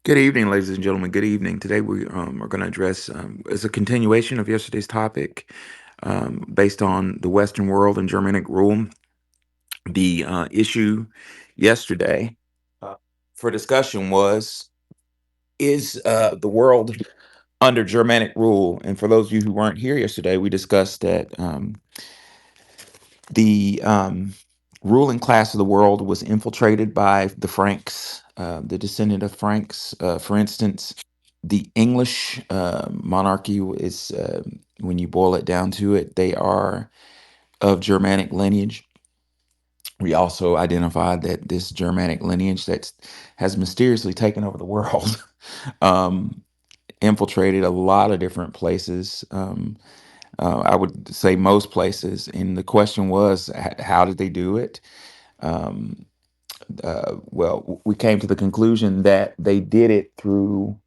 Good evening, ladies and gentlemen. Good evening. Today we are going to address, as a continuation of yesterday's topic, based on the Western world and Germanic rule. The issue yesterday uh, for discussion was: is the world under Germanic rule? And for those of you who weren't here yesterday, we discussed that the ruling class of the world was infiltrated by the Franks, the descendant of Franks. For instance, the English monarchy is, when you boil it down to it, they are of Germanic lineage. We also identified that this Germanic lineage that has mysteriously taken over the world, um, infiltrated a lot of different places. I would say most places. And the question was, how did they do it? Um, we came to the conclusion that they did it through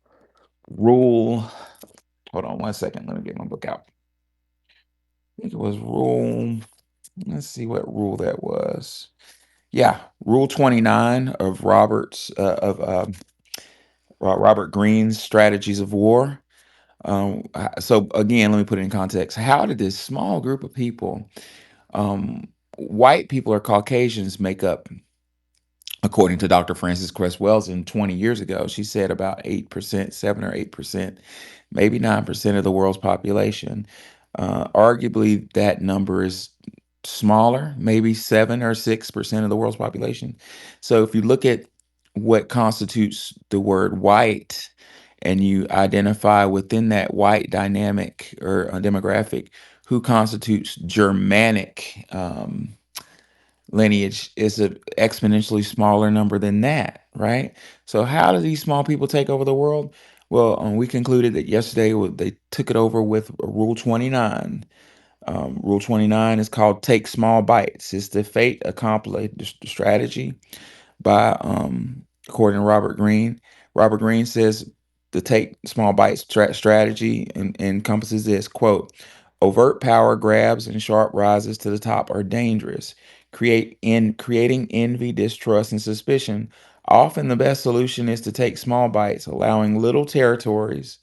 rule. Hold on one second. Let me get my book out. I think it was rule. Let's see what rule that was. Yeah, Rule 29 of Robert Greene's Strategies of War. So again, let me put it in context. How did this small group of people, white people or Caucasians, make up, according to Dr. Frances Cress Welsing 20 years ago, she said about 8%, 7 or 8%, maybe 9% of the world's population. Arguably, that number is smaller, maybe 7 or 6% of the world's population. So if you look at what constitutes the word white and you identify within that white dynamic or demographic who constitutes Germanic lineage, is an exponentially smaller number than that, right? So how do these small people take over the world? Well, we concluded that yesterday they took it over with Rule 29. Rule 29 is called Take Small Bites. It's the fate accomplished strategy by, according to Robert Greene. Robert Greene says the Take Small Bites strategy encompasses this, quote: overt power grabs and sharp rises to the top are dangerous. Creating envy, distrust, and suspicion. Often the best solution is to take small bites, allowing little territories,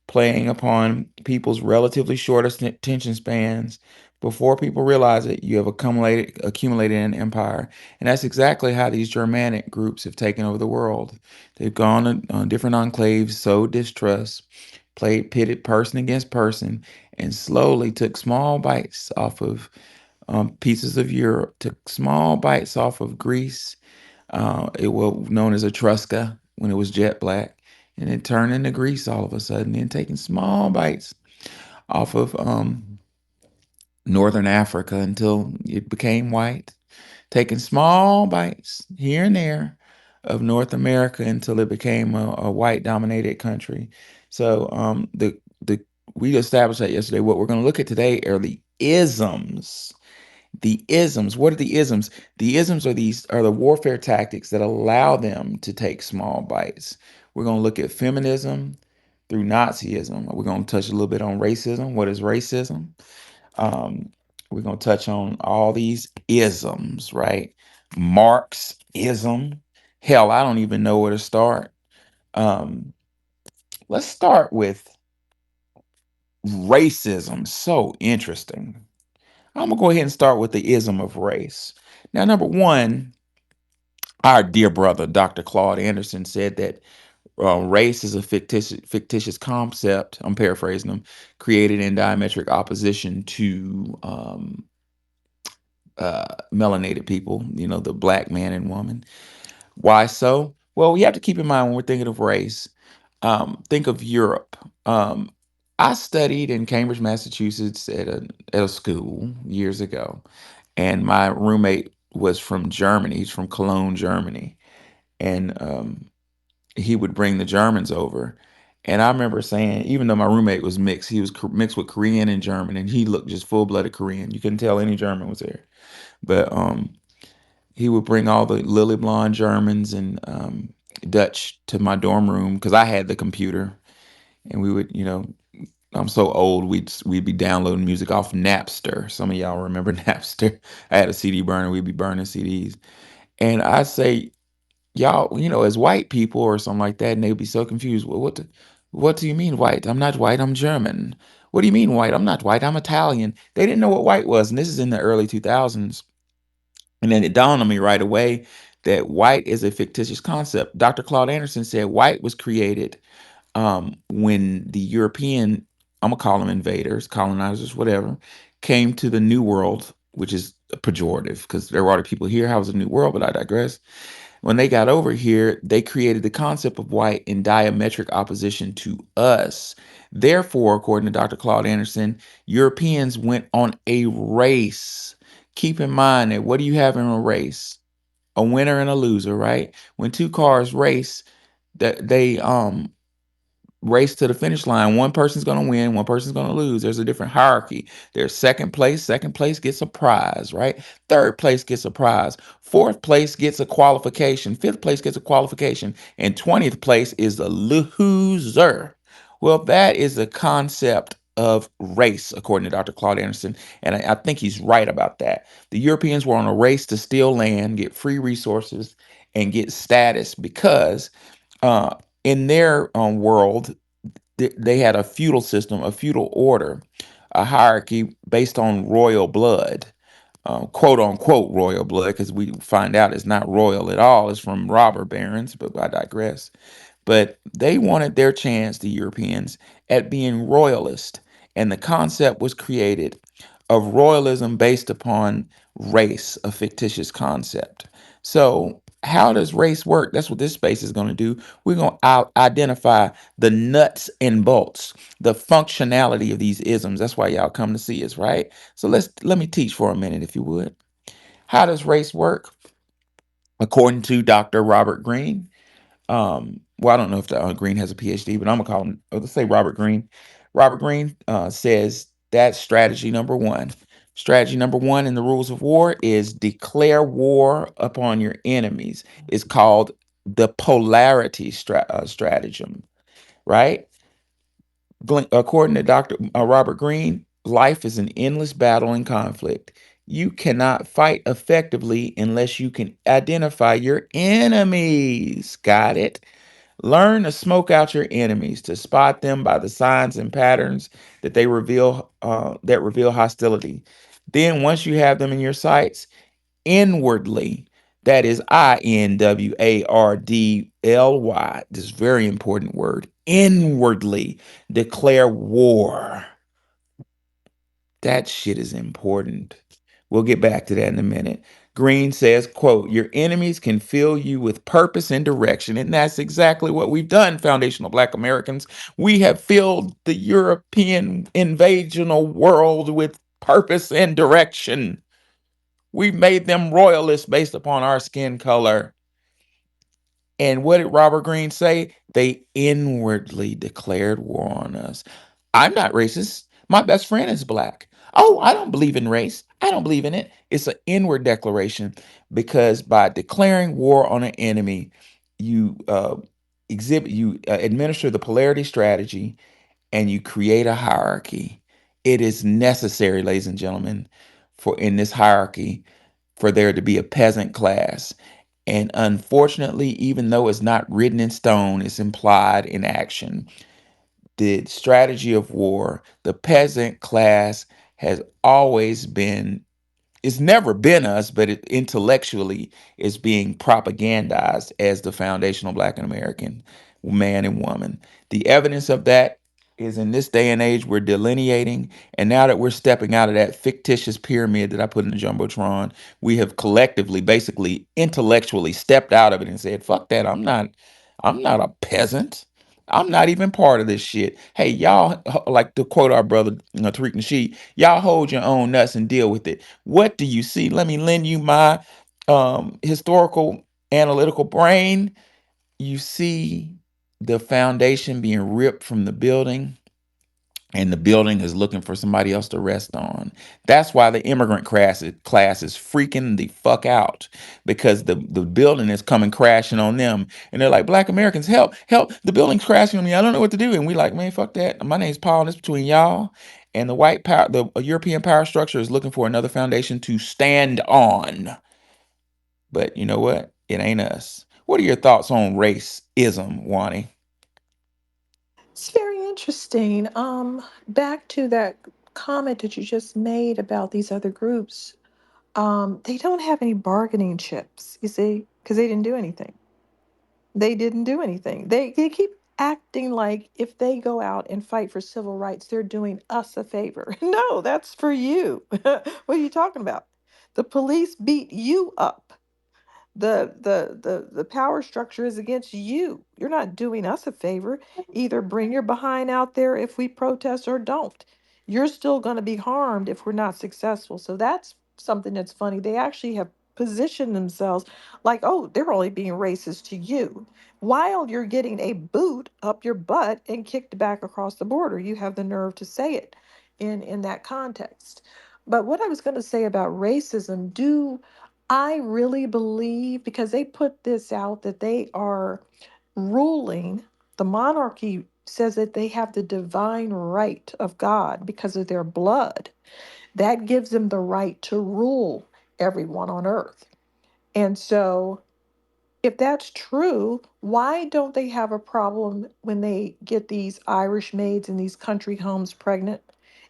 playing upon people's relatively short attention spans. Before people realize it, you have accumulated an empire. And that's exactly how these Germanic groups have taken over the world. They've gone on different enclaves, sowed distrust, played pitted person against person, and slowly took small bites off of pieces of Europe, took small bites off of Greece. It was known as Etrusca when it was jet black, and it turned into Greece all of a sudden. And taking small bites off of northern Africa until it became white. Taking small bites here and there of North America until it became a white dominated country. So the we established that yesterday. What we're going to look at today are the isms. The isms. What are the isms? The isms are the warfare tactics that allow them to take small bites. We're going to look at feminism through Nazism. We're going to touch a little bit on racism. What is racism? Um, we're going to touch on all these isms, right? Marxism. Hell, I don't even know where to start. Um, let's start with racism. So interesting. I'm gonna go ahead and start with the ism of race. Now, number one, our dear brother, Dr. Claude Anderson, said that race is a fictitious concept. I'm paraphrasing him, created in diametric opposition to melanated people. You know, the black man and woman. Why so? Well, we have to keep in mind when we're thinking of race. Think of Europe. I studied in Cambridge, Massachusetts at a school years ago, and my roommate was from Germany. He's from Cologne, Germany, and he would bring the Germans over. And I remember saying, even though my roommate was mixed, he was mixed with Korean and German, and he looked just full-blooded Korean. You couldn't tell any German was there. But he would bring all the lily blonde Germans and Dutch to my dorm room because I had the computer, and we would, I'm so old. We'd be downloading music off Napster. Some of y'all remember Napster. I had a CD burner. We'd be burning CDs, and I say y'all, as white people or something like that, and they'd be so confused. Well, what do you mean white? I'm not white, I'm German. What do you mean white? I'm not white, I'm Italian. They didn't know what white was, and this is in the early 2000s. And then it dawned on me right away that white is a fictitious concept. Dr. Claude Anderson said white was created when the European, I'm gonna call them invaders, colonizers, whatever, came to the New World, which is pejorative because there were already people here. How was the New World? But I digress. When they got over here, they created the concept of white in diametric opposition to us. Therefore, according to Dr. Claude Anderson, Europeans went on a race. Keep in mind that what do you have in a race? A winner and a loser, right? When two cars race, that they race to the finish line. One person's going to win, one person's going to lose. There's a different hierarchy. There's second place. Second place gets a prize, right? Third place gets a prize. Fourth place gets a qualification. Fifth place gets a qualification. And 20th place is the loser. Well, that is the concept of race, according to Dr. Claude Anderson. And I think he's right about that. The Europeans were on a race to steal land, get free resources, and get status because uh, in their world, they had a feudal system, a feudal order, a hierarchy based on royal blood, quote unquote royal blood, because we find out it's not royal at all. It's from robber barons, but I digress. But they wanted their chance, the Europeans, at being royalist. And the concept was created of royalism based upon race, a fictitious concept. So, how does race work? That's what this space is going to do. We're going to identify the nuts and bolts, the functionality of these isms. That's why y'all come to see us, right? So let me teach for a minute, if you would. How does race work? According to Dr. Robert Greene, well, I don't know if Green has a PhD, but I'm gonna call him. Let's say Robert Greene. Robert Greene says that strategy number one. Strategy number one in the rules of war is declare war upon your enemies. It's called the polarity stratagem, right? According to Dr. Robert Greene, life is an endless battle and conflict. You cannot fight effectively unless you can identify your enemies. Got it? Learn to smoke out your enemies, to spot them by the signs and patterns that reveal hostility. Then, once you have them in your sights, inwardly, that is INWARDLY, this very important word, inwardly declare war. That shit is important. We'll get back to that in a minute. Green says, quote, your enemies can fill you with purpose and direction. And that's exactly what we've done, foundational Black Americans. We have filled the European invasional world with purpose and direction. We've made them royalists based upon our skin color. And what did Robert Greene say? They inwardly declared war on us. I'm not racist. My best friend is Black. Oh, I don't believe in race. I don't believe in it. It's an inward declaration because by declaring war on an enemy, you administer the polarity strategy and you create a hierarchy. It is necessary, ladies and gentlemen, for in this hierarchy for there to be a peasant class. And unfortunately, even though it's not written in stone, it's implied in action. The strategy of war, the peasant class has always been, it's never been us, but it intellectually is being propagandized as the foundational Black and American man and woman. The evidence of that is in this day and age we're delineating, and now that we're stepping out of that fictitious pyramid that I put in the jumbotron, we have collectively, basically, intellectually stepped out of it and said, "Fuck that! I'm not a peasant." I'm not even part of this shit. Hey, y'all, like to quote our brother Tariq Nasheed, y'all hold your own nuts and deal with it. What do you see? Let me lend you my historical analytical brain. You see the foundation being ripped from the building, and the building is looking for somebody else to rest on. That's why the immigrant class is freaking the fuck out because the building is coming crashing on them, and they're like, "Black Americans, help, help! The building's crashing on me. I don't know what to do." And we like, "Man, fuck that. My name's Paul, and it's between y'all." And the white power, the European power structure is looking for another foundation to stand on. But you know what? It ain't us. What are your thoughts on racism, Wani? It's very interesting. Back to that comment that you just made about these other groups. They don't have any bargaining chips, you see, because they didn't do anything. They didn't do anything. They keep acting like if they go out and fight for civil rights, they're doing us a favor. No, that's for you. What are you talking about? The police beat you up. The power structure is against you. You're not doing us a favor. Either bring your behind out there if we protest or don't. You're still going to be harmed if we're not successful. So that's something that's funny. They actually have positioned themselves like, oh, they're only being racist to you, while you're getting a boot up your butt and kicked back across the border. You have the nerve to say it in that context. But what I was going to say about racism, do I really believe, because they put this out, that they are ruling, the monarchy says that they have the divine right of God because of their blood. That gives them the right to rule everyone on earth. And so if that's true, why don't they have a problem when they get these Irish maids in these country homes pregnant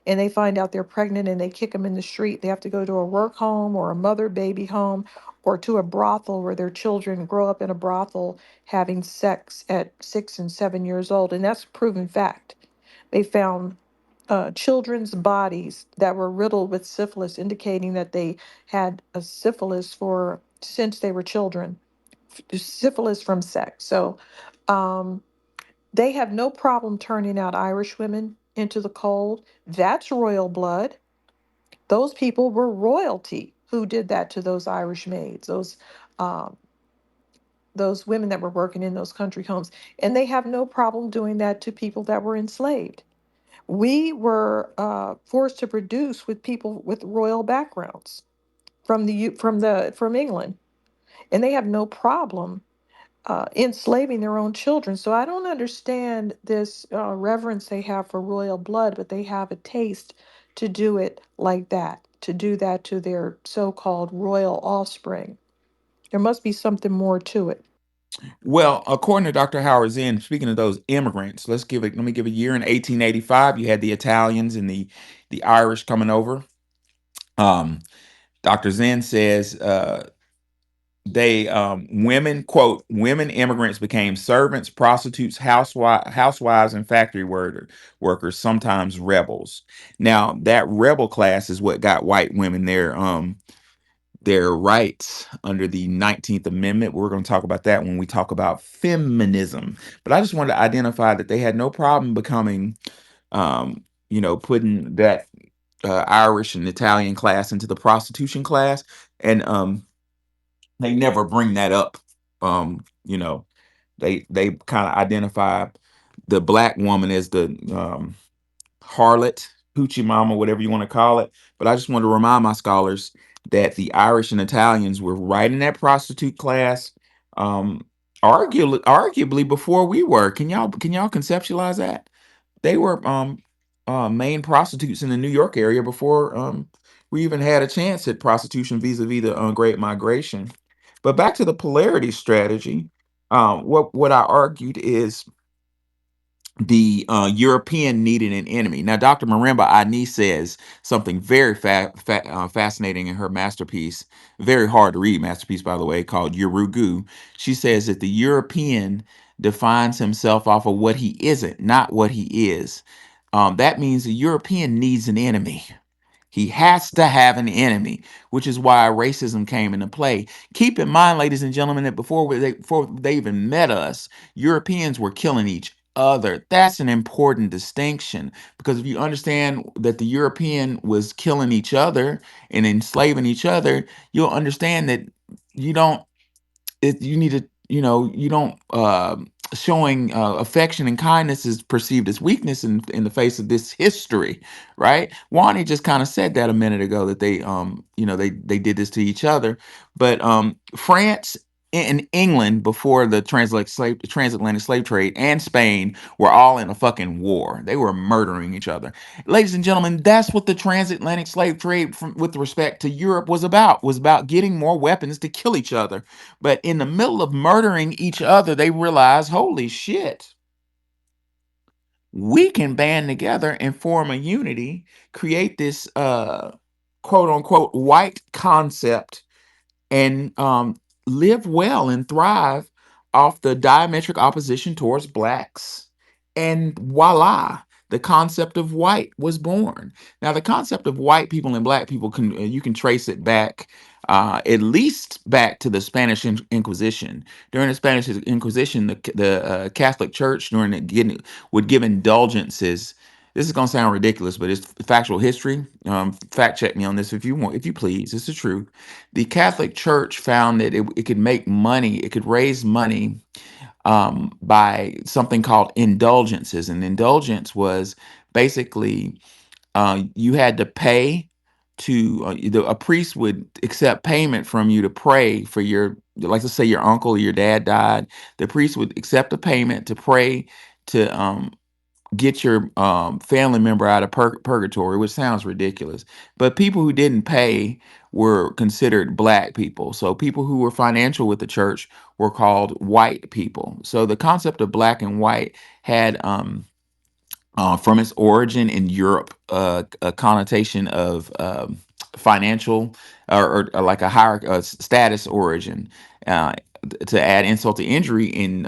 and they find out they're pregnant and they kick them in the street? They have to go to a work home or a mother baby home or to a brothel where their children grow up in a brothel having sex at 6 and 7 years old. And that's a proven fact. They found children's bodies that were riddled with syphilis, indicating that they had a syphilis for since they were children, syphilis from sex. So um, they have no problem turning out Irish women into the cold. That's royal blood. Those people were royalty who did that to those Irish maids, um, those women that were working in those country homes, and they have no problem doing that to people that were enslaved. We were forced to produce with people with royal backgrounds from England, and they have no problem enslaving their own children. So I don't understand this reverence they have for royal blood, but they have a taste to do it like that, to do that to their so-called royal offspring. There must be something more to it. Well, according to Dr. Howard Zinn, speaking of those immigrants, let me give a year. In 1885, you had the Italians and the Irish coming over. Um, Dr. Zinn says they women, quote, women immigrants became servants, prostitutes, housewives, and workers, sometimes rebels. Now, that rebel class is what got white women their rights under the 19th Amendment. We're going to talk about that when we talk about feminism. But I just wanted to identify that they had no problem becoming, putting that Irish and Italian class into the prostitution class. And they never bring that up. Um, you know, they kind of identify the black woman as the harlot, hoochie mama, whatever you want to call it. But I just want to remind my scholars that the Irish and Italians were right in that prostitute class, um, arguably before we were. Can y'all conceptualize that? They were main prostitutes in the New York area before we even had a chance at prostitution vis-a-vis the Great Migration. But back to the polarity strategy, what I argued is the European needed an enemy. Now, Dr. Marimba Ani says something very fascinating in her masterpiece, very hard to read masterpiece, by the way, called Urugu. She says that the European defines himself off of what he isn't, not what he is. That means the European needs an enemy. He has to have an enemy, which is why racism came into play. Keep in mind, ladies and gentlemen, that before they even met us, Europeans were killing each other. That's an important distinction, because if you understand that the European was killing each other and enslaving each other, you'll understand that you don't you need to, you don't showing affection and kindness is perceived as weakness in the face of this history, right? Wani just kind of said that a minute ago, that they did this to each other. But France in England before the transatlantic slave trade and Spain were all in a fucking war. They were murdering each other. Ladies and gentlemen, that's what the transatlantic slave trade with respect to Europe was about getting more weapons to kill each other. But in the middle of murdering each other, they realized, holy shit, we can band together and form a unity, create this quote unquote white concept, and live well and thrive off the diametric opposition towards blacks. And voila, the concept of white was born. Now, the concept of white people and black people can you can trace it back. At least back to the Spanish Inquisition. During the Spanish Inquisition, the Catholic Church would give indulgences. This is going to sound ridiculous, but it's factual history. Fact check me on this if you want, if you please. It's the truth. The Catholic Church found that it could make money, it could raise money by something called indulgences. And indulgence was basically you had to pay to a priest would accept payment from you to pray for your, like, let's say your uncle or your dad died. The priest would accept a payment to pray to get your family member out of purgatory, which sounds ridiculous. But people who didn't pay were considered black people. So people who were financial with the church were called white people. So the concept of black and white had from its origin in Europe, a connotation of financial or like a higher status origin. Uh, to add insult to injury, in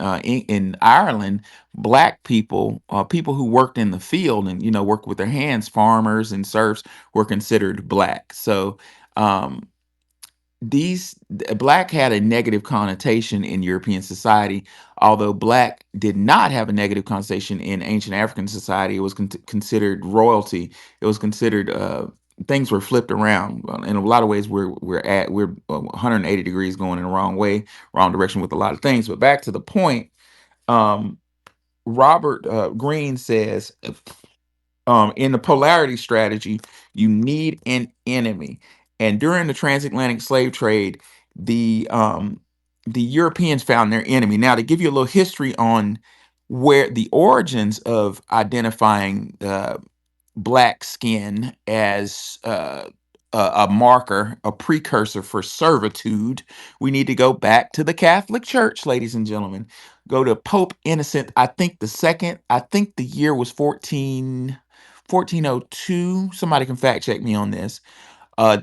Ireland, black people, people who worked in the field and worked with their hands, farmers and serfs, were considered black. So um, black had a negative connotation in European society, although black did not have a negative connotation in ancient African society. It was considered royalty. It was considered things were flipped around. Well, in a lot of ways. We're 180 degrees going in the wrong way, wrong direction with a lot of things. But back to the point. Um, Robert Greene says, in the polarity strategy, you need an enemy. And during the transatlantic slave trade, the um, the Europeans found their enemy. Now, to give you a little history on where the origins of identifying black skin as a marker, a precursor for servitude, we need to go back to the Catholic Church, ladies and gentlemen. Go to Pope Innocent, I think the second. I think the year was 1402. Somebody can fact check me on this. A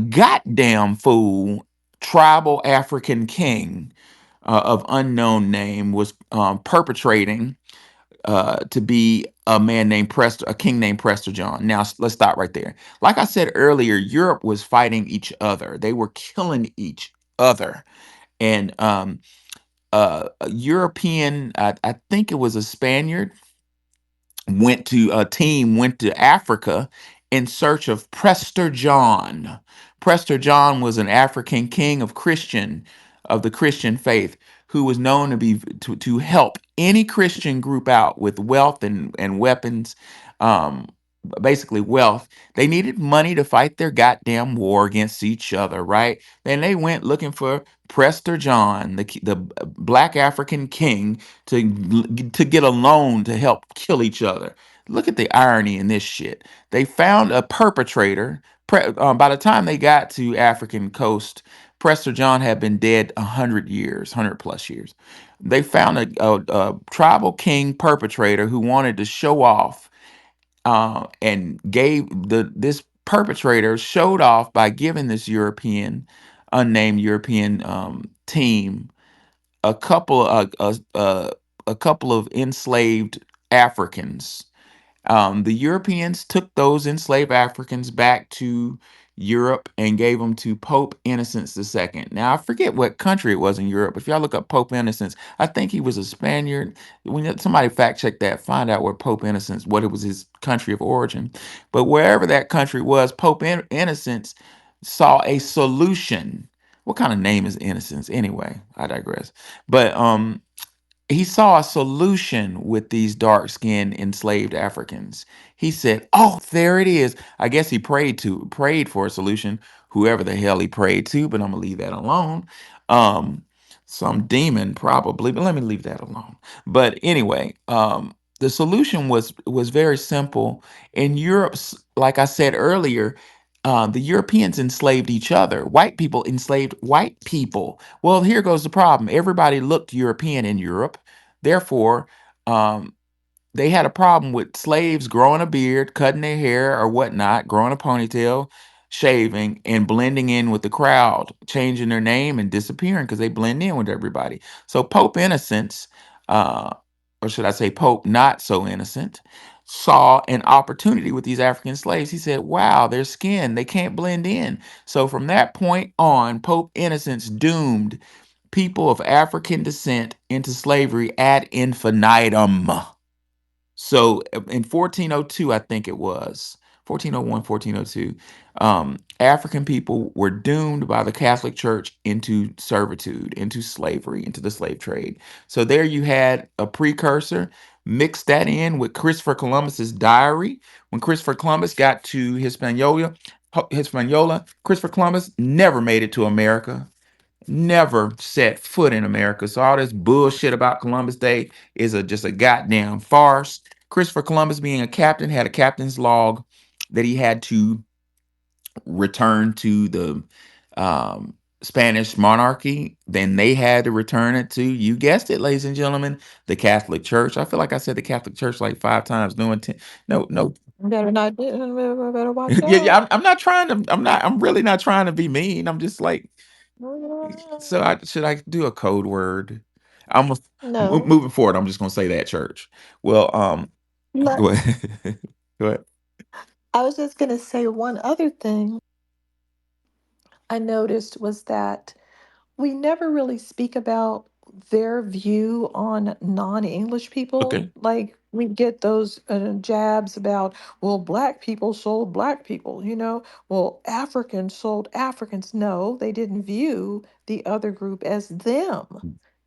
goddamn fool tribal African king of unknown name was perpetrating to be a man named a king named Prester John. Now let's stop right there. Like I said earlier, Europe was fighting each other. They were killing each other, and a European, I think it was a Spaniard, went to Africa in search of Prester John. Prester John was an African king of the Christian faith, who was known to help any Christian group out with wealth and weapons. Um, Basically wealth. They needed money to fight their goddamn war against each other, right? Then they went looking for Prester John, the black African king, to get a loan to help kill each other. Look at the irony in this shit. They found a perpetrator. By the time they got to African coast, Prester John had been dead 100 years, 100 plus years. They found a tribal king perpetrator who wanted to show off, and gave this perpetrator showed off by giving this unnamed European team a couple a couple of enslaved Africans. The Europeans took those enslaved Africans back to Europe and gave them to Pope Innocent II. Now, I forget what country it was in Europe. If y'all look up Pope Innocent, I think he was a Spaniard. Somebody fact check that, find out where Pope Innocent, what it was his country of origin. But wherever that country was, Innocent saw a solution. What kind of name is Innocence anyway? I digress. But he saw a solution with these dark skinned enslaved Africans. He said, "Oh, there it is." I guess he prayed for a solution, whoever the hell he prayed to, but I'm gonna leave that alone. Um, Some demon probably, but let me leave that alone. But anyway, the solution was very simple. In Europe, like I said earlier, the Europeans enslaved each other. White people enslaved white people. Well, here goes the problem. Everybody looked European in Europe. Therefore, um, they had a problem with slaves growing a beard, cutting their hair or whatnot, growing a ponytail, shaving, and blending in with the crowd, changing their name and disappearing because they blend in with everybody. So Pope Innocence, uh, or should I say Pope Not So Innocent, saw an opportunity with these African slaves. He said, "Wow, their skin, they can't blend in." So from that point on, Pope Innocence doomed people of African descent into slavery ad infinitum. So in 1402, I think it was 1401, 1402, African people were doomed by the Catholic Church into servitude, into slavery, into the slave trade. So there you had a precursor. Mix that in with Christopher Columbus's diary. When Christopher Columbus got to Hispaniola, Christopher Columbus never made it to America, never set foot in America. So all this bullshit about Columbus Day is just a goddamn farce. Christopher Columbus, being a captain, had a captain's log that he had to return to the Spanish monarchy. Then they had to return it to, you guessed it, ladies and gentlemen, the Catholic Church. I feel like I said the Catholic Church like five times. No intent. No, no. Better not, better watch Yeah, yeah. out. I'm not trying to. I'm not. I'm really not trying to be mean. I'm just like, so should I do a code word? I'm No. moving forward. I'm just gonna say that church. Well, Let, go ahead. Go ahead. I was just going to say one other thing I noticed was that we never really speak about their view on non-English people. Okay. Like we get those jabs about, well, black people sold black people, well, Africans sold Africans. No, they didn't view the other group as them.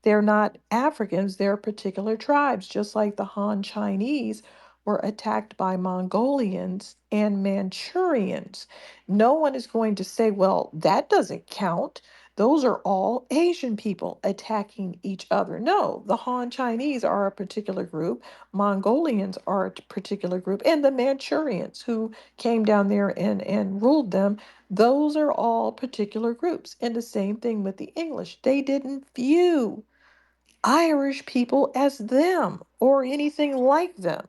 They're not Africans, they're particular tribes, just like the Han Chinese were attacked by Mongolians and Manchurians. No one is going to say, well, that doesn't count. Those are all Asian people attacking each other. No, the Han Chinese are a particular group, Mongolians are a particular group, and the Manchurians who came down there and ruled them, those are all particular groups. And the same thing with the English. They didn't view Irish people as them or anything like them.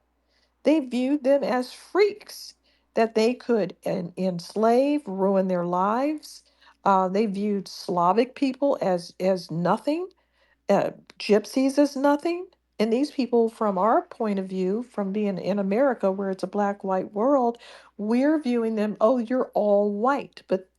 They viewed them as freaks that they could enslave, ruin their lives. They viewed Slavic people as nothing, uh, gypsies as nothing. And these people, from our point of view, from being in America where it's a black white world, we're viewing them, oh, you're all white. But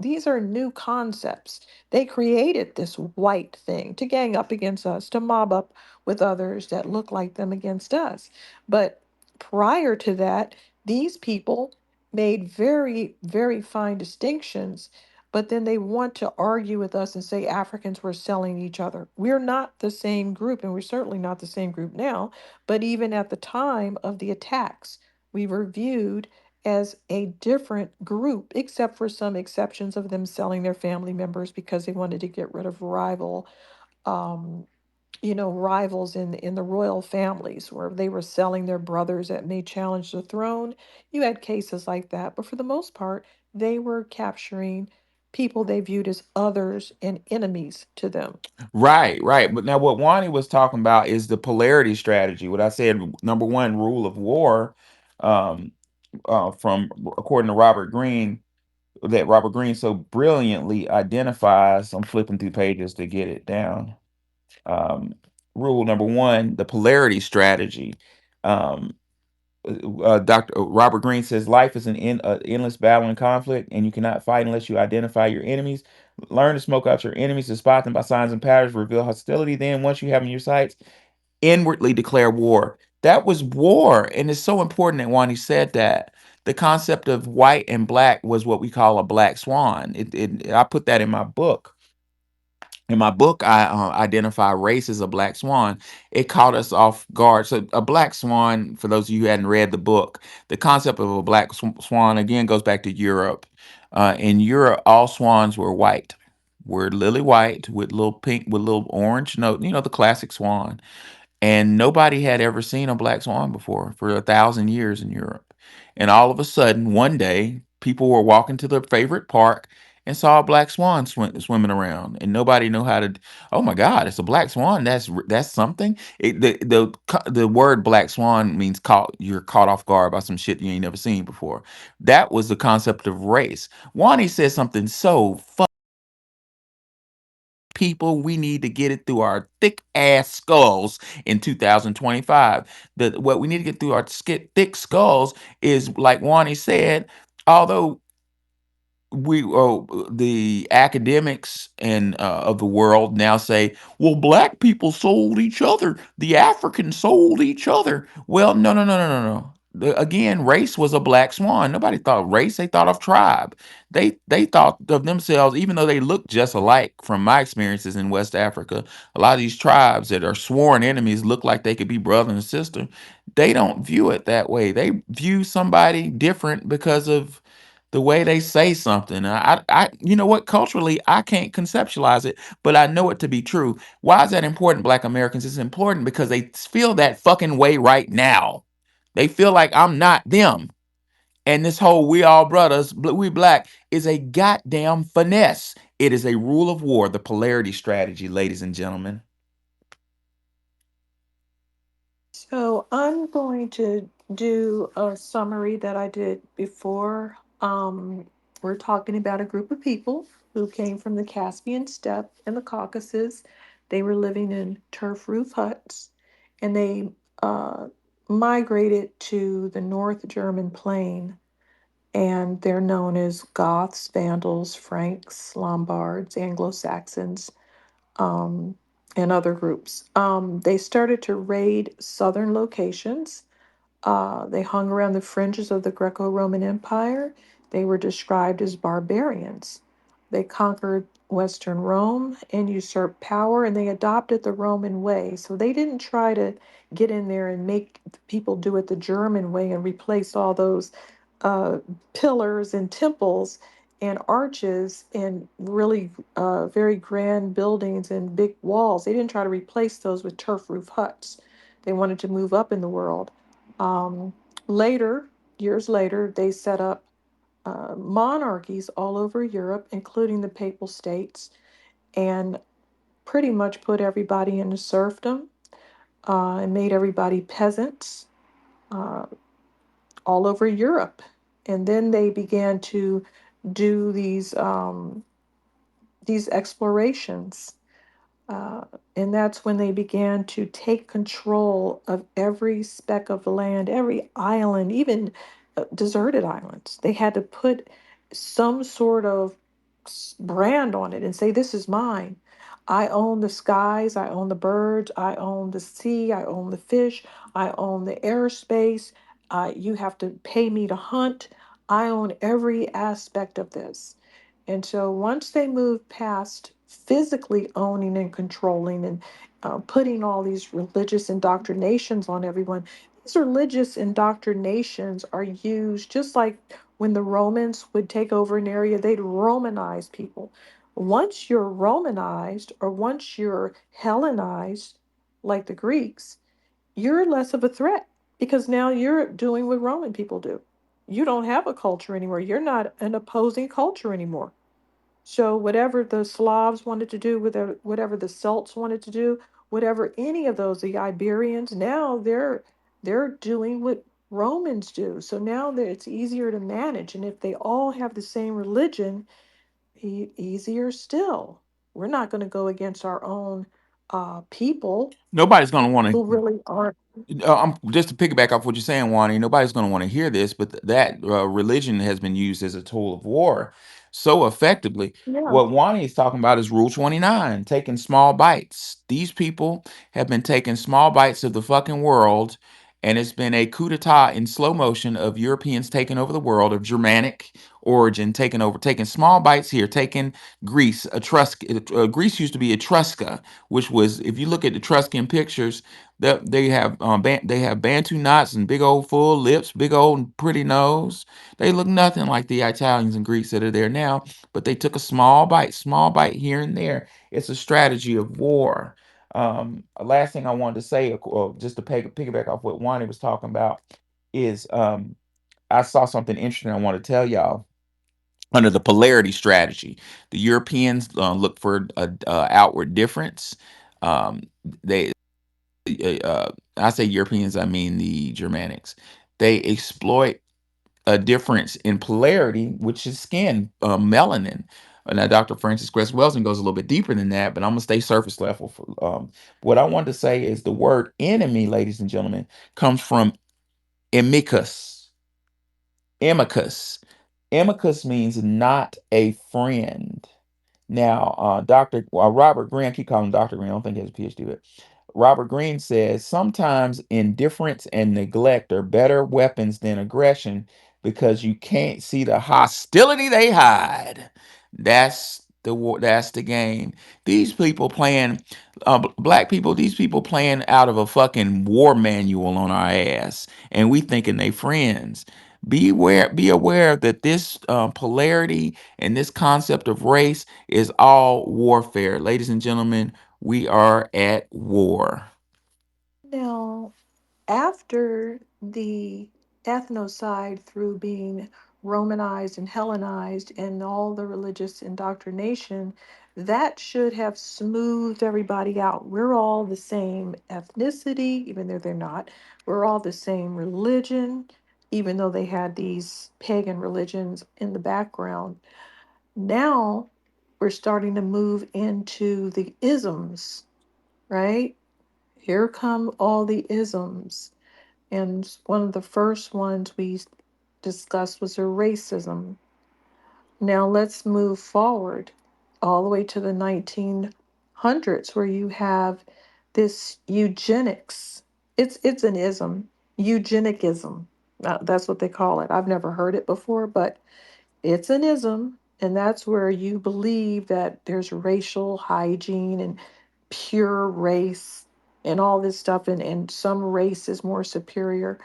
these are new concepts. They created this white thing to gang up against us, to mob up with others that look like them against us. But prior to that, these people made very, very fine distinctions, but then they want to argue with us and say Africans were selling each other. We're not the same group, and we're certainly not the same group now. But even at the time of the attacks, we were viewed as a different group, except for some exceptions of them selling their family members because they wanted to get rid of um, rivals in the royal families where they were selling their brothers that may challenge the throne. You had cases like that, but for the most part, they were capturing people they viewed as others and enemies to them. Right, right. But now what Wani was talking about is the polarity strategy. What I said, number one rule of war, um, from according to Robert Greene, that Robert Greene so brilliantly identifies. I'm flipping through pages to get it down. Um, Rule number one, the polarity strategy. Um, Dr. Robert Greene says life is endless battle and conflict, and you cannot fight unless you identify your enemies. Learn to smoke out your enemies, to spot them by signs and patterns, reveal hostility. Then, once you have them in your sights, inwardly declare war. That was war, and it's so important that Wani said that. The concept of white and black was what we call a black swan. I put that in my book. In my book, I identify race as a black swan. It caught us off guard. So, a black swan, for those of you who hadn't read the book, the concept of a black swan again goes back to Europe. In Europe, all swans were white. were lily white with little pink with little orange note, the classic swan. And nobody had ever seen a black swan before for 1,000 years in Europe. And all of a sudden, one day, people were walking to their favorite park and saw a black swan swimming around, and nobody knew how to. Oh my God, it's a black swan. That's something. The word black swan means you're caught off guard by some shit you ain't never seen before. That was the concept of race. Wani said something so people, we need to get it through our thick ass skulls in 2025. What we need to get through our thick skulls is, like Wani said, although the academics and of the world now say, well, black people sold each other, the Africans sold each other. Well, no, no, no, no, no, no. Again, race was a black swan. Nobody thought race, they thought of tribe. They thought of themselves, even though they look just alike. From my experiences in West Africa, a lot of these tribes that are sworn enemies look like they could be brother and sister. They don't view it that way. They view somebody different because of the way they say something. You know what? Culturally, I can't conceptualize it, but I know it to be true. Why is that important, Black Americans? It's important because they feel that fucking way right now. They feel like I'm not them. And this whole we all brothers, we black is a goddamn finesse. It is a rule of war, the polarity strategy, ladies and gentlemen. So I'm going to do a summary that I did before. We're talking about a group of people who came from the Caspian Steppe and the Caucasus. They were living in turf roof huts, and they uh, migrated to the North German plain, and they're known as Goths, Vandals, Franks, Lombards, Anglo-Saxons, um, and other groups. They started to raid southern locations. They hung around the fringes of the Greco Roman Empire. They were described as barbarians. They conquered Western Rome and usurped power, and they adopted the Roman way. So they didn't try to get in there and make people do it the German way and replace all those uh, pillars and temples and arches and really very grand buildings and big walls. They didn't try to replace those with turf roof huts. They wanted to move up in the world. Um, Later, years later, they set up monarchies all over Europe, including the Papal States, and pretty much put everybody into serfdom and made everybody peasants uh, all over Europe. And then they began to do these explorations. Uh, and that's when they began to take control of every speck of land, every island, even deserted islands. They had to put some sort of brand on it and say, this is mine. I own the skies, I own the birds, I own the sea, I own the fish, I own the airspace. You have to pay me to hunt. I own every aspect of this. And so once they move past physically owning and controlling and putting all these religious indoctrinations on everyone, these religious indoctrinations are used just like when the Romans would take over an area, they'd Romanize people. Once you're Romanized or once you're Hellenized, like the Greeks, you're less of a threat because now you're doing what Roman people do. You don't have a culture anymore. You're not an opposing culture anymore. So whatever the Slavs wanted to do, whatever the Celts wanted to do, whatever any of those, the Iberians, now they're doing what Romans do. So now that it's easier to manage, and if they all have the same religion, easier still. We're not going to go against our own people Nobody's going to want who to. really aren't. I'm just to piggyback off what you're saying, Wani. Nobody's going to want to hear this, but that religion has been used as a tool of war so effectively. Yeah. What Wani is talking about is Rule 29, taking small bites. These people have been taking small bites of the fucking world And it's been a coup d'etat in slow motion of Europeans taking over the world, of Germanic origin, taking over, taking small bites here, taking Greece. Greece used to be Etrusca, which was, if you look at Etruscan pictures, they have they have Bantu knots and big old full lips, big old pretty nose. They look nothing like the Italians and Greeks that are there now, but they took a small bite here and there. It's a strategy of war. Last thing I wanted to say, just to piggyback off what Wani was talking about, is I saw something interesting I want to tell y'all. Under the polarity strategy, the Europeans look for a outward difference. They, I say Europeans, I mean the Germanics. They exploit a difference in polarity, which is skin, melanin. Now, Dr. Francis Cress Welsing goes a little bit deeper than that, but I'm gonna stay surface level. What I wanted to say is the word enemy, ladies and gentlemen, comes from amicus. Amicus. Amicus means not a friend. Now, Dr. Robert Greene, I keep calling him Dr. Greene, I don't think he has a PhD, but Robert Greene says sometimes indifference and neglect are better weapons than aggression because you can't see the hostility they hide. That's the war, that's the game. These people playing, black people, these people playing out of a fucking war manual on our ass, and we thinking they friends. Be aware that this polarity and this concept of race is all warfare. Ladies and gentlemen, we are at war. Now, after the ethnocide through being Romanized and Hellenized and all the religious indoctrination, that should have smoothed everybody out. We're all the same ethnicity, even though they're not. We're all the same religion, even though they had these pagan religions in the background. Now we're starting to move into the isms, right? Here come all the isms. And one of the first ones we discussed was a racism. Now let's move forward all the way to the 1900s, where you have this eugenics. It's an ism, eugenicism. That's what they call it. I've never heard it before, but it's an ism, and that's where you believe that there's racial hygiene and pure race and all this stuff, and some race is more superior.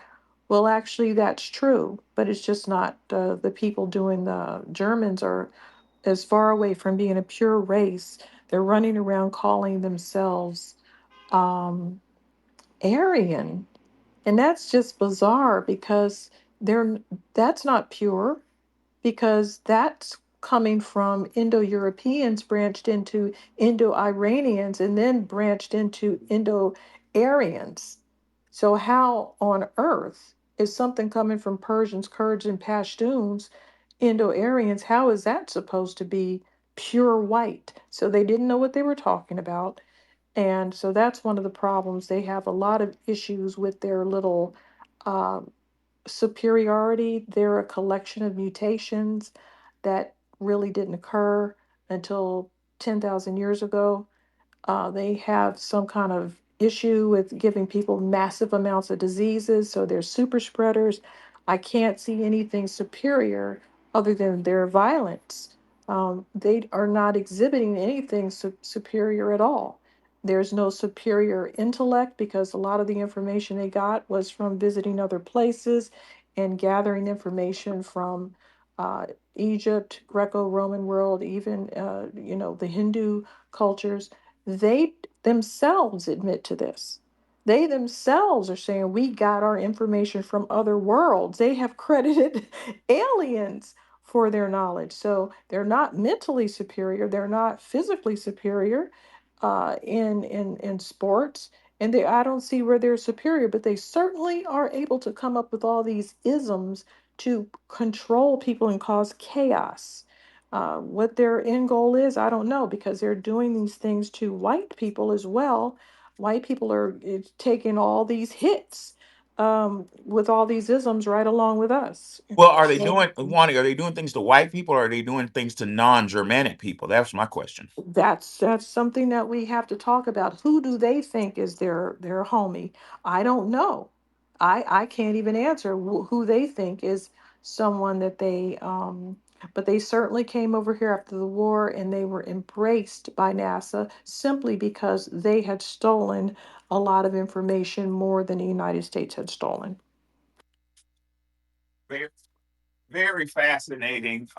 Well, actually, that's true, but it's just not. The people doing the Germans are as far away from being a pure race. They're running around calling themselves um, Aryan, and that's just bizarre because they're that's not pure, because that's coming from Indo Europeans branched into Indo Iranians and then branched into Indo Aryans. So, how on earth is something coming from Persians, Kurds, and Pashtuns, Indo Aryans? How is that supposed to be pure white? So, they didn't know what they were talking about. And so that's one of the problems. They have a lot of issues with their little uh, superiority. They're a collection of mutations that really didn't occur until 10,000 years ago. They have some kind of issue with giving people massive amounts of diseases, so they're super spreaders. I can't see anything superior other than their violence. They are not exhibiting anything superior at all. There's no superior intellect because a lot of the information they got was from visiting other places and gathering information from uh, Egypt, Greco-Roman world, even the Hindu cultures. They themselves admit to this. They themselves are saying we got our information from other worlds. They have credited aliens for their knowledge. So they're not mentally superior, they're not physically superior in sports. And I don't see where they're superior, but they certainly are able to come up with all these isms to control people and cause chaos. What their end goal is, I don't know, because they're doing these things to white people as well. White people are taking all these hits with all these isms right along with us. Well, are they So doing, Wani, are they doing things to white people or are they doing things to non-Germanic people? That's my question. that's something that we have to talk about. Who do they think is their homie? I don't know. I can't even answer who they think is someone that but they certainly came over here after the war and they were embraced by NASA simply because they had stolen a lot of information more than the United States had stolen. Very, very fascinating.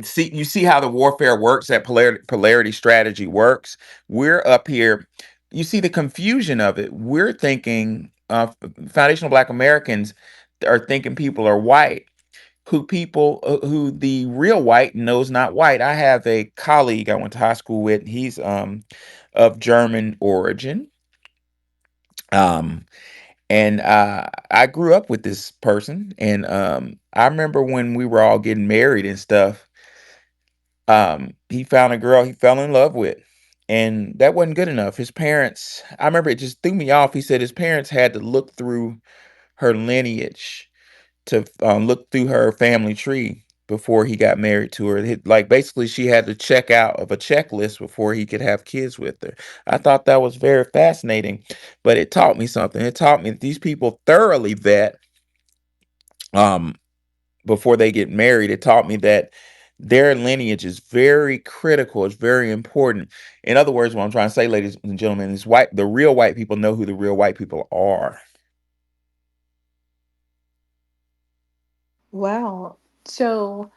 See, you see how the warfare works, that polarity strategy works. We're up here. You see the confusion of it. We're thinking, foundational Black Americans are thinking people are white, who the real white knows not white. I have a colleague I went to high school with. He's of German origin. Um, and I grew up with this person, and I remember when we were all getting married and stuff. He found a girl he fell in love with, and that wasn't good enough. His parents, I remember it just threw me off. He said his parents had to look through her lineage to look through her family tree before he got married to her. Like basically, she had to check out of a checklist before he could have kids with her. I thought that was very fascinating, but it taught me something. It taught me that these people thoroughly vet um, before they get married. It taught me that their lineage is very critical. It's very important. In other words, what I'm trying to say, ladies and gentlemen, is the real white people know who the real white people are. Wow. So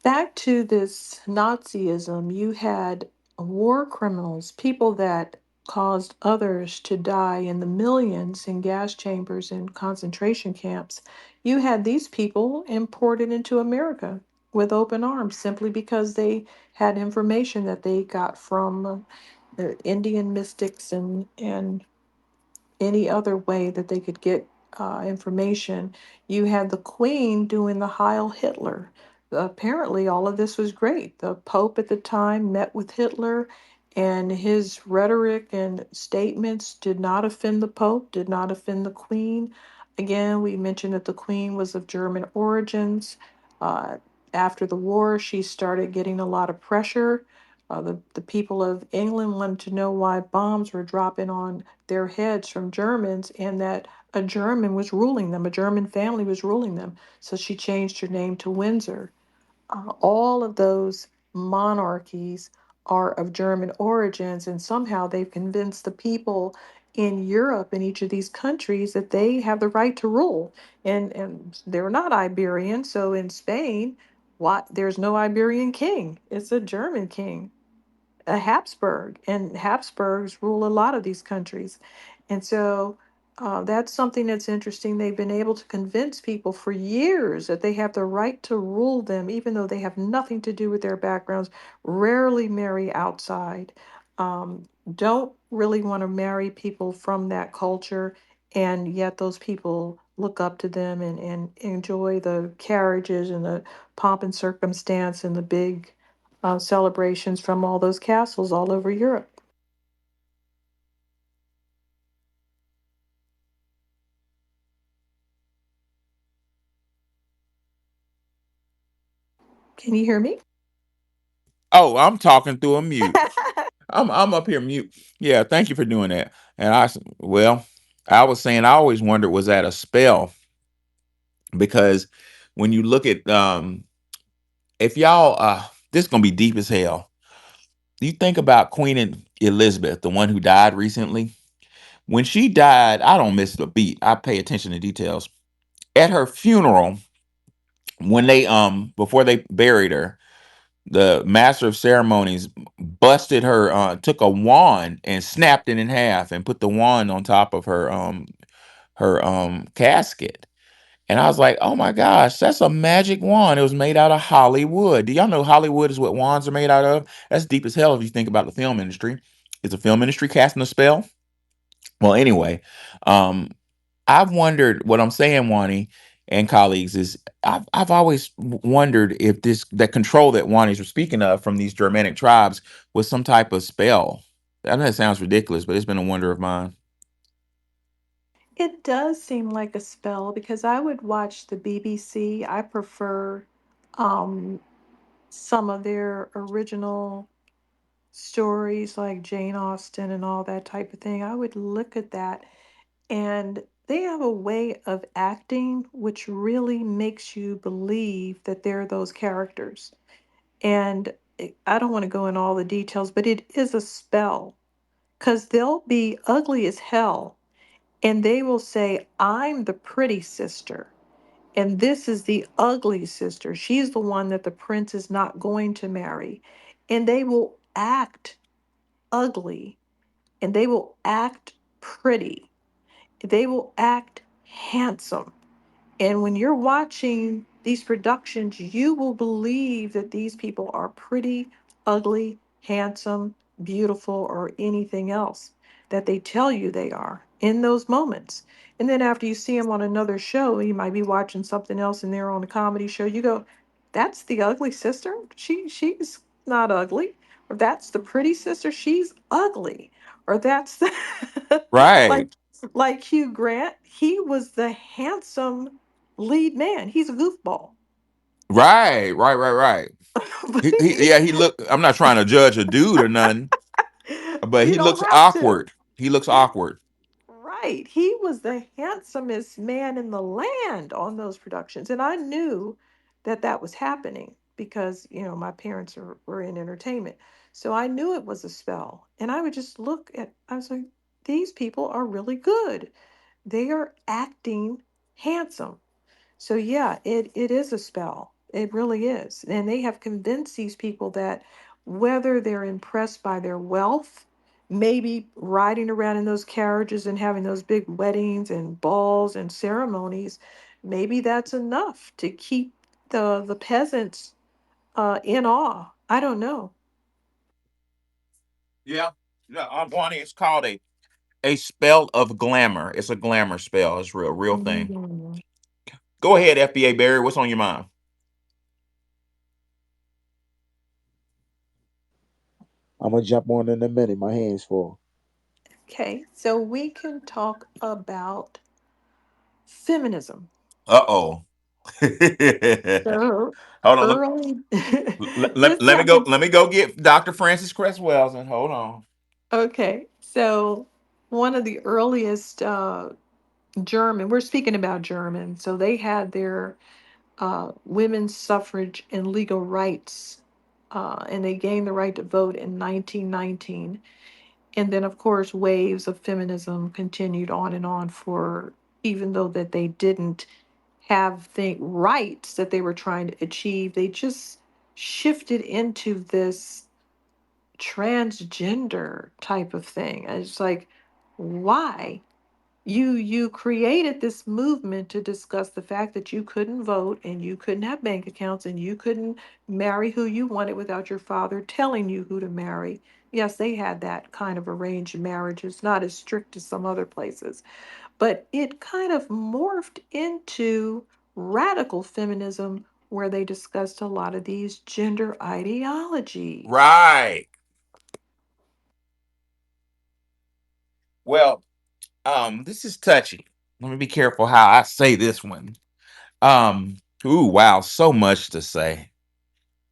back to this Nazism, you had war criminals, people that caused others to die in the millions in gas chambers and concentration camps. You had these people imported into America with open arms simply because they had information that they got from the Indian mystics and any other way that they could get information. You had the Queen doing the Heil Hitler. Apparently, all of this was great. The Pope at the time met with Hitler, and his rhetoric and statements did not offend the Pope, did not offend the Queen. Again, we mentioned that the Queen was of German origins. Uh, After the war, she started getting a lot of pressure. The people of England wanted to know why bombs were dropping on their heads from Germans and that a German was ruling them, a German family was ruling them. So she changed her name to Windsor. All of those monarchies are of German origins, and somehow they've convinced the people in Europe in each of these countries that they have the right to rule. And they're not Iberian, so in Spain, what there's no Iberian king. It's a German king, a Habsburg, and Habsburgs rule a lot of these countries. And so that's something that's interesting. They've been able to convince people for years that they have the right to rule them, even though they have nothing to do with their backgrounds, rarely marry outside, don't really want to marry people from that culture, and yet those people look up to them and enjoy the carriages and the pomp and circumstance and the big celebrations from all those castles all over Europe. Can you hear me? Oh, I'm talking through a mute. I'm up here mute. Yeah, thank you for doing that. And well, I was saying I always wondered, was that a spell? Because when you look at if y'all this is gonna be deep as hell. You think about Elizabeth, the one who died recently. When she died, I don't miss a beat. I pay attention to details. At her funeral, when they before they buried her, the master of ceremonies busted her, took a wand and snapped it in half and put the wand on top of her casket. And I was like, oh my gosh, that's a magic wand. It was made out of Hollywood. Do y'all know Hollywood is what wands are made out of? That's deep as hell if you think about the film industry. Is the film industry casting a spell? Well, anyway, um, I've wondered what I'm saying, Wani and colleagues, is I've always wondered if that control that Wani's were speaking of from these Germanic tribes was some type of spell. I know that sounds ridiculous, but it's been a wonder of mine. It does seem like a spell because I would watch the BBC. I prefer um, some of their original stories like Jane Austen and all that type of thing. I would look at that And they have a way of acting which really makes you believe that they're those characters. And I don't want to go in all the details, but it is a spell because they'll be ugly as hell and they will say, I'm the pretty sister. And this is the ugly sister. She's the one that the prince is not going to marry. And they will act ugly and they will act pretty. They will act handsome. And when you're watching these productions, you will believe that these people are pretty, ugly, handsome, beautiful, or anything else that they tell you they are in those moments. And then after you see them on another show, you might be watching something else and they're on a comedy show. You go, that's the ugly sister? She's not ugly. Or that's the pretty sister, she's ugly. Or that's the Right. like like Hugh Grant, he was the handsome lead man. He's a goofball. Right. Right. Right. Right. But Yeah, he look. I'm not trying to judge a dude or nothing, but you he don't looks have to. awkward. He looks awkward. Right. He was the handsomest man in the land on those productions. And I knew that that was happening because, my parents were in entertainment. So I knew it was a spell. And I would just look at, I was like, these people are really good. They are acting handsome. So yeah, it is a spell. It really is. And they have convinced these people that whether they're impressed by their wealth, maybe riding around in those carriages and having those big weddings and balls and ceremonies, maybe that's enough to keep the peasants in awe. I don't know. Yeah. Yeah, Bonnie, it's called a spell of glamour. It's a glamour spell. It's real thing. Mm. Go ahead, FBA Barry. What's on your mind? I'm gonna jump on in a minute. My hands full. Okay, so we can talk about feminism. Uh-oh. So Hold on. early, Let, this let me go. happened. Let me go get Dr. Francis Cress Welsing. Hold on. Okay, so one of the earliest German, we're speaking about German, so they had their women's suffrage and legal rights, and they gained the right to vote in 1919. And then, of course, waves of feminism continued on and on for, even though that they didn't have the rights that they were trying to achieve, they just shifted into this transgender type of thing. And it's like, why? You created this movement to discuss the fact that you couldn't vote and you couldn't have bank accounts and you couldn't marry who you wanted without your father telling you who to marry. Yes, they had that kind of arranged marriage. It's not as strict as some other places, but it kind of morphed into radical feminism where they discussed a lot of these gender ideologies. Right. Well, this is touchy. Let me be careful how I say this one. Um, ooh, wow, so much to say.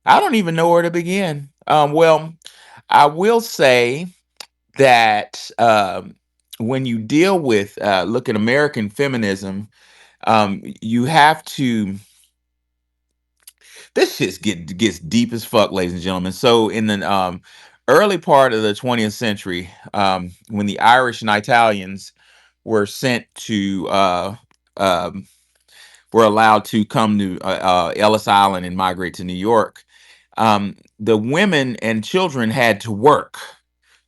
I don't even know where to begin. Well, I will say that when you deal with look at American feminism, you have to. This shit gets deep as fuck, ladies and gentlemen. So in the early part of the 20th century, when the Irish and Italians were sent to um, were allowed to come to Ellis Island and migrate to New York, the women and children had to work,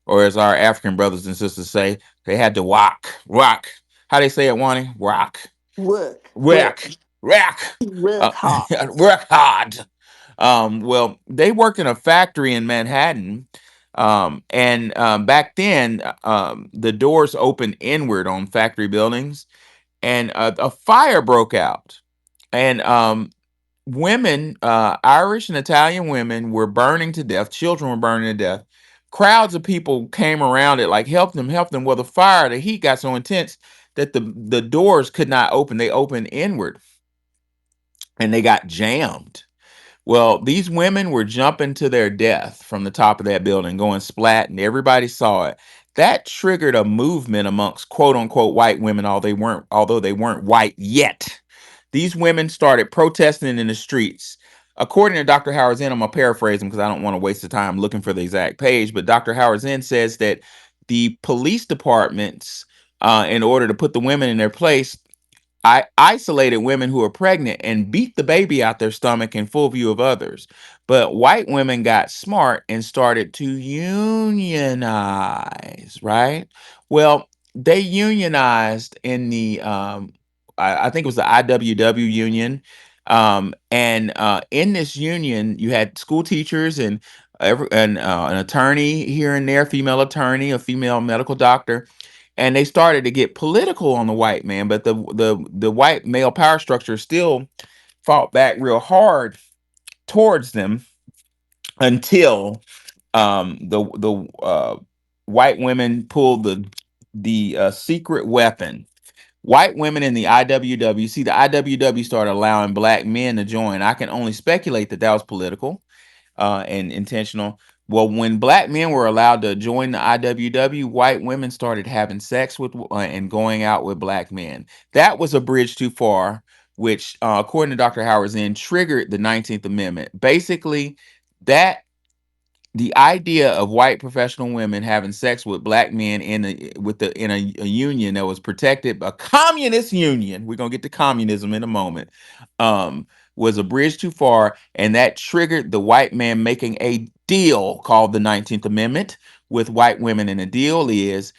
or as our African brothers and sisters say, they had to walk, rock. How they say it, Wani? Rock, Work, work, work, rock, work uh, hard. work hard. Well, they worked in a factory in Manhattan. And back then, the doors opened inward on factory buildings, and a fire broke out. And women, Irish and Italian women, were burning to death. Children were burning to death. Crowds of people came around it, like help them, help them. Well, the fire, the heat got so intense that the doors could not open. They opened inward, and they got jammed. Well, these women were jumping to their death from the top of that building, going splat, and everybody saw it. that triggered a movement amongst quote unquote white women, although they weren't white yet. These women started protesting in the streets. According to Dr. Howard Zinn, I'm gonna paraphrase him because I don't want to waste the time looking for the exact page, but Dr. Howard Zinn says that the police departments, in order to put the women in their place, I isolated women who were pregnant and beat the baby out their stomach in full view of others. But white women got smart and started to unionize, right? Well, they unionized in the I think it was the IWW union. And in this union, you had school teachers and an attorney here and there, female attorney, a female medical doctor, and they started to get political on the white man, but the white male power structure still fought back real hard towards them until the white women pulled the secret weapon. White women in the IWW, see, the IWW started allowing black men to join. I can only speculate that that was political and intentional. Well, when black men were allowed to join the IWW, white women started having sex with and going out with black men. That was a bridge too far, which, according to Dr. Howard Zinn, triggered the 19th Amendment. Basically, that the idea of white professional women having sex with black men in a union that was protected, a communist union, we're gonna get to communism in a moment, was a bridge too far, and that triggered the white man making a deal called the 19th Amendment with white women. And the deal is,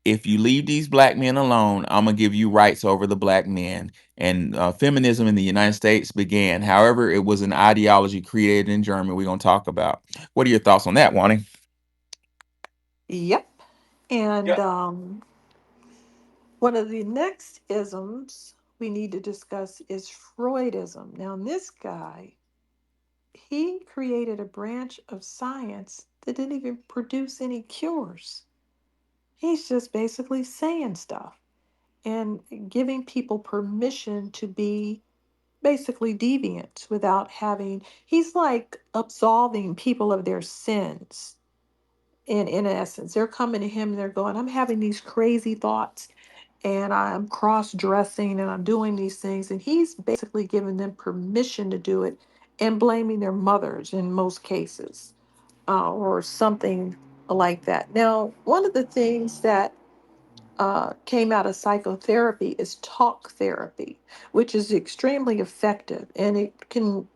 if you leave these black men alone, I'm gonna give you rights over the black men. And feminism in the United States began. However, it was an ideology created in Germany. We're gonna talk about. What are your thoughts on that, Wani? Yep. And Yeah. one of the next isms we need to discuss is Freudism. Now, this guy, he created a branch of science that didn't even produce any cures. He's just basically saying stuff and giving people permission to be basically deviant without having, he's like absolving people of their sins. In essence, they're coming to him and they're going, I'm having these crazy thoughts and I'm cross dressing and I'm doing these things. And he's basically giving them permission to do it and blaming their mothers in most cases, or something like that. Now, one of the things that came out of psychotherapy is talk therapy, which is extremely effective. And it can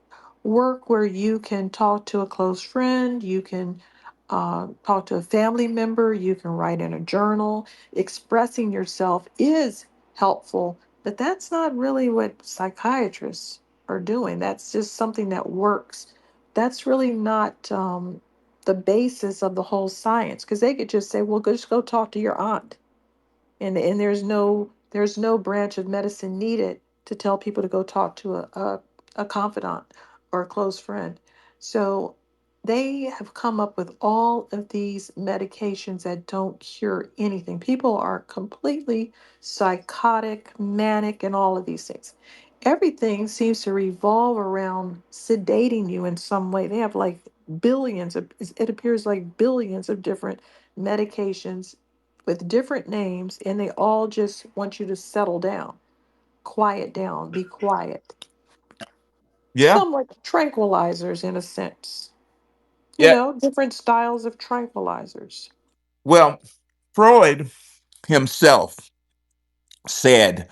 work where you can talk to a close friend, you can talk to a family member, you can write in a journal. Expressing yourself is helpful, but that's not really what psychiatrists are doing. That's just something that works. That's really not the basis of the whole science, because they could just say, well, just go talk to your aunt, and there's no branch of medicine needed to tell people to go talk to a confidant or a close friend. So they have come up with all of these medications that don't cure anything. People are completely psychotic, manic, and all of these things. Everything seems to revolve around sedating you in some way. They have like billions of, it appears like billions of different medications with different names, and they all just want you to settle down, quiet down, be quiet. Yeah. Some like tranquilizers in a sense, Yeah. different styles of tranquilizers. Well, Freud himself said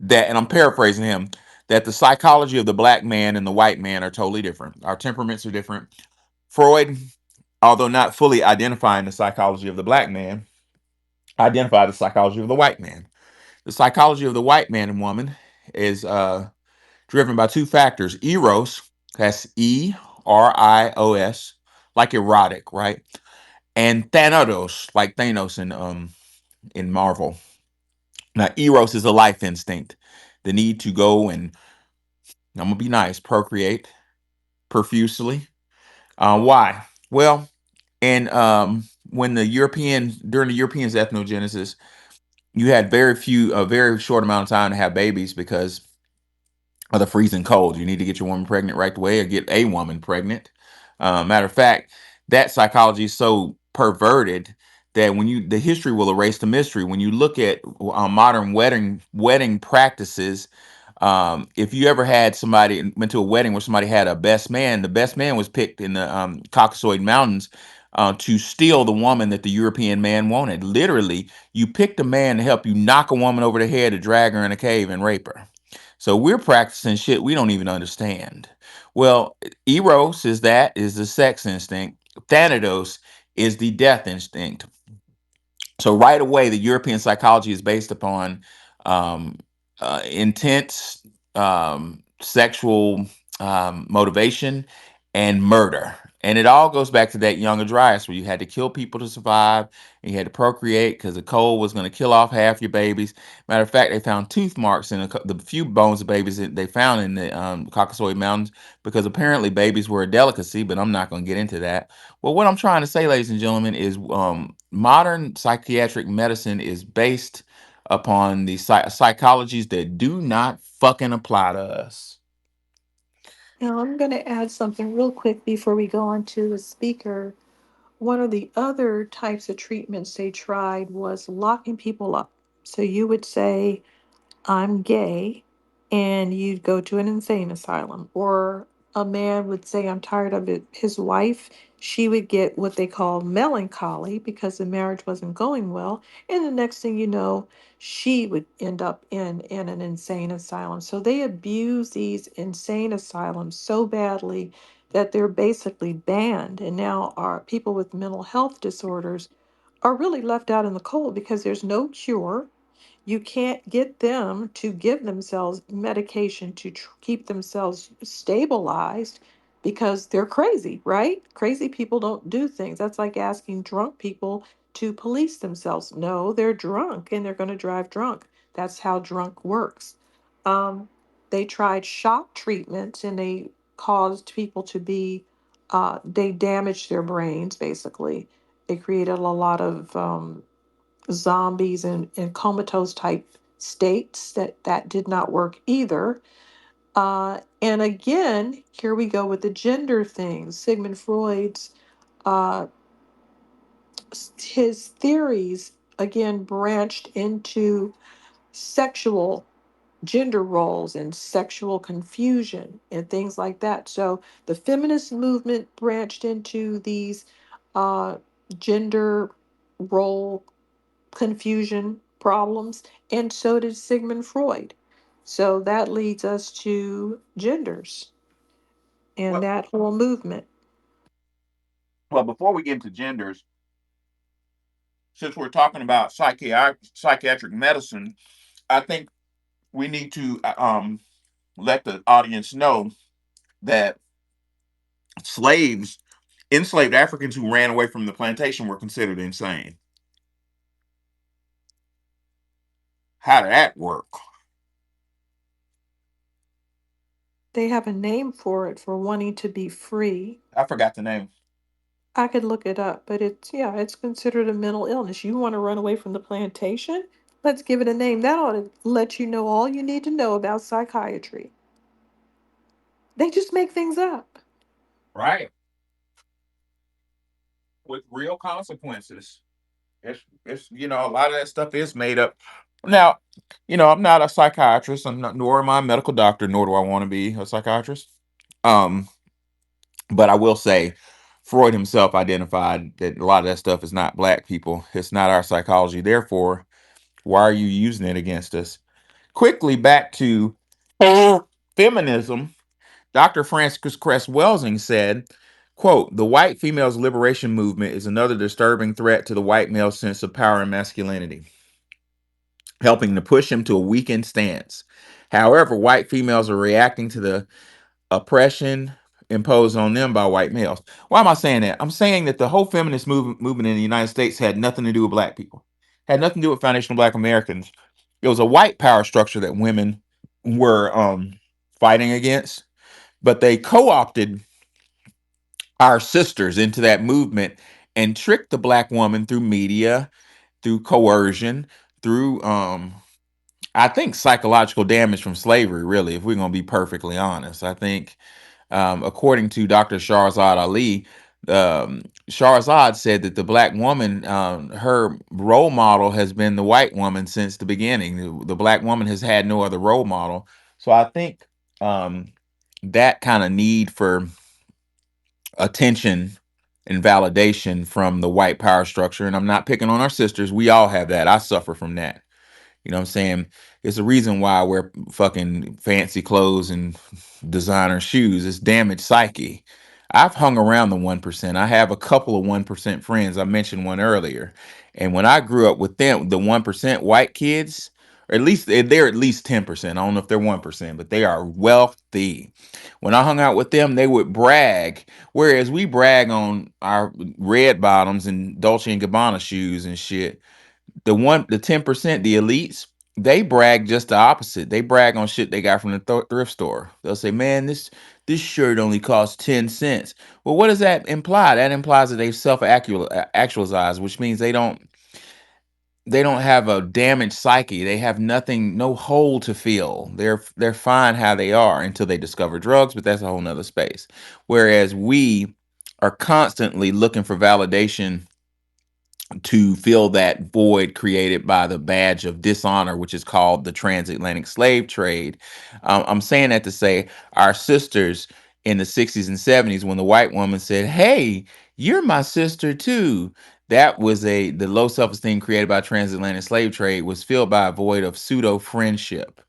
that, and I'm paraphrasing him, that the psychology of the black man and the white man are totally different. Our temperaments are different. Freud, although not fully identifying the psychology of the black man, identified the psychology of the white man. The psychology of the white man and woman is driven by two factors: eros, that's Erios, like erotic, right? And thanatos, like Thanos in Marvel. Now, eros is a life instinct, the need to go and, I'm gonna be nice, procreate profusely. Why? Well, and when the Europeans during the Europeans' ethnogenesis, you had a very short amount of time to have babies because of the freezing cold. You need to get your woman pregnant right away or get a woman pregnant. Matter of fact, that psychology is so perverted that when you the history will erase the mystery. When you look at modern wedding practices, if you ever had somebody went to a wedding where somebody had a best man, the best man was picked in the Caucasoid Mountains to steal the woman that the European man wanted. Literally, you picked a man to help you knock a woman over the head to drag her in a cave and rape her. So we're practicing shit we don't even understand. Well, Eros is the sex instinct. Thanatos is the death instinct. So right away, the European psychology is based upon um, intense sexual motivation and murder. And it all goes back to that young Dryas where you had to kill people to survive, and you had to procreate because the cold was going to kill off half your babies. Matter of fact, they found tooth marks in the few bones of babies that they found in the Caucasoid Mountains because apparently babies were a delicacy, but I'm not going to get into that. Well, what I'm trying to say, ladies and gentlemen, is modern psychiatric medicine is based upon the psychologies that do not fucking apply to us. Now, I'm going to add something real quick before we go on to the speaker. One of the other types of treatments they tried was locking people up. So you would say, I'm gay, and you'd go to an insane asylum. Or a man would say, I'm tired of it. His wife, she would get what they call melancholy because the marriage wasn't going well. And the next thing you know, she would end up in an insane asylum. So they abuse these insane asylums so badly that they're basically banned. And now our people with mental health disorders are really left out in the cold because there's no cure. You can't get them to give themselves medication to keep themselves stabilized because they're crazy, right? Crazy people don't do things. That's like asking drunk people to police themselves. No, they're drunk and they're going to drive drunk. That's how drunk works. Um, they tried shock treatments and they caused people to be, they damaged their brains basically. They created a lot of zombies and comatose type states that did not work either. And again, here we go with the gender thing. Sigmund Freud's uh, his theories again branched into sexual gender roles and sexual confusion and things like that. So the feminist movement branched into these uh, gender role confusion problems, and so did Sigmund Freud. So that leads us to genders and Well, that whole movement. well, before we get into genders, since we're talking about psychiatric medicine, I think we need to let the audience know that slaves, enslaved Africans who ran away from the plantation, were considered insane. How did that work? They have a name for it for wanting to be free. I forgot the name. I could look it up, but it's, yeah, it's considered a mental illness. You want to run away from the plantation? Let's give it a name. That ought to let you know all you need to know about psychiatry. They just make things up. Right. With real consequences. It's a lot of that stuff is made up. Now, I'm not a psychiatrist. I'm not, nor am I a medical doctor, nor do I want to be a psychiatrist. Um, but I will say, Freud himself identified that a lot of that stuff is not black people. It's not our psychology. Therefore, why are you using it against us? Quickly back to feminism. Dr. Frances Cress Welsing said, quote, the white female's liberation movement is another disturbing threat to the white male's sense of power and masculinity, helping to push him to a weakened stance. However, white females are reacting to the oppression imposed on them by white males. Why am I saying that? I'm saying that the whole feminist movement in the United States had nothing to do with black people, had nothing to do with foundational black Americans. It was a white power structure that women were fighting against, but they co-opted our sisters into that movement and tricked the black woman through media, through coercion, through I think psychological damage from slavery, really, if we're going to be perfectly honest. I think according to Dr. Shahrazad Ali, Shahrazad said that the black woman, her role model has been the white woman since the beginning. The black woman has had no other role model. So I think um, that kind of need for attention and validation from the white power structure, and I'm not picking on our sisters. We all have that. I suffer from that. You know what I'm saying? It's the reason why I wear fucking fancy clothes and designer shoes. It's damaged psyche. I've hung around the 1%. I have a couple of 1% friends. I mentioned one earlier. And when I grew up with them, the 1% white kids, or at least they're at least 10%. I don't know if they're 1%, but they are wealthy. When I hung out with them, they would brag. Whereas we brag on our red bottoms and Dolce and Gabbana shoes and shit, the 10%, the elites, they brag just the opposite. They brag on shit they got from the thrift store. They'll say, man, this shirt only costs 10 cents. Well, what does that imply? That implies that they self-actualize, which means they don't have a damaged psyche. They have nothing, no hole to fill. They're fine how they are until they discover drugs, but that's a whole nother space. Whereas we are constantly looking for validation to fill that void created by the badge of dishonor, which is called the transatlantic slave trade. I'm saying that to say our sisters in the 60s and 70s, when the white woman said, "Hey, you're my sister too," that was the low self-esteem created by transatlantic slave trade was filled by a void of pseudo friendship.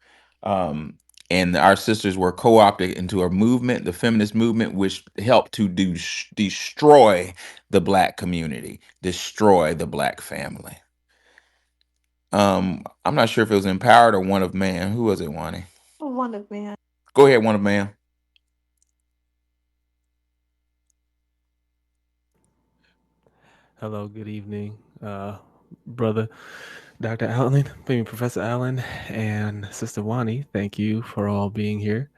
Um, and our sisters were co-opted into a movement, the feminist movement, which helped to destroy the black community, destroy the black family. I'm not sure if it was empowered or one of man. Who was it, Wani? One of man. Go ahead, one of man. Hello, good evening, brother Dr. Allen, Professor Allen, and Sister Wani. Thank you for all being here.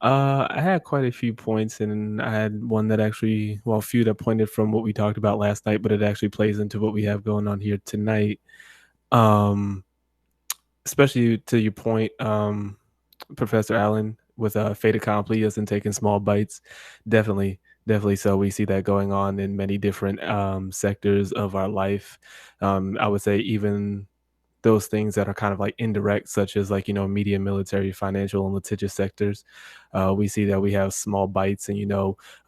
I had quite a few points, and I had one that actually, well, a few that pointed from what we talked about last night, but it actually plays into what we have going on here tonight. Um, Especially to your point, Professor Allen, with fait accompli as in taking small bites. Definitely so. We see that going on in many different sectors of our life. I would say even those things that are kind of like indirect, such as like, media, military, financial, and litigious sectors. We see that we have small bites, and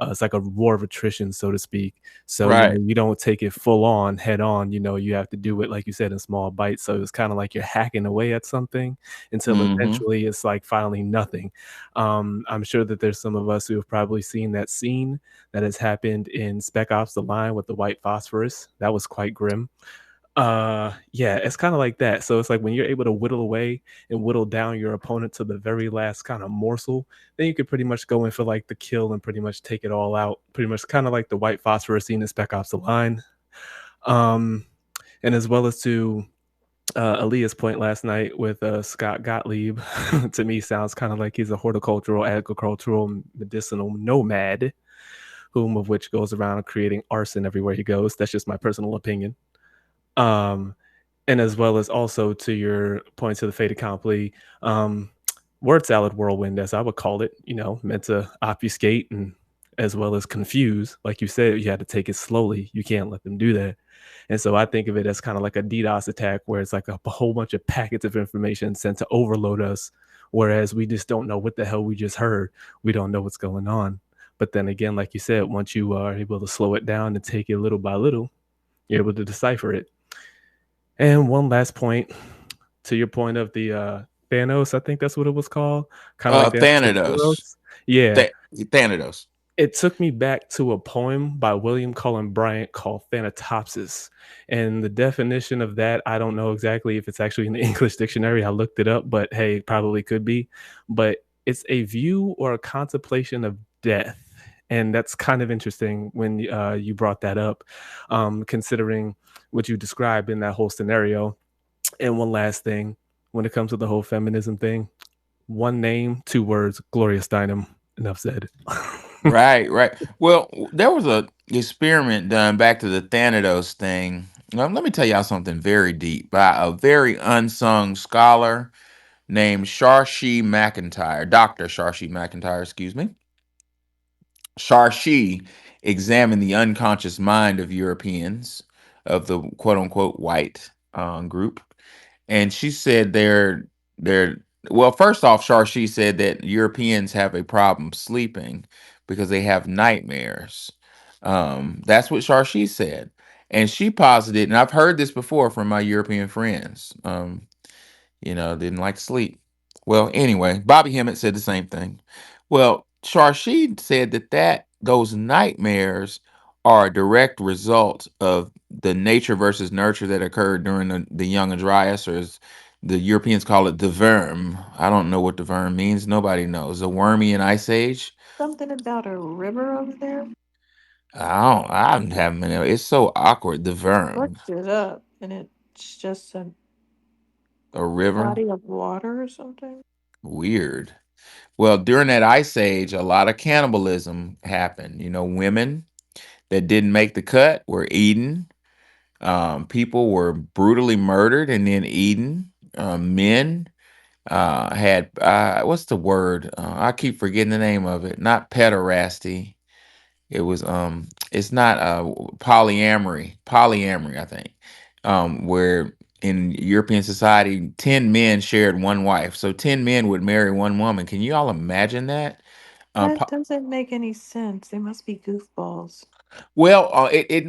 it's like a war of attrition, so to speak. So Right. you don't take it full on, head on. You have to do it, like you said, in small bites. So it's kind of like you're hacking away at something until Mm-hmm. eventually it's like finally nothing. I'm sure that there's some of us who have probably seen that scene that has happened in Spec Ops: The Line with the white phosphorus. That was quite grim. Yeah, it's kind of like that. So it's like when you're able to whittle away and whittle down your opponent to the very last kind of morsel, then you could pretty much go in for like the kill and pretty much take it all out. Pretty much kind of like the white phosphorus scene in Spec Ops: The Line. Um, and as well as to Aaliyah's point last night with Scott Gottlieb, to me sounds kind of like he's a horticultural, agricultural, medicinal nomad, whom of which goes around creating arson everywhere he goes. That's just my personal opinion. Um, and as well as also to your point to the fait accompli, um, word salad whirlwind, as I would call it, meant to obfuscate and as well as confuse. Like you said, you had to take it slowly. You can't let them do that. And so I think of it as kind of like a DDoS attack where it's like a whole bunch of packets of information sent to overload us, whereas we just don't know what the hell we just heard. We don't know what's going on. But then again, like you said, once you are able to slow it down and take it little by little, you're able to decipher it. And one last point to your point of the Thanos, I think that's what it was called, kind of like the episode Thanatos. Thanos. Yeah, Thanatos. it took me back to a poem by William Cullen Bryant called Thanatopsis. And the definition of that, I don't know exactly if it's actually in the English dictionary. I looked it up, but hey, it probably could be. But it's a view or a contemplation of death. And that's kind of interesting when you brought that up, considering what you described in that whole scenario. And one last thing, when it comes to the whole feminism thing, one name, two words, Gloria Steinem. Enough said. Right, right. Well, there was a experiment done back to the Thanatos thing. Let me tell y'all something very deep by a very unsung scholar named Sharshy McIntyre, Dr. Sharshy McIntyre, excuse me. Charshi examined the unconscious mind of Europeans, of the quote unquote white group, and she said they're well. First off, Charshi said that Europeans have a problem sleeping because they have nightmares. That's what Charshi said, and she posited, and I've heard this before from my European friends. Didn't like to sleep. Well, anyway, Bobby Hemmett said the same thing. Well, Sharshid said that those nightmares are a direct result of the nature versus nurture that occurred during the Young Dryas, or as the Europeans call it, the Worm. I don't know what the Worm means. Nobody knows. The Wormian Ice Age. Something about a river over there. I haven't been there. It's so awkward. The Worm, Looked it up, and it's just a a river. body of water or something. Weird. Well, during that ice age, a lot of cannibalism happened. Women that didn't make the cut were eaten. People were brutally murdered and then eaten. Men had what's the word? I keep forgetting the name of it. Not pederasty. It's not polyamory. Polyamory, I think. Where in European society, 10 men shared one wife. So 10 men would marry one woman. Can you all imagine that? Uh, That po- doesn't make any sense. They must be goofballs. well,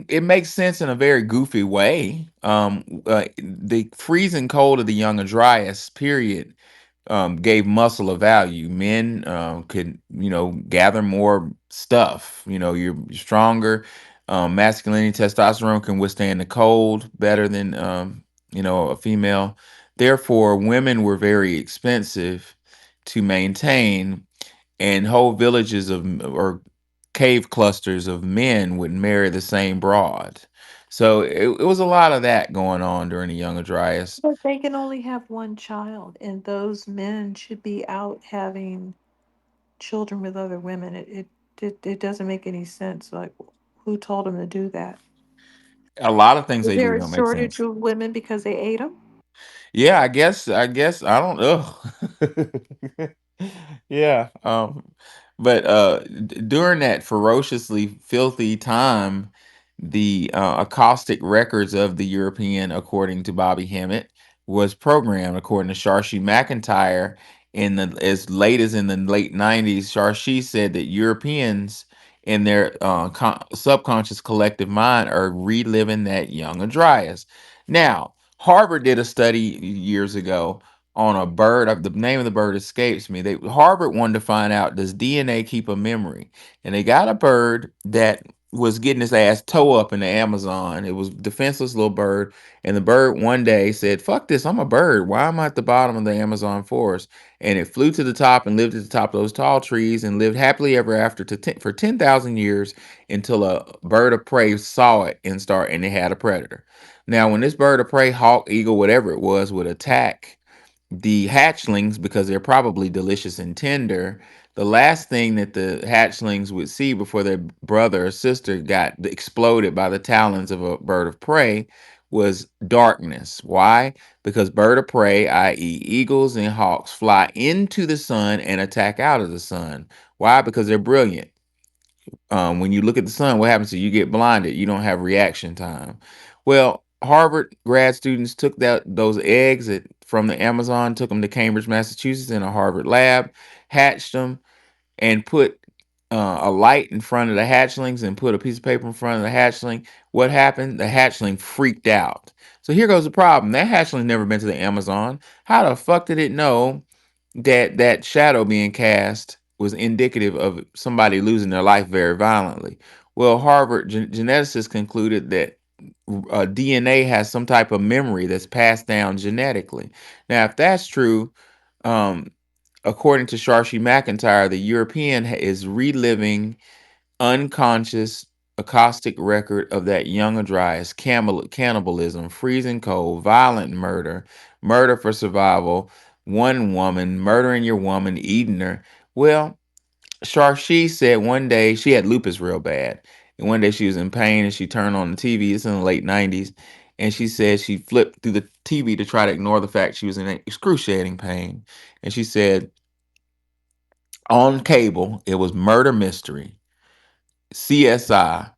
it makes sense in a very goofy way. The freezing cold of the Young Dryas period gave muscle a value. Men could, gather more stuff. You're stronger. Masculinity, testosterone can withstand the cold better than, a female. Therefore, women were very expensive to maintain, and whole villages or cave clusters of men would marry the same broad. So it was a lot of that going on during the Younger Dryas. But they can only have one child, and those men should be out having children with other women. It doesn't make any sense. Like, who told them to do that? A lot of things Is they do there a don't make shortage sense. of women because they ate them? Yeah, I guess I don't know. Yeah. But during that ferociously filthy time, the acoustic records of the European, according to Bobby Hemmett, was programmed according to Sharshi McIntyre in the as late as in the late 90s. Sharshi said that Europeans in their subconscious collective mind are reliving that young Andreas. Now, Harvard did a study years ago on a bird. The name of the bird escapes me. Harvard wanted to find out, does DNA keep a memory? And they got a bird that was getting his ass toe up in the Amazon. It was defenseless little bird, and the bird one day said, "Fuck this! I'm a bird. Why am I at the bottom of the Amazon forest?" And it flew to the top and lived at the top of those tall trees and lived happily ever after for 10,000 years until a bird of prey saw it and it had a predator. Now, when this bird of prey, hawk, eagle, whatever it was, would attack the hatchlings because they're probably delicious and tender, the last thing that the hatchlings would see before their brother or sister got exploded by the talons of a bird of prey was darkness. Why? Because bird of prey, i.e., eagles and hawks, fly into the sun and attack out of the sun. Why? Because they're brilliant. When you look at the sun, what happens? You get blinded. You don't have reaction time. Well, Harvard grad students took those eggs from the Amazon, took them to Cambridge, Massachusetts, in a Harvard lab, hatched them, and put a light in front of the hatchlings and put a piece of paper in front of the hatchling. What happened? The hatchling freaked out. So here goes the problem. That hatchling never been to the Amazon. How the fuck did it know that shadow being cast was indicative of somebody losing their life very violently? Well, Harvard geneticists concluded that DNA has some type of memory that's passed down genetically. Now, if that's true, um, according to Sharshi McIntyre, the European is reliving unconscious acoustic record of that young Adrias, cannibalism, freezing cold, violent murder, murder for survival, one woman, murdering your woman, eating her. Well, Sharshi said one day she had lupus real bad. And one day she was in pain and she turned on the TV. It's in the late 90s. And she said she flipped through the TV to try to ignore the fact she was in excruciating pain. And she said on cable, it was murder mystery. CSI,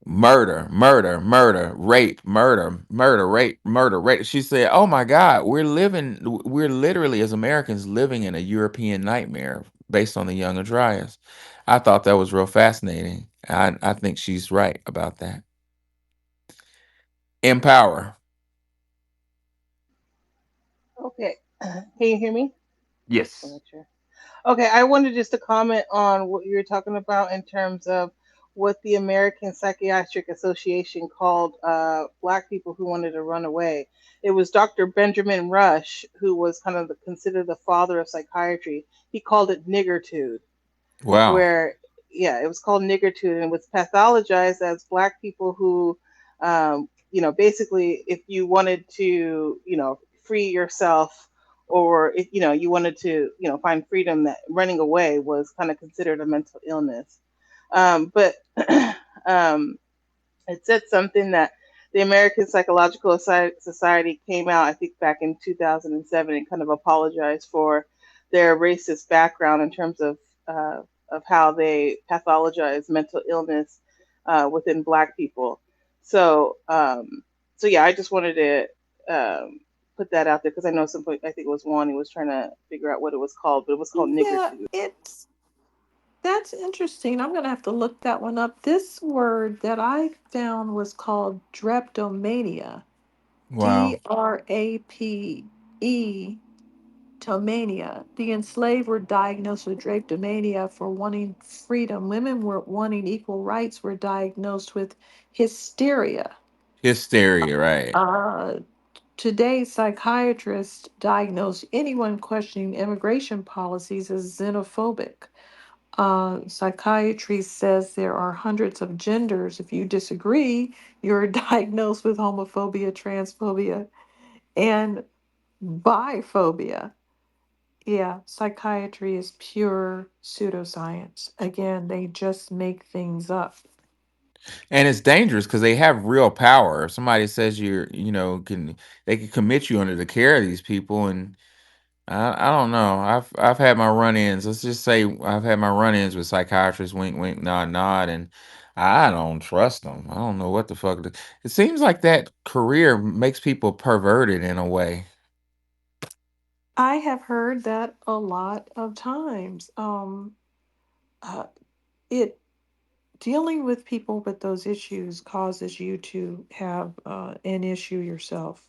murder, murder, murder, rape, murder, murder, rape, murder, rape. She said, "Oh my God, we're literally as Americans living in a European nightmare based on the Young Adrias." I thought that was real fascinating. I think she's right about that. Empower. Okay. Can you hear me? Just want Yes. to make sure. Okay, I wanted just to comment on what you were talking about in terms of what the American Psychiatric Association called black people who wanted to run away. It was Dr. Benjamin Rush, who was kind of considered the father of psychiatry. He called it niggitude, Wow. where yeah, it was called niggitude and was pathologized as black people who, basically, if you wanted to, free yourself, or if you wanted to, find freedom, that running away was kind of considered a mental illness. But um, it said something that the American Psychological Society came out, I think, back in 2007, and kind of apologized for their racist background in terms of how they pathologize mental illness within Black people. So, so yeah, I just wanted to put that out there because I know some point, I think it was Juan who was trying to figure out what it was called, but it was called Yeah, niggitude. it's that's interesting. I'm gonna have to look that one up. This word that I found was called dreptomania. Wow. DRAPE tomania. The enslaved were diagnosed with drapetomania for wanting freedom. Women were wanting equal rights were diagnosed with hysteria. Hysteria, right. Uh, Today, psychiatrists diagnose anyone questioning immigration policies as xenophobic. Psychiatry says there are hundreds of genders. If you disagree, you're diagnosed with homophobia, transphobia, and biphobia. Yeah, psychiatry is pure pseudoscience. Again, they just make things up. And it's dangerous because they have real power. If somebody says can they can commit you under the care of these people, and I don't know. I've had my run-ins. Let's just say I've had my run-ins with psychiatrists, wink, wink, nod, nod, and I don't trust them. I don't know what the fuck. It seems like that career makes people perverted in a way. I have heard that a lot of times. Uh, it Dealing with people with those issues causes you to have an issue yourself.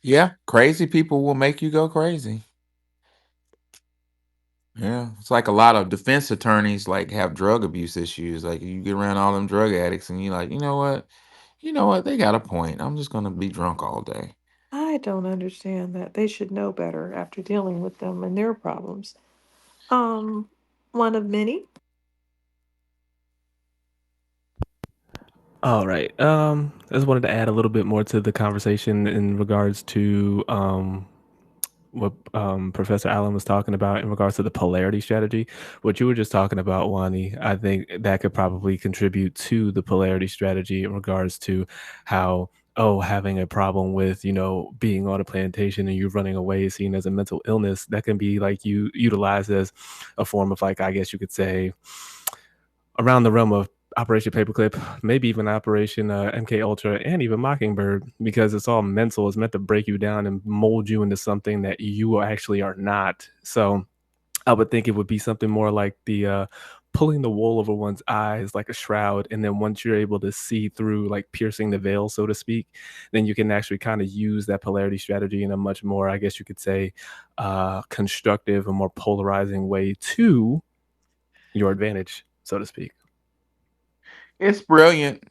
Yeah, crazy people will make you go crazy. Yeah, it's like a lot of defense attorneys like have drug abuse issues. Like you get around all them drug addicts, and you're like, you know what? You know what? They got a point. I'm just gonna be drunk all day. I don't understand that. They should know better after dealing with them and their problems. Um, One of many. All right. I just wanted to add a little bit more to the conversation in regards to what Professor Allen was talking about in regards to the polarity strategy. What you were just talking about, Wani, I think that could probably contribute to the polarity strategy in regards to how, oh, having a problem with, being on a plantation and you running away is seen as a mental illness. That can be like you utilized as a form of, like, I guess you could say, around the realm of Operation Paperclip, maybe even Operation MK Ultra, and even Mockingbird, because it's all mental. It's meant to break you down and mold you into something that you actually are not. So I would think it would be something more like the pulling the wool over one's eyes like a shroud, and then once you're able to see through, like piercing the veil, so to speak, then you can actually kind of use that polarity strategy in a much more, I guess you could say, constructive and more polarizing way to your advantage, so to speak. It's brilliant.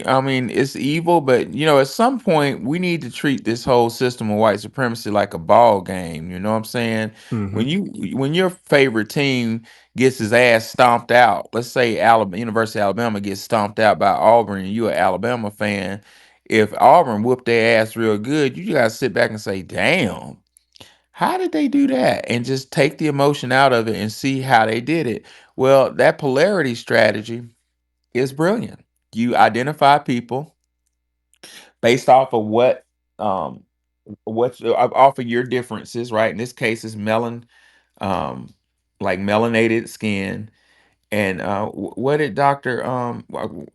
I mean, it's evil, but at some point, we need to treat this whole system of white supremacy like a ball game. You know what I'm saying? Hmm. When your favorite team gets his ass stomped out, let's say Alabama, University of Alabama gets stomped out by Auburn, and you're an Alabama fan. If Auburn whooped their ass real good, you gotta sit back and say, "Damn, how did they do that?" And just take the emotion out of it and see how they did it. Well, that polarity strategy is brilliant. You identify people based off of um off of your differences, right? In this case, it's um, like melanated skin, And what did Doctor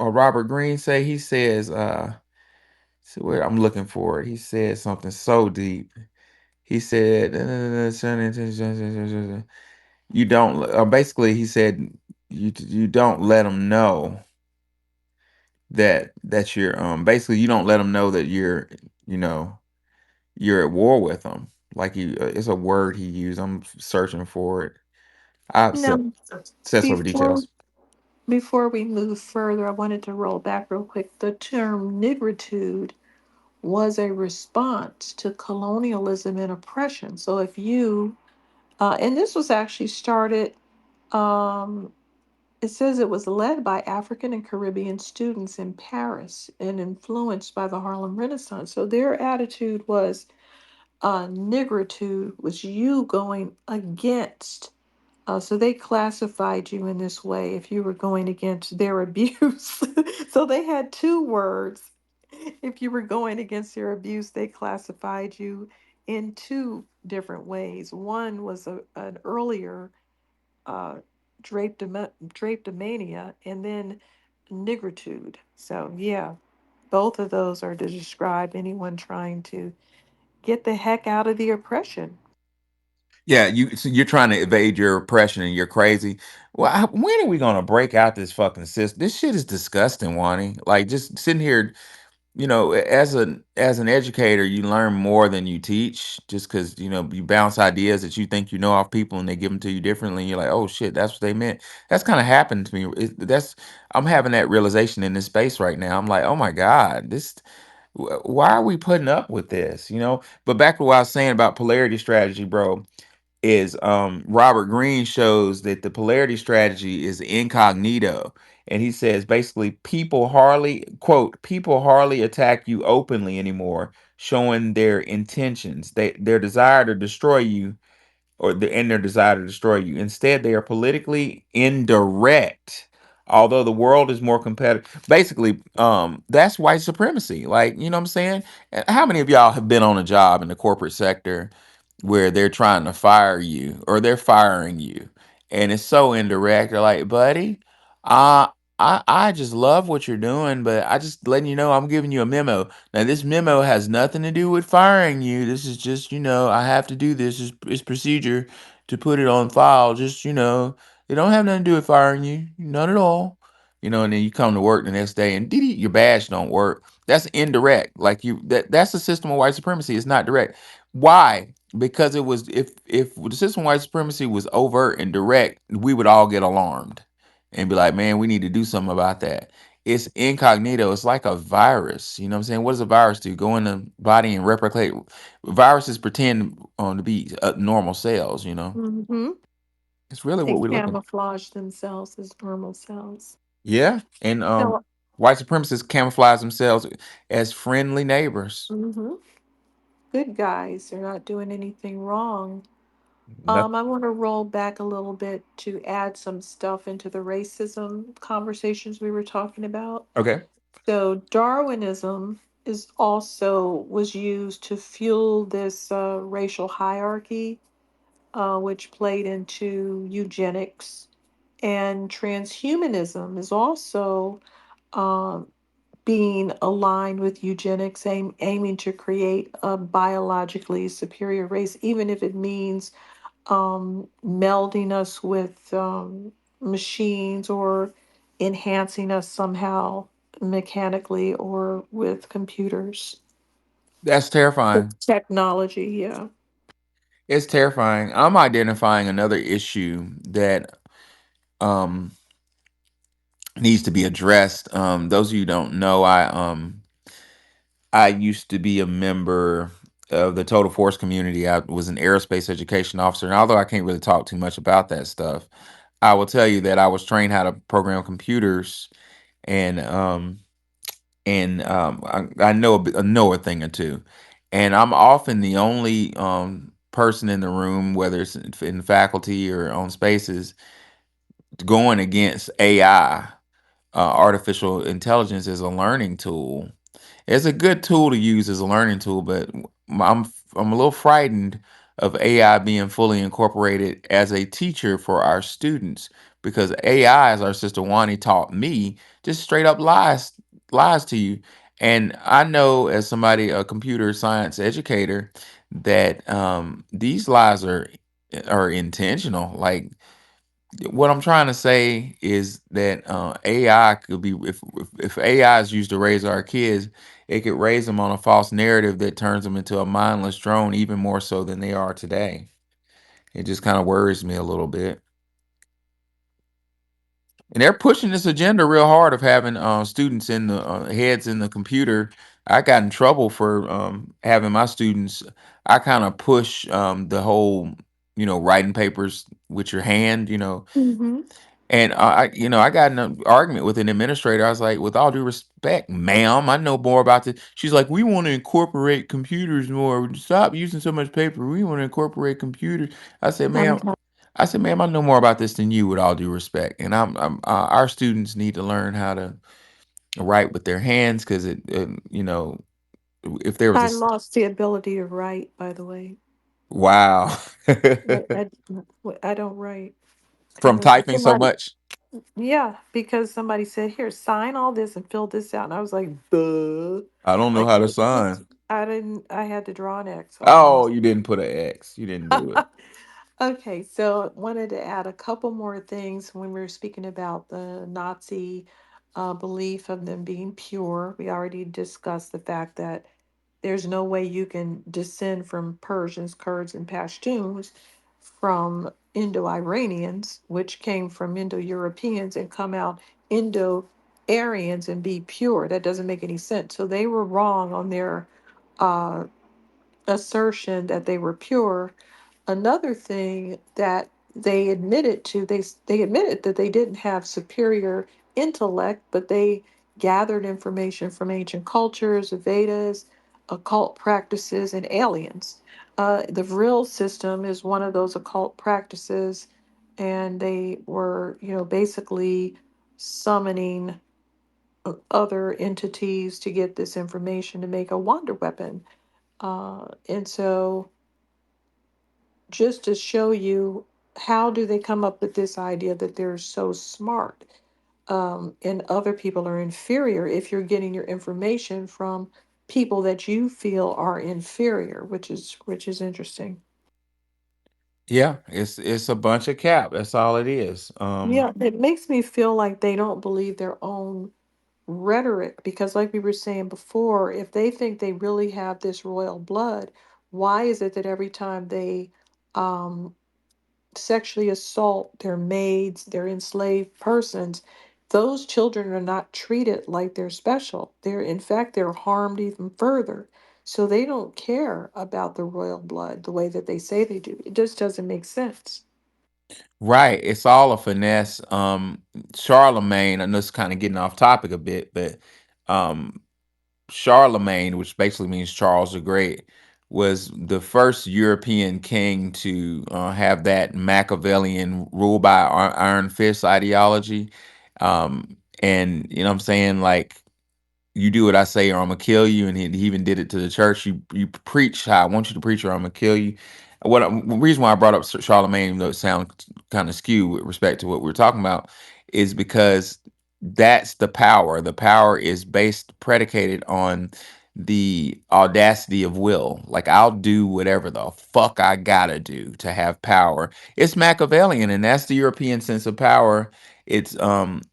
Robert Greene say? He says, see where I'm looking for it. He said something so deep. He said, you don't. Basically, he said you don't let them know that you're basically you don't let them know that you know you're at war with them. Like it's a word he used. I'm searching for it. I Now, set over before details. before we move further, I wanted to roll back real quick. The term nigritude was a response to colonialism and oppression. So if you, and this was actually started, um, it says it was led by African and Caribbean students in Paris and influenced by the Harlem Renaissance. So their attitude was nigritude was you going against. So they classified you in this way if you were going against their abuse. So they had two words. If you were going against their abuse, they classified you in two different ways. One was an earlier uh, drapetomania, and then nigritude. So yeah, both of those are to describe anyone trying to get the heck out of the oppression. Yeah, you're trying to evade your oppression and you're crazy. Well, when are we gonna break out this fucking system? This shit is disgusting, Wani. Like just sitting here, as an educator, you learn more than you teach. Just because you bounce ideas that you think you know off people and they give them to you differently. And you're like, oh shit, that's what they meant. That's kind of happened to me. I'm having that realization in this space right now. I'm like, oh my god, why are we putting up with this? But back to what I was saying about polarity strategy, bro, is Robert Greene shows that the polarity strategy is incognito. And he says basically people hardly attack you openly anymore, showing their intentions, their desire to destroy you, in their desire to destroy you. Instead, they are politically indirect. Although the world is more competitive, basically, that's white supremacy. Like, you know what I'm saying? And how many of y'all have been on a job in the corporate sector where they're trying to fire you or they're firing you, and it's so indirect? They're like, buddy, uh, I just love what you're doing, but I just letting you know I'm giving you a memo. Now, this memo has nothing to do with firing you. This is just, I have to do this. It's procedure to put it on file. Just, they don't have nothing to do with firing you. None at all. And then you come to work the next day and your badge don't work. That's indirect. Like that's the system of white supremacy. It's not direct. Why? Because it was if the system of white supremacy was overt and direct, we would all get alarmed and be like, man, we need to do something about that. It's incognito. It's like a virus. You know what I'm saying? What does a virus do? Go in the body and replicate. Viruses pretend to be normal cells. Hmm. It's really They what we're looking. camouflage themselves as normal cells. Yeah. And So, white supremacists camouflage themselves as friendly neighbors. hmm, good guys, they're not doing anything wrong. Nothing. I want to roll back a little bit to add some stuff into the racism conversations we were talking about. Okay. So Darwinism is also was used to fuel this racial hierarchy, which played into eugenics, and transhumanism is also um, being aligned with eugenics, aiming to create a biologically superior race, even if it means melding us with machines or enhancing us somehow mechanically or with computers. That's With terrifying. technology, yeah. It's terrifying. I'm identifying another issue that um needs to be addressed. Those of you who don't know, I used to be a member of the total force community. I was an aerospace education officer, and although I can't really talk too much about that stuff, I will tell you that I was trained how to program computers, and I know I know a thing or two, and I'm often the only person in the room, whether it's in faculty or on spaces, going against AI, artificial intelligence, as a learning tool. It's a good tool to use as a learning tool, but I'm a little frightened of AI being fully incorporated as a teacher for our students, because AI, as our sister Wani taught me, just straight up lies to you. And I know, as somebody, a computer science educator, that these lies are intentional. Like, what I'm trying to say is that AI could be, if AI is used to raise our kids, it could raise them on a false narrative that turns them into a mindless drone, even more so than they are today. It just kind of worries me a little bit. And they're pushing this agenda real hard of having students in the heads in the computer. I got in trouble for having my students. I kind of push the whole, writing papers with your hand, Mm-hmm. and I got in an argument with an administrator. I was like, with all due respect, ma'am, I know more about this. She's like, we want to incorporate computers more. Stop using so much paper. We want to incorporate computers. I said, ma'am, I know more about this than you, with all due respect. And our students need to learn how to write with their hands, because if there was a I lost the ability to write, by the way. wow. I, I don't write. From typing so Somebody, much. yeah, because somebody said, "Here, sign all this and fill this out," and I was like, "Buh." I don't know I how to can't. sign. I didn't. I had to draw an X on Oh, things. you didn't put an X. You didn't do it. Okay, so wanted to add a couple more things when we were speaking about the Nazi belief of them being pure. We already discussed the fact that there's no way you can descend from Persians, Kurds, and Pashtuns from Indo-Iranians, which came from Indo-Europeans, and come out Indo-Aryans and be pure. That doesn't make any sense. So they were wrong on their uh, assertion that they were pure. Another thing that they admitted to, they admitted that they didn't have superior intellect, but they gathered information from ancient cultures, the Vedas, occult practices, and aliens. The Vril system is one of those occult practices, and they were, basically summoning other entities to get this information to make a wonder weapon. And so, just to show you how do they come up with this idea that they're so smart, and other people are inferior if you're getting your information from people that you feel are inferior, which is interesting. Yeah, it's a bunch of cap. That's all it is. Yeah, it makes me feel like they don't believe their own rhetoric because, like we were saying before, if they think they really have this royal blood, why is it that every time they um sexually assault their maids, their enslaved persons, those children are not treated like they're special. They're, in fact, they're harmed even further. So they don't care about the royal blood the way that they say they do. It just doesn't make sense. Right. It's all a finesse. Charlemagne, I know it's kind of getting off topic a bit, but um Charlemagne, which basically means Charles the Great, was the first European king to have that Machiavellian rule by iron fist ideology. And what I'm saying, like, you do what I say or I'm gonna kill you. And he even did it to the church. You preach how I want you to preach or I'm gonna kill you. The reason why I brought up Charlemagne, even though it sounds kind of skewed with respect to what we're talking about, is because that's the power. The power is predicated on the audacity of will. Like, I'll do whatever the fuck I gotta do to have power. It's Machiavellian, and that's the European sense of power. It's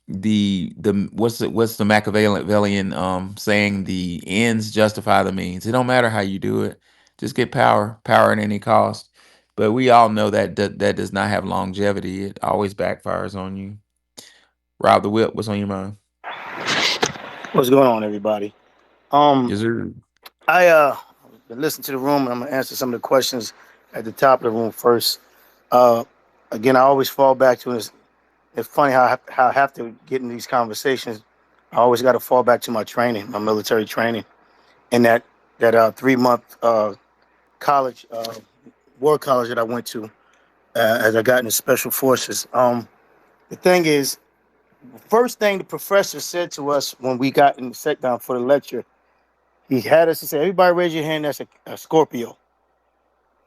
the what's the Machiavellian saying, the ends justify the means. It don't matter how you do it, just get power at any cost. But we all know that that does not have longevity. It always backfires on you. Rob the Whip, what's on your mind? What's going on, everybody? Is there? I been listening to the room, and I'm gonna answer some of the questions at the top of the room first. Uh, Again, I always fall back to this. It's funny how I have to get in these conversations. I always got to fall back to my training, my military training, and that 3 month college, war college that I went to as I got into special forces. The thing is, the first thing the professor said to us when we got in the set down for the lecture, he had us to say, "Everybody raise your hand. That's a Scorpio."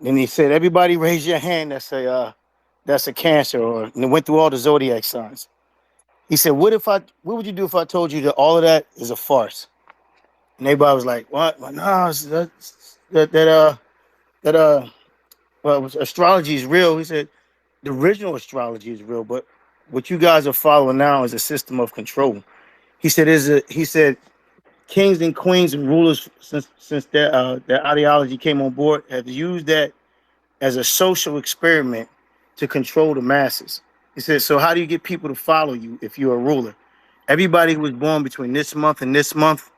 And he said, "Everybody raise your hand. That's a cancer." Or and it went through all the zodiac signs. He said, What would you do if I told you that all of that is a farce?" And everybody was like, "What? Well, no, that that that well, astrology is real." He said, "The original astrology is real, but what you guys are following now is a system of control." He said kings and queens and rulers since their ideology came on board have used that as a social experiment to control the masses. He said, "So how do you get people to follow you if you're a ruler? Everybody who was born between this month and this month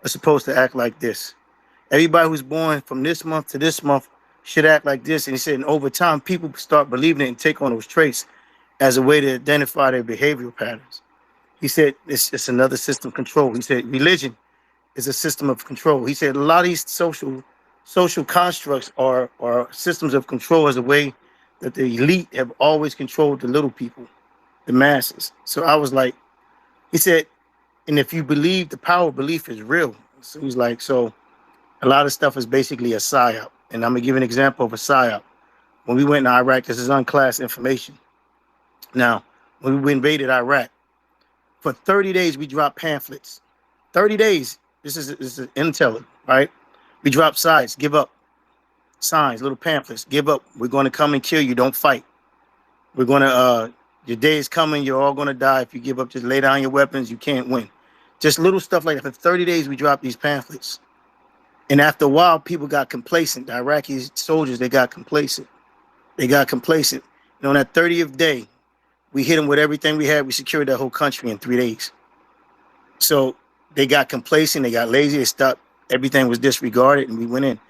are supposed to act like this. Everybody who's born from this month to this month should act like this." And he said, and over time, people start believing it and take on those traits as a way to identify their behavioral patterns. He said, it's another system of control. He said, religion is a system of control. He said, a lot of these social constructs are systems of control as a way that the elite have always controlled the little people, the masses. So I was like, he said, and if you believe the power of belief is real. So he's like, so a lot of stuff is basically a psyop. And I'm gonna give an example of a psyop. When we went to Iraq, this is unclassed information. Now, when we invaded Iraq, for 30 days we dropped pamphlets. 30 days. This is intel, right? We dropped sides, give up, signs, little pamphlets, give up. We're gonna come and kill you. Don't fight. We're gonna your day is coming, you're all gonna die. If you give up, just lay down your weapons, you can't win. Just little stuff like that. For 30 days we dropped these pamphlets. And after a while, people got complacent. The Iraqi soldiers, they got complacent. They got complacent. And on that 30th day, we hit them with everything we had. We secured that whole country in 3 days. So they got complacent. They got lazy. They stopped. Everything was disregarded, and we went in.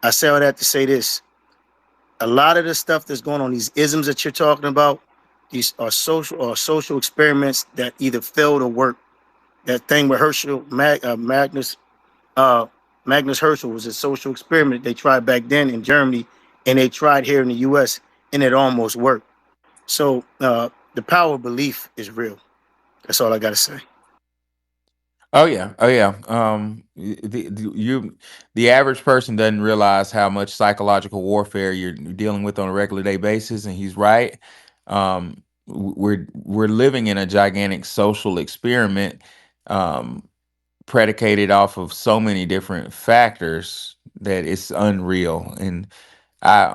I say all that to say this: a lot of the stuff that's going on, these isms that you're talking about, these are social experiments that either failed or worked. That thing with uh, Magnus Herschel was a social experiment they tried back then in Germany, and they tried here in the U.S. and it almost worked. So the power of belief is real. That's all I got to say. Oh yeah, oh yeah. The average person doesn't realize how much psychological warfare you're dealing with on a regular day basis, and he's right. We're living in a gigantic social experiment, um, predicated off of so many different factors that it's unreal. And I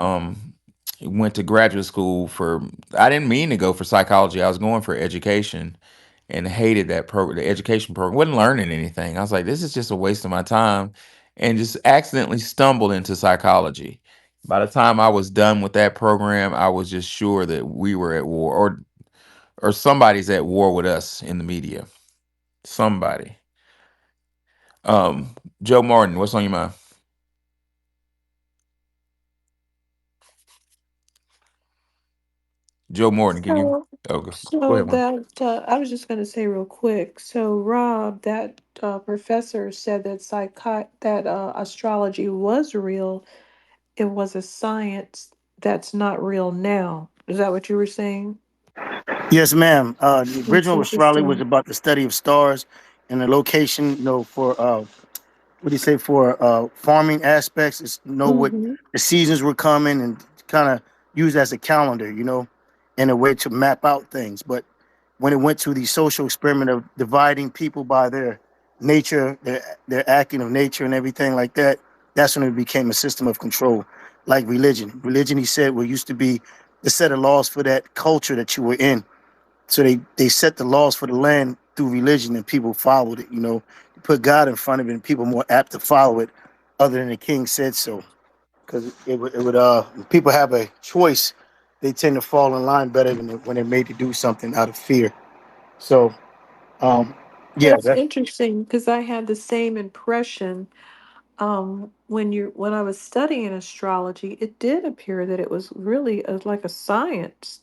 went to graduate school for. I didn't mean to go for psychology. I was going for education and hated that program, the education program. Wasn't learning anything. I was like, this is just a waste of my time, and just accidentally stumbled into psychology. By the time I was done with that program, I was just sure that we were at war, or somebody's at war with us in the media. Somebody. Um, Joe Martin, what's on your mind? Joe Morton, can you? So, Oh, go so ahead, man. that I was just going to say real quick. So, Rob, that professor said that astrology was real. It was a science that's not real now. Is that what you were saying? Yes, ma'am. The That's original astrology was interesting. about the study of stars and the location, for what do you say, for farming aspects. It's know what Mm-hmm. the seasons were coming and kind of use as a calendar, in a way to map out things. But when it went to the social experiment of dividing people by their nature, their acting of nature and everything like that, that's when it became a system of control, like religion. Religion, he said, used to be the set of laws for that culture that you were in. So they set the laws for the land through religion, and people followed it. Put God in front of it, and people more apt to follow it, other than the king said so. Because when people have a choice, they tend to fall in line better than when they're made to do something out of fear. So um, yeah, That's that's interesting because I had the same impression. When I was studying astrology, it did appear that it was really like a science,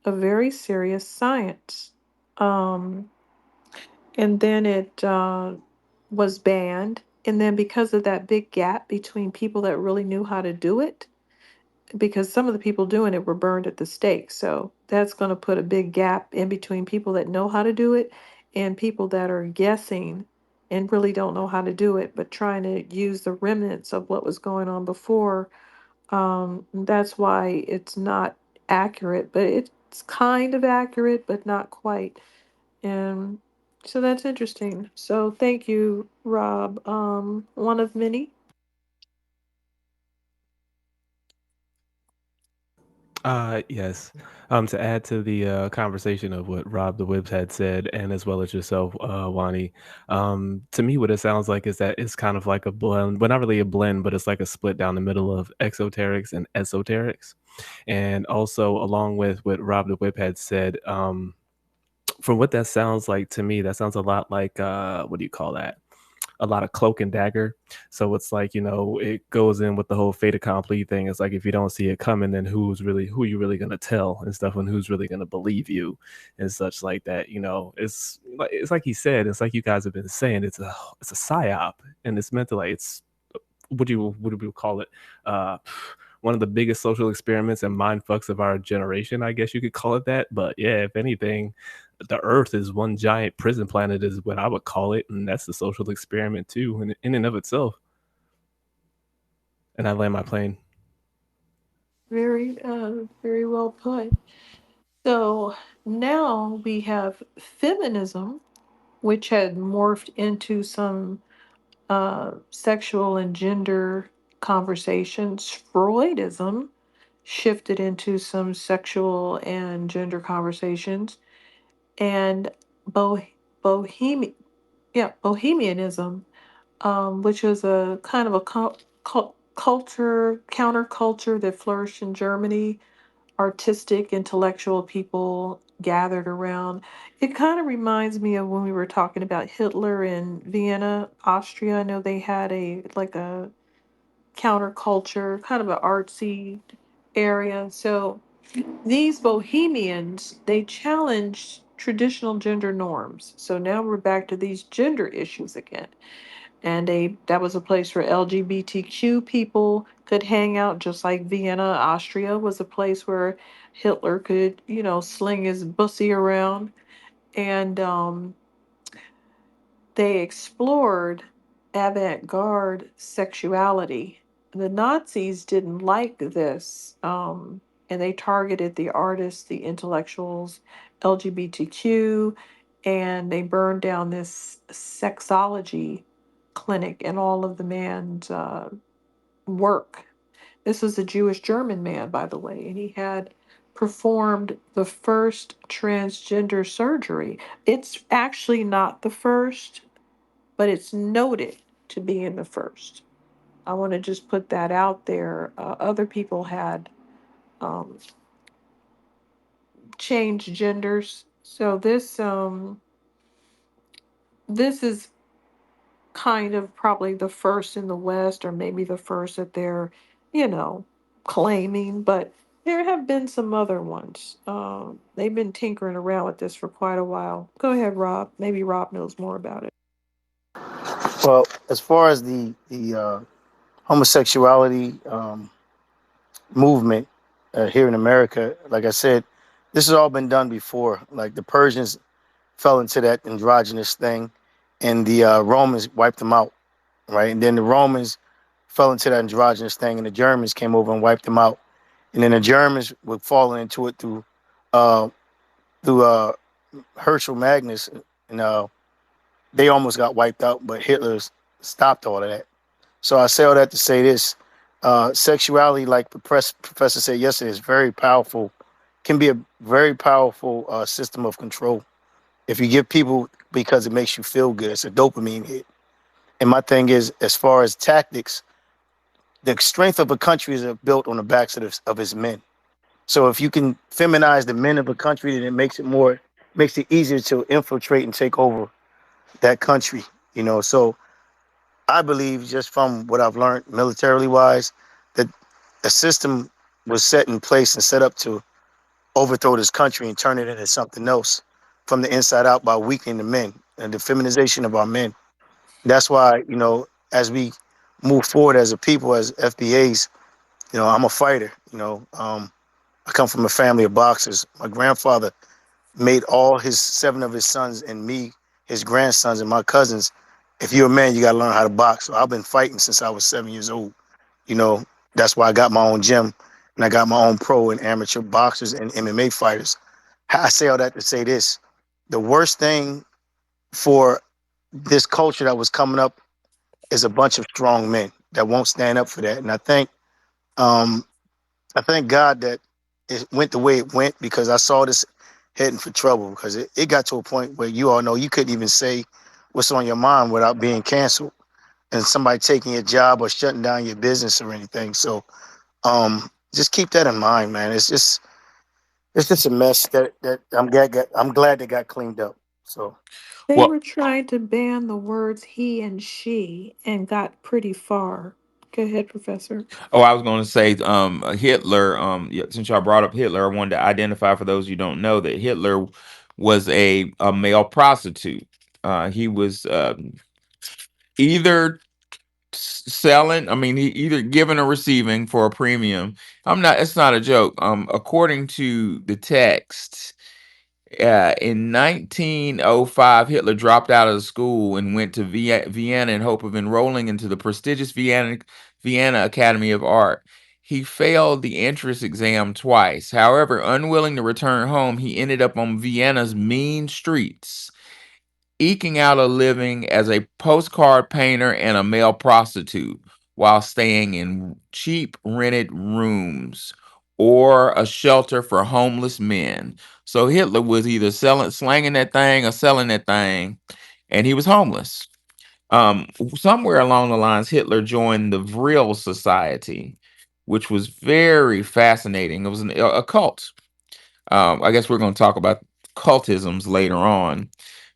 a very serious science. Um, and then it was banned. And then because of that big gap between people that really knew how to do it, because some of the people doing it were burned at the stake. So that's going to put a big gap in between people that know how to do it and people that are guessing and really don't know how to do it, but trying to use the remnants of what was going on before That's why it's not accurate, but it's kind of accurate, but not quite. And so that's interesting. So thank you, Rob. One of many. Yes. To add to the conversation of what Rob the Whips had said, and as well as yourself, Wani, to me, what it sounds like is that it's kind of like a blend, but not really a blend, but it's like a split down the middle of exoterics and esoterics. And also, along with what Rob the Whip had said, from what that sounds like to me, that sounds a lot like what do you call that? A lot of cloak and dagger. So it's like, it goes in with the whole fait accompli thing. It's like if you don't see it coming, then who you really gonna tell and stuff, and who's really gonna believe you and such like that. It's like he said, it's like you guys have been saying, it's a psyop, and it's meant to like it's what do you call it? Uh one of the biggest social experiments and mind fucks of our generation, I guess you could call it that. But yeah, if anything, the Earth is one giant prison planet, is what I would call it, and that's the social experiment too, in and of itself. And I land my plane. Very well put. So now we have feminism, which had morphed into some sexual and gender conversations. Freudism shifted into some sexual and gender conversations, and bo- bohemi- bohemianism, which was a kind of a culture counterculture that flourished in Germany. Artistic, intellectual people gathered around. It kind of reminds me of when we were talking about Hitler in Vienna, Austria. I know they had a counterculture, kind of an artsy area. So these bohemians, they challenged traditional gender norms. So now we're back to these gender issues again. And that was a place where LGBTQ people could hang out, just like Vienna, Austria was a place where Hitler could, sling his bussy around. And they explored avant-garde sexuality. The Nazis didn't like this, and they targeted the artists, the intellectuals, LGBTQ, and they burned down this sexology clinic and all of the man's work. This was a Jewish German man, by the way, and he had performed the first transgender surgery. It's actually not the first, but it's noted to be in the first. I want to just put that out there. Other people had um, changed genders, so this is kind of probably the first in the West, or maybe the first that they're, you know, claiming. But there have been some other ones. They've been tinkering around with this for quite a while. Go ahead, Rob. Maybe Rob knows more about it. Well, as far as the homosexuality movement here in America, like I said, this has all been done before. Like the Persians fell into that androgynous thing, and the Romans wiped them out, right? And then the Romans fell into that androgynous thing, and the Germans came over and wiped them out. And then the Germans would fall into it uh, through Herschel Magnus, and they almost got wiped out, but Hitler stopped all of that. So I say all that to say this: sexuality, like the professor said yesterday, is very powerful. Can be a very powerful system of control if you give people because it makes you feel good. It's a dopamine hit. And my thing is, as far as tactics, the strength of a country is built on the backs of its men. So if you can feminize the men of a country, then it makes it easier to infiltrate and take over that country. So I believe, just from what I've learned militarily wise, that a system was set in place and set up to overthrow this country and turn it into something else from the inside out by weakening the men and the feminization of our men. That's why, as we move forward as a people, as FBAs, I'm a fighter. I come from a family of boxers. My grandfather made all his 7 of his sons and me, his grandsons and my cousins. If you're a man, you got to learn how to box. So I've been fighting since I was 7 years old. You know, That's why I got my own gym and I got my own pro and amateur boxers and MMA fighters. I say all that to say this: the worst thing for this culture that was coming up is a bunch of strong men that won't stand up for that. And um, I thank God that it went the way it went because I saw this heading for trouble because it got to a point where you all know you couldn't even say what's on your mind without being canceled and somebody taking your job or shutting down your business or anything. So just keep that in mind, man. It's just a mess that I'm glad they got cleaned up. So They Well, were trying to ban the words he and she and got pretty far. Go ahead, Professor. oh, I was going to say, Hitler. Yeah, since y'all brought up Hitler, I wanted to identify for those who don't know that Hitler was a male prostitute. He was either selling. I mean, he either giving or receiving for a premium. I'm not. It's not a joke. According to the text, in 1905, Hitler dropped out of school and went to Vienna in hope of enrolling into the prestigious Vienna Academy of Art. He failed the entrance exam twice. However, unwilling to return home, he ended up on Vienna's mean streets, eking out a living as a postcard painter and a male prostitute while staying in cheap rented rooms or a shelter for homeless men. So Hitler was either slanging that thing or selling that thing, and he was homeless. Somewhere along the lines, Hitler joined the Vril Society, which was very fascinating. It was a cult. I guess we're going to talk about cultisms later on.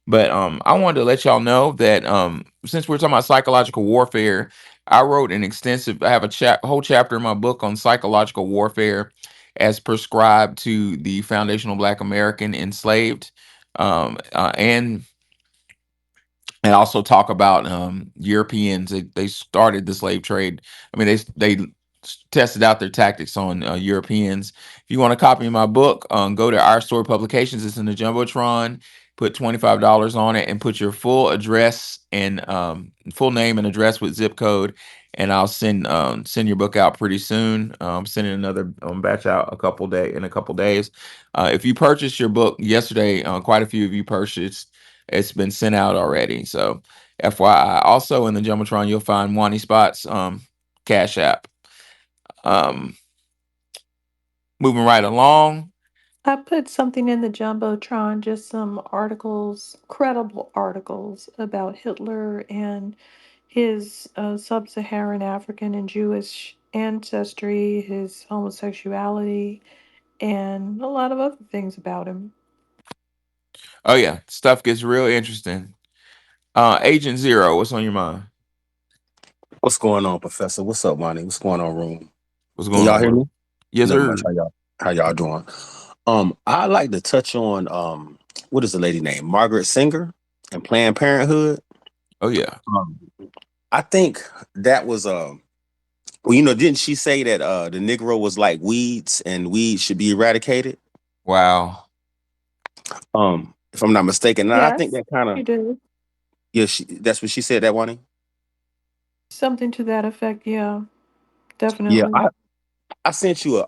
But I wanted to let y'all know that since we're talking about psychological warfare, I wrote an extensive. I have a whole chapter in my book on psychological warfare, as prescribed to the foundational Black American enslaved, and also talk about Europeans. They started the slave trade. I mean, they tested out their tactics on Europeans. If you want a copy of my book, go to Our Story Publications. It's in the jumbotron. Put $25 on it and put your full address and full name and address with zip code, and I'll send your book out pretty soon. Sending another batch out in a couple days. If you purchased your book yesterday, quite a few of you purchased. It's been sent out already. So FYI. Also in the Jumbotron, you'll find Wani Spot's Cash App. Um, moving right along. I put something in the Jumbotron, just some articles, credible articles about Hitler and his sub Saharan African and Jewish ancestry, his homosexuality, and a lot of other things about him. Oh yeah, stuff gets real interesting. Agent Zero, what's on your mind? What's going on, Professor? What's up, Monty? What's going on, room? What's Can going y'all on, hear bro? me? Yes, Not much. sir. How y'all doing? I like to touch on what is the lady name? Margaret Singer and Planned Parenthood. Oh yeah. Um, I think that was well, didn't she say that the Negro was like weeds and weeds should be eradicated? Wow. If I'm not mistaken, and I think Yes, that kind you of do. yeah, that's what she said. That one. Something to that effect, yeah, Yeah, definitely. I sent you a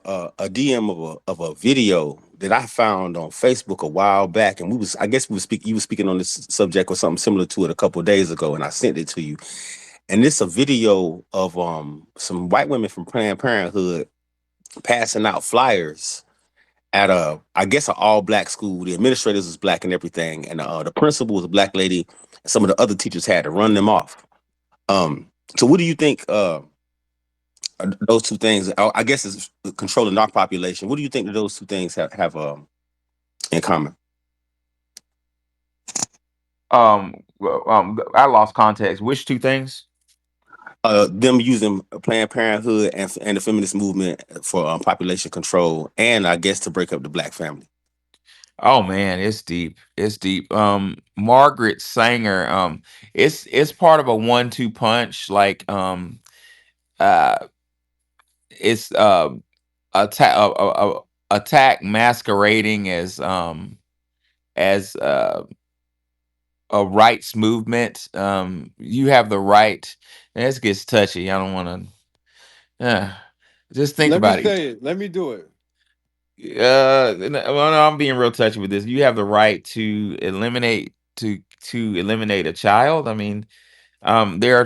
DM of a video that I found on Facebook a while back, and I guess you were speaking on this subject or something similar to it a couple of days ago, and I sent it to you. And it's a video of some white women from Planned Parenthood passing out flyers at I guess an all black school. The administrators was black and everything, and the principal was a black lady, and some of the other teachers had to run them off. So what do you think? Those two things, I guess, is controlling our population. What do you think that those two things have in common? I lost context. Which two things? Them using Planned Parenthood and the feminist movement for population control, and I guess to break up the black family. Oh man, it's deep. It's deep. Margaret Sanger. It's part of a 1-2 punch. Like uh, it's attack attack masquerading as a rights movement. You have the right. And this gets touchy. I don't want to. Just think Let me about it. say it. Let me do it. Well, no, I'm being real touchy with this. You have the right to eliminate a child. I mean, there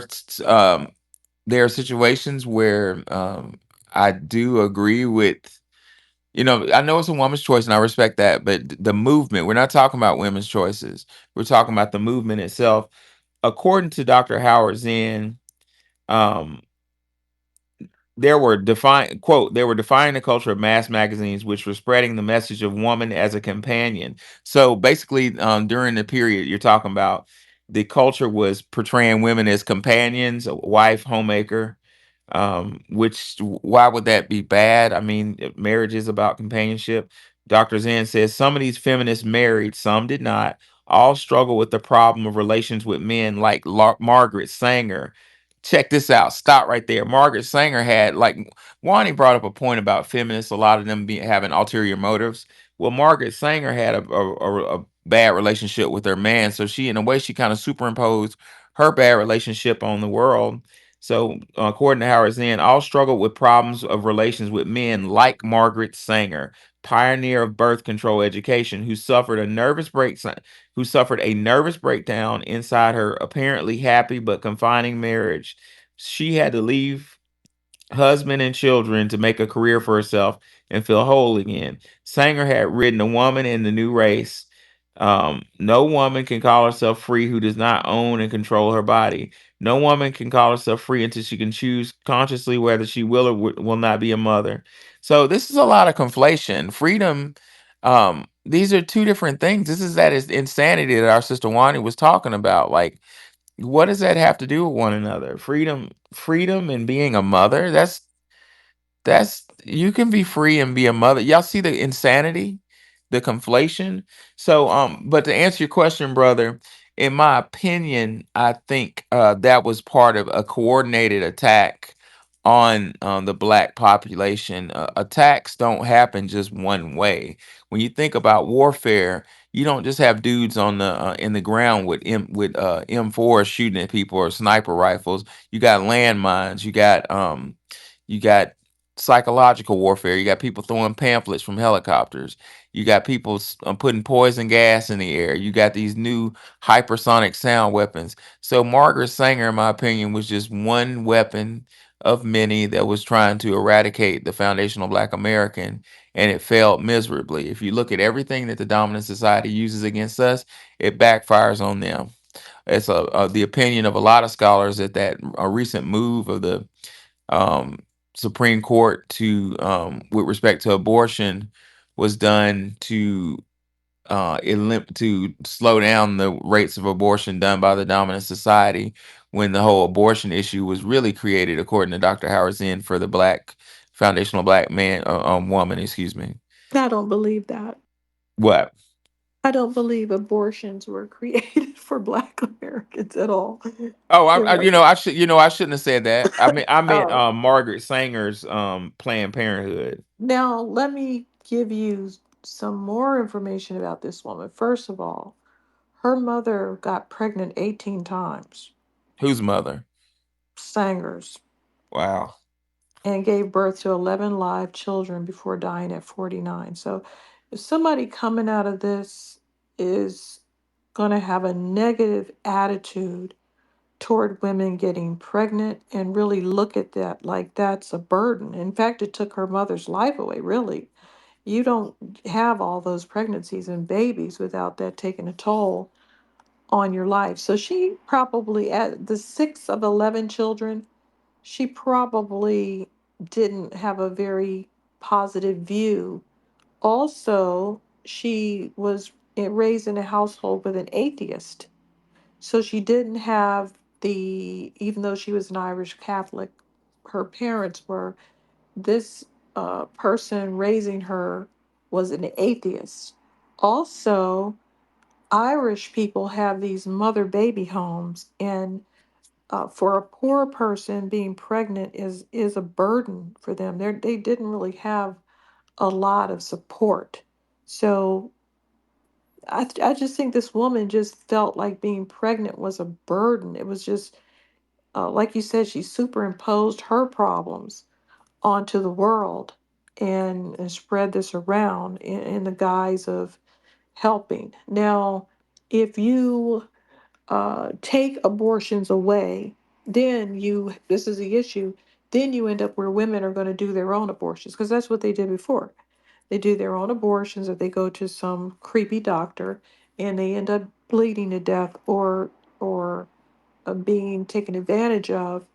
are situations where I do agree with. I know it's a woman's choice, and I respect that. But the movement, we're not talking about women's choices. We're talking about the movement itself. According to Dr. Howard Zinn, um, they were defining the culture of mass magazines, which were spreading the message of woman as a companion. So basically, during the period you're talking about, the culture was portraying women as companions, a wife, homemaker. Which why would that be bad? I mean, marriage is about companionship. Dr. Zen says some of these feminists married, some did not. All struggle with the problem of relations with men, like Margaret Sanger. Check this out. Stop right there. Margaret Sanger had, like, Wani brought up a point about feminists, a lot of them having ulterior motives. Well, Margaret Sanger had a bad relationship with her man, so she, in a way, she kind of superimposed her bad relationship on the world. So, according to Howard Zinn, all struggle with problems of relations with men, like Margaret Sanger, pioneer of birth control education, who suffered a nervous breakdown inside her apparently happy but confining marriage. She had to leave husband and children to make a career for herself and feel whole again. Sanger had written A Woman in the New Race. No woman can call herself free who does not own and control her body. No woman can call herself free until she can choose consciously whether she will or will not be a mother. So this is a lot of conflation. Freedom, these are two different things. This is that is insanity that our sister Wani was talking about. Like, what does that have to do with one another? Freedom and being a mother, that's you can be free and be a mother. Y'all see the insanity, the conflation. So, but to answer your question, brother, in my opinion, I think that was part of a coordinated attack on the black population. Attacks don't happen just one way. When you think about warfare, you don't just have dudes on the in the ground with M4 shooting at people or sniper rifles. You got landmines. You got psychological warfare. You got people throwing pamphlets from helicopters. You got people putting poison gas in the air. You got these new hypersonic sound weapons. So Margaret Sanger, in my opinion, was just one weapon of many that was trying to eradicate the foundational Black American, and it failed miserably. If you look at everything that the dominant society uses against us, it backfires on them. It's the opinion of a lot of scholars that a recent move of the um, Supreme Court to with respect to abortion was done to slow down the rates of abortion done by the dominant society, when the whole abortion issue was really created, according to Dr. Howard Zinn, for the black foundational black man woman, excuse me. I don't believe that. What? I don't believe abortions were created for Black Americans at all. Oh, You know. I shouldn't have said that. I meant Oh. Margaret Sanger's Planned Parenthood. Now, let me give you some more information about this woman. First of all, her mother got pregnant 18 times, Whose mother? Sanger's, Wow. and gave birth to 11 live children before dying at 49. So, if somebody coming out of this is going to have a negative attitude toward women getting pregnant and really look at that like that's a burden. In fact, it took her mother's life away, really. You don't have all those pregnancies and babies without that taking a toll on your life. So she probably, at the six of 11 children, she probably didn't have a very positive view. Also, she was raised in a household with an atheist. So she didn't have even though she was an Irish Catholic, her parents were, this person raising her was an atheist. Also, Irish people have these mother baby homes, and for a poor person, being pregnant is a burden for them. They didn't really have a lot of support. So I just think this woman just felt like being pregnant was a burden. It was just like you said, she superimposed her problems onto the world and spread this around in the guise of helping. Now, if you take abortions away, then this is the issue, then you end up where women are going to do their own abortions because that's what they did before. They do their own abortions or they go to some creepy doctor and they end up bleeding to death or being taken advantage of,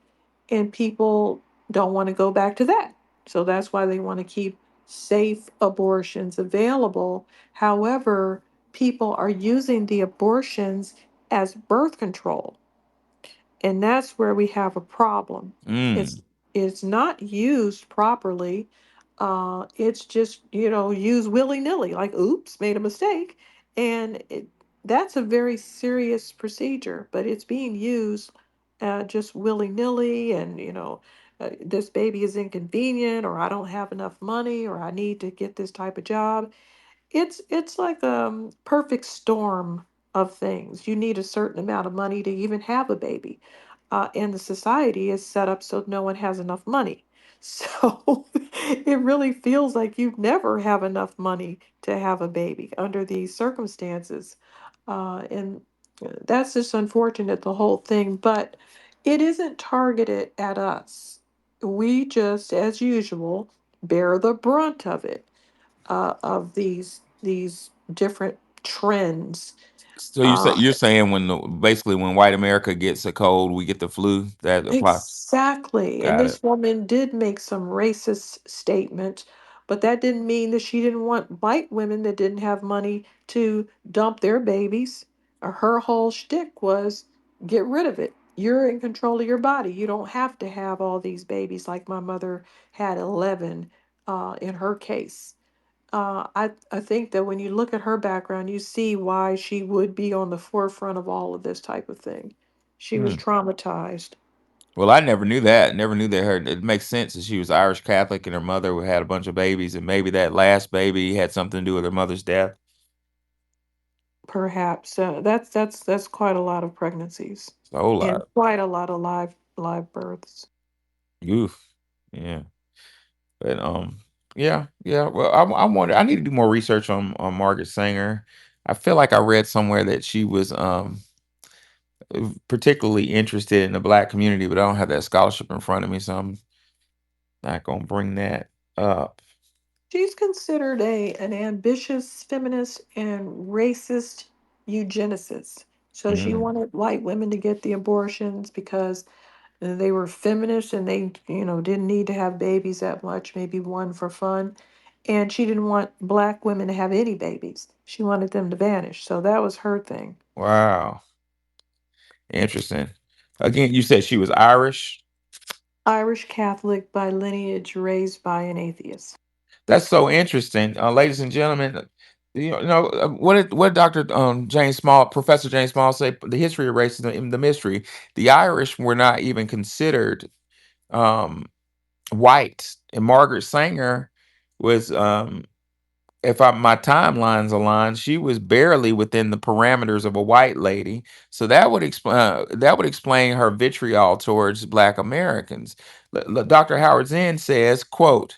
and people don't want to go back to that. So that's why they want to keep safe abortions available. However, people are using the abortions as birth control, and that's where we have a problem. Mm. It's not used properly. It's just used willy nilly, like oops, made a mistake, and that's a very serious procedure. But it's being used just willy nilly, and this baby is inconvenient, or I don't have enough money, or I need to get this type of job. It's like a perfect storm of things. You need a certain amount of money to even have a baby. And the society is set up so no one has enough money. So it really feels like you never have enough money to have a baby under these circumstances. And that's just unfortunate, the whole thing. But it isn't targeted at us. We just, as usual, bear the brunt of these different trends. So Uh, you're saying basically when white America gets a cold, we get the flu. That apply. exactly. And Got it. this woman did make some racist statements, but that didn't mean that she didn't want white women that didn't have money to dump their babies. Her whole shtick was get rid of it. You're in control of your body. You don't have to have all these babies like my mother had 11 in her case. I think that when you look at her background, you see why she would be on the forefront of all of this type of thing. She was Hmm. traumatized, Well, I never knew that. Never knew that her. It makes sense that she was Irish Catholic and her mother had a bunch of babies, and maybe that last baby had something to do with her mother's death. perhaps. That's quite a lot of pregnancies It's a whole and lot. quite a lot of live births. Oof. Yeah. But yeah, yeah. Well, I wonder. I need to do more research on Margaret Sanger. I feel like I read somewhere that she was particularly interested in the black community, but I don't have that scholarship in front of me, so I'm not gonna bring that up. She's considered an ambitious feminist and racist eugenicist. So she Mm. wanted white women to get the abortions because they were feminists and they, didn't need to have babies that much, maybe one for fun. And she didn't want black women to have any babies. She wanted them to vanish. So that was her thing. Wow, interesting. Again, you said she was Irish. Irish Catholic by lineage, raised by an atheist. That's so interesting, ladies and gentlemen. What did Doctor James Small, Professor James Small, say? The history of racism, the mystery. The Irish were not even considered um, white, and Margaret Sanger was, if my timelines align, she was barely within the parameters of a white lady. So that would explain her vitriol towards Black Americans. Dr. Howard Zinn says, "Quote."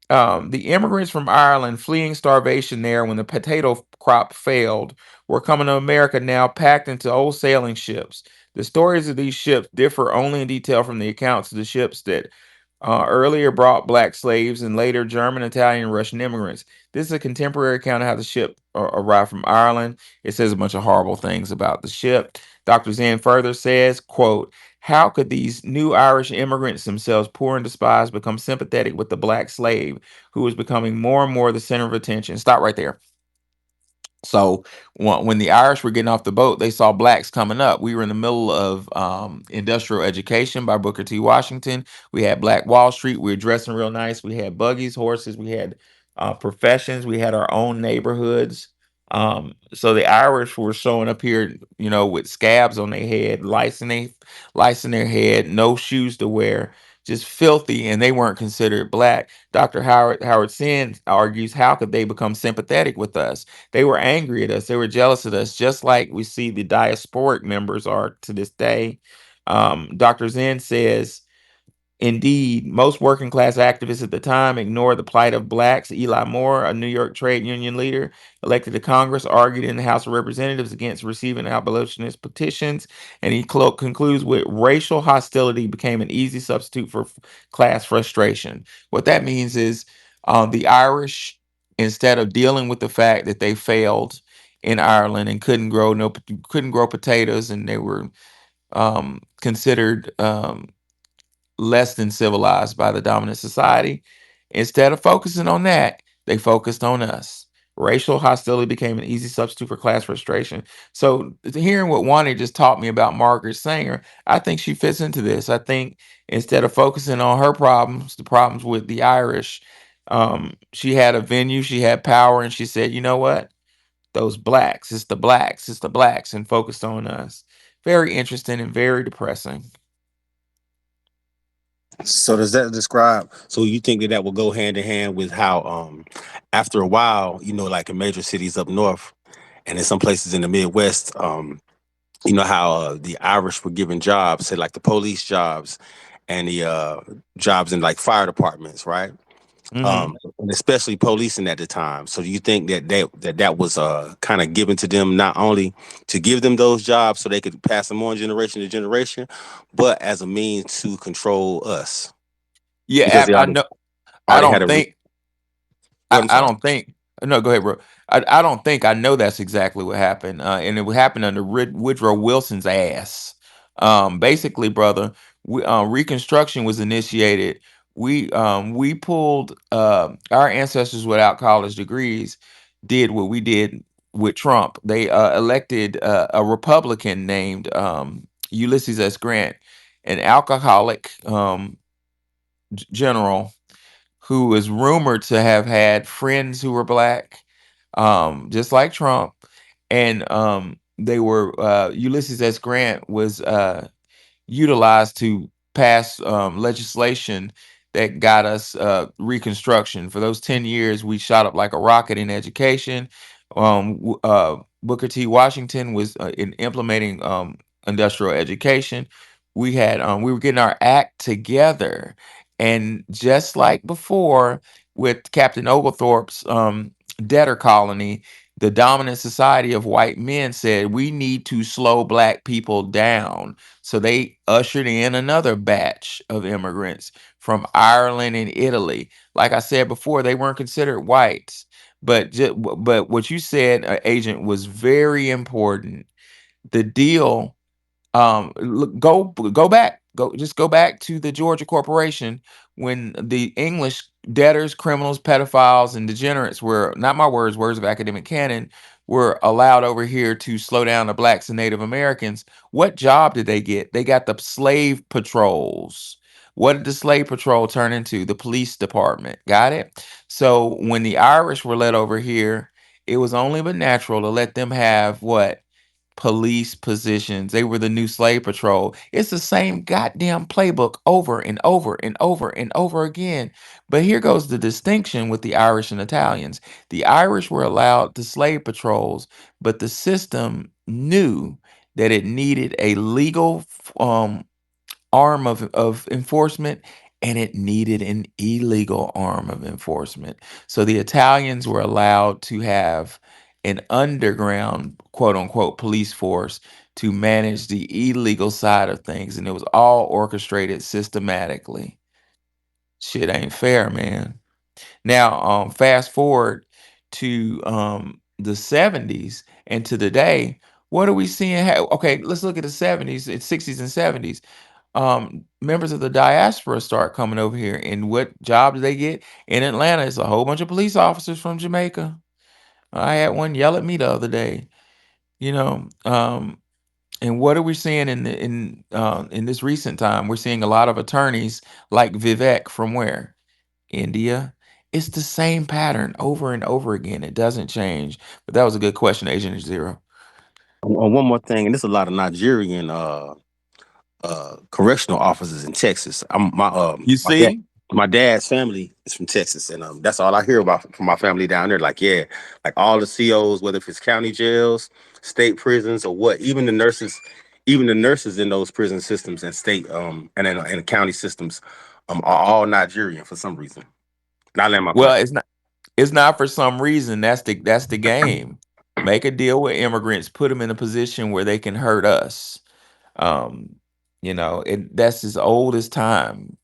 The immigrants from Ireland fleeing starvation there when the potato crop failed were coming to America now packed into old sailing ships. The stories of these ships differ only in detail from the accounts of the ships that earlier brought black slaves and later German, Italian, and Russian immigrants. This is a contemporary account of how the ship arrived from Ireland. It says a bunch of horrible things about the ship. Dr. Zinn further says, quote, how could these new Irish immigrants, themselves poor and despised, become sympathetic with the black slave who was becoming more and more the center of attention? Stop right there. So when the Irish were getting off the boat, they saw blacks coming up. We were in the middle of Industrial Education by Booker T. Washington. We had Black Wall Street. We were dressing real nice. We had buggies, horses. We had professions. We had our own neighborhoods. So the Irish were showing up here, with scabs on their head, lice in their head, no shoes to wear, just filthy, and they weren't considered black. Dr. Howard Sand argues, how could they become sympathetic with us? They were angry at us. They were jealous of us, just like we see the diasporic members are to this day. Dr. Zen says, Indeed, most working class activists at the time ignored the plight of blacks. Eli Moore, a New York trade union leader elected to Congress, argued in the House of Representatives against receiving abolitionist petitions. And he concludes with racial hostility became an easy substitute for class frustration. What that means is the Irish, instead of dealing with the fact that they failed in Ireland and couldn't grow potatoes, and they were considered less than civilized by the dominant society. Instead of focusing on that, they focused on us. Racial hostility became an easy substitute for class frustration. So, hearing what Wani just taught me about Margaret Sanger, I think she fits into this. I think instead of focusing on her problems, the problems with the Irish, she had a venue, she had power, and she said, you know what? Those blacks, it's the blacks, and focused on us. Very interesting and very depressing. So does that describe? So you think that that will go hand in hand with how, after a while, like in major cities up north, and in some places in the Midwest, you know how the Irish were given jobs, say like the police jobs, and the jobs in like fire departments, right? Hmm. And especially policing at the time. So do you think that that was kind of given to them not only to give them those jobs so they could pass them on generation to generation, but as a means to control us because Yeah, they I already know. I already had don't a. think. Well, I'm I sorry. don't think. No, go ahead, bro. I don't think I know that's exactly what happened, and it would happen under Woodrow Wilson's ass. Basically, brother, Reconstruction was initiated. We pulled our ancestors without college degrees did what we did with Trump. They elected a Republican named Ulysses S. Grant, an alcoholic general who is rumored to have had friends who were black, just like Trump. And they were Ulysses S. Grant was utilized to pass legislation that got us Reconstruction. For those 10 years, we shot up like a rocket in education. Booker T. Washington was in implementing industrial education. We were getting our act together. And just like before with Captain Oglethorpe's debtor colony, the dominant society of white men said, we need to slow black people down. So they ushered in another batch of immigrants from Ireland and Italy. Like I said before, they weren't considered whites. But what you said, Agent, was very important. The deal, look, go back, go back to the Georgia Corporation when the English debtors, criminals, pedophiles, and degenerates were, not my words, words of academic canon, were allowed over here to slow down the blacks and Native Americans. What job did they get? They got the slave patrols. What did the slave patrol turn into? The police department. Got it? So when the Irish were led over here, it was only but natural to let them have what? Police positions. They were the new slave patrol. It's the same goddamn playbook over and over and over and over again. But here goes the distinction with the Irish and Italians. The Irish were allowed the slave patrols, but the system knew that it needed a legal arm of enforcement, and it needed an illegal arm of enforcement. So the Italians were allowed to have an underground, quote unquote, police force to manage the illegal side of things. And it was all orchestrated systematically. Shit ain't fair, man. Now, fast forward to the 70s and to today, what are we seeing? Okay, let's look at the 70s and 60s and 70s. Members of the diaspora start coming over here, and what job do they get in Atlanta? It's a whole bunch of police officers from Jamaica. I had one yell at me the other day, you know. And what are we seeing in this recent time? We're seeing a lot of attorneys like Vivek from where? India. It's the same pattern over and over again. It doesn't change. But that was a good question, Agent Zero. On one more thing, and there's a lot of Nigerian correctional officers in Texas. You see? My dad's family is from Texas, and that's all I hear about from my family down there. Like, yeah, like all the COs, whether if it's county jails, state prisons, or what, even the nurses in those prison systems and state and county systems are all Nigerian for some reason. Not land my Well, plane. it's not for some reason. That's the game. Make a deal with immigrants, put them in a position where they can hurt us. Um, that's as old as time.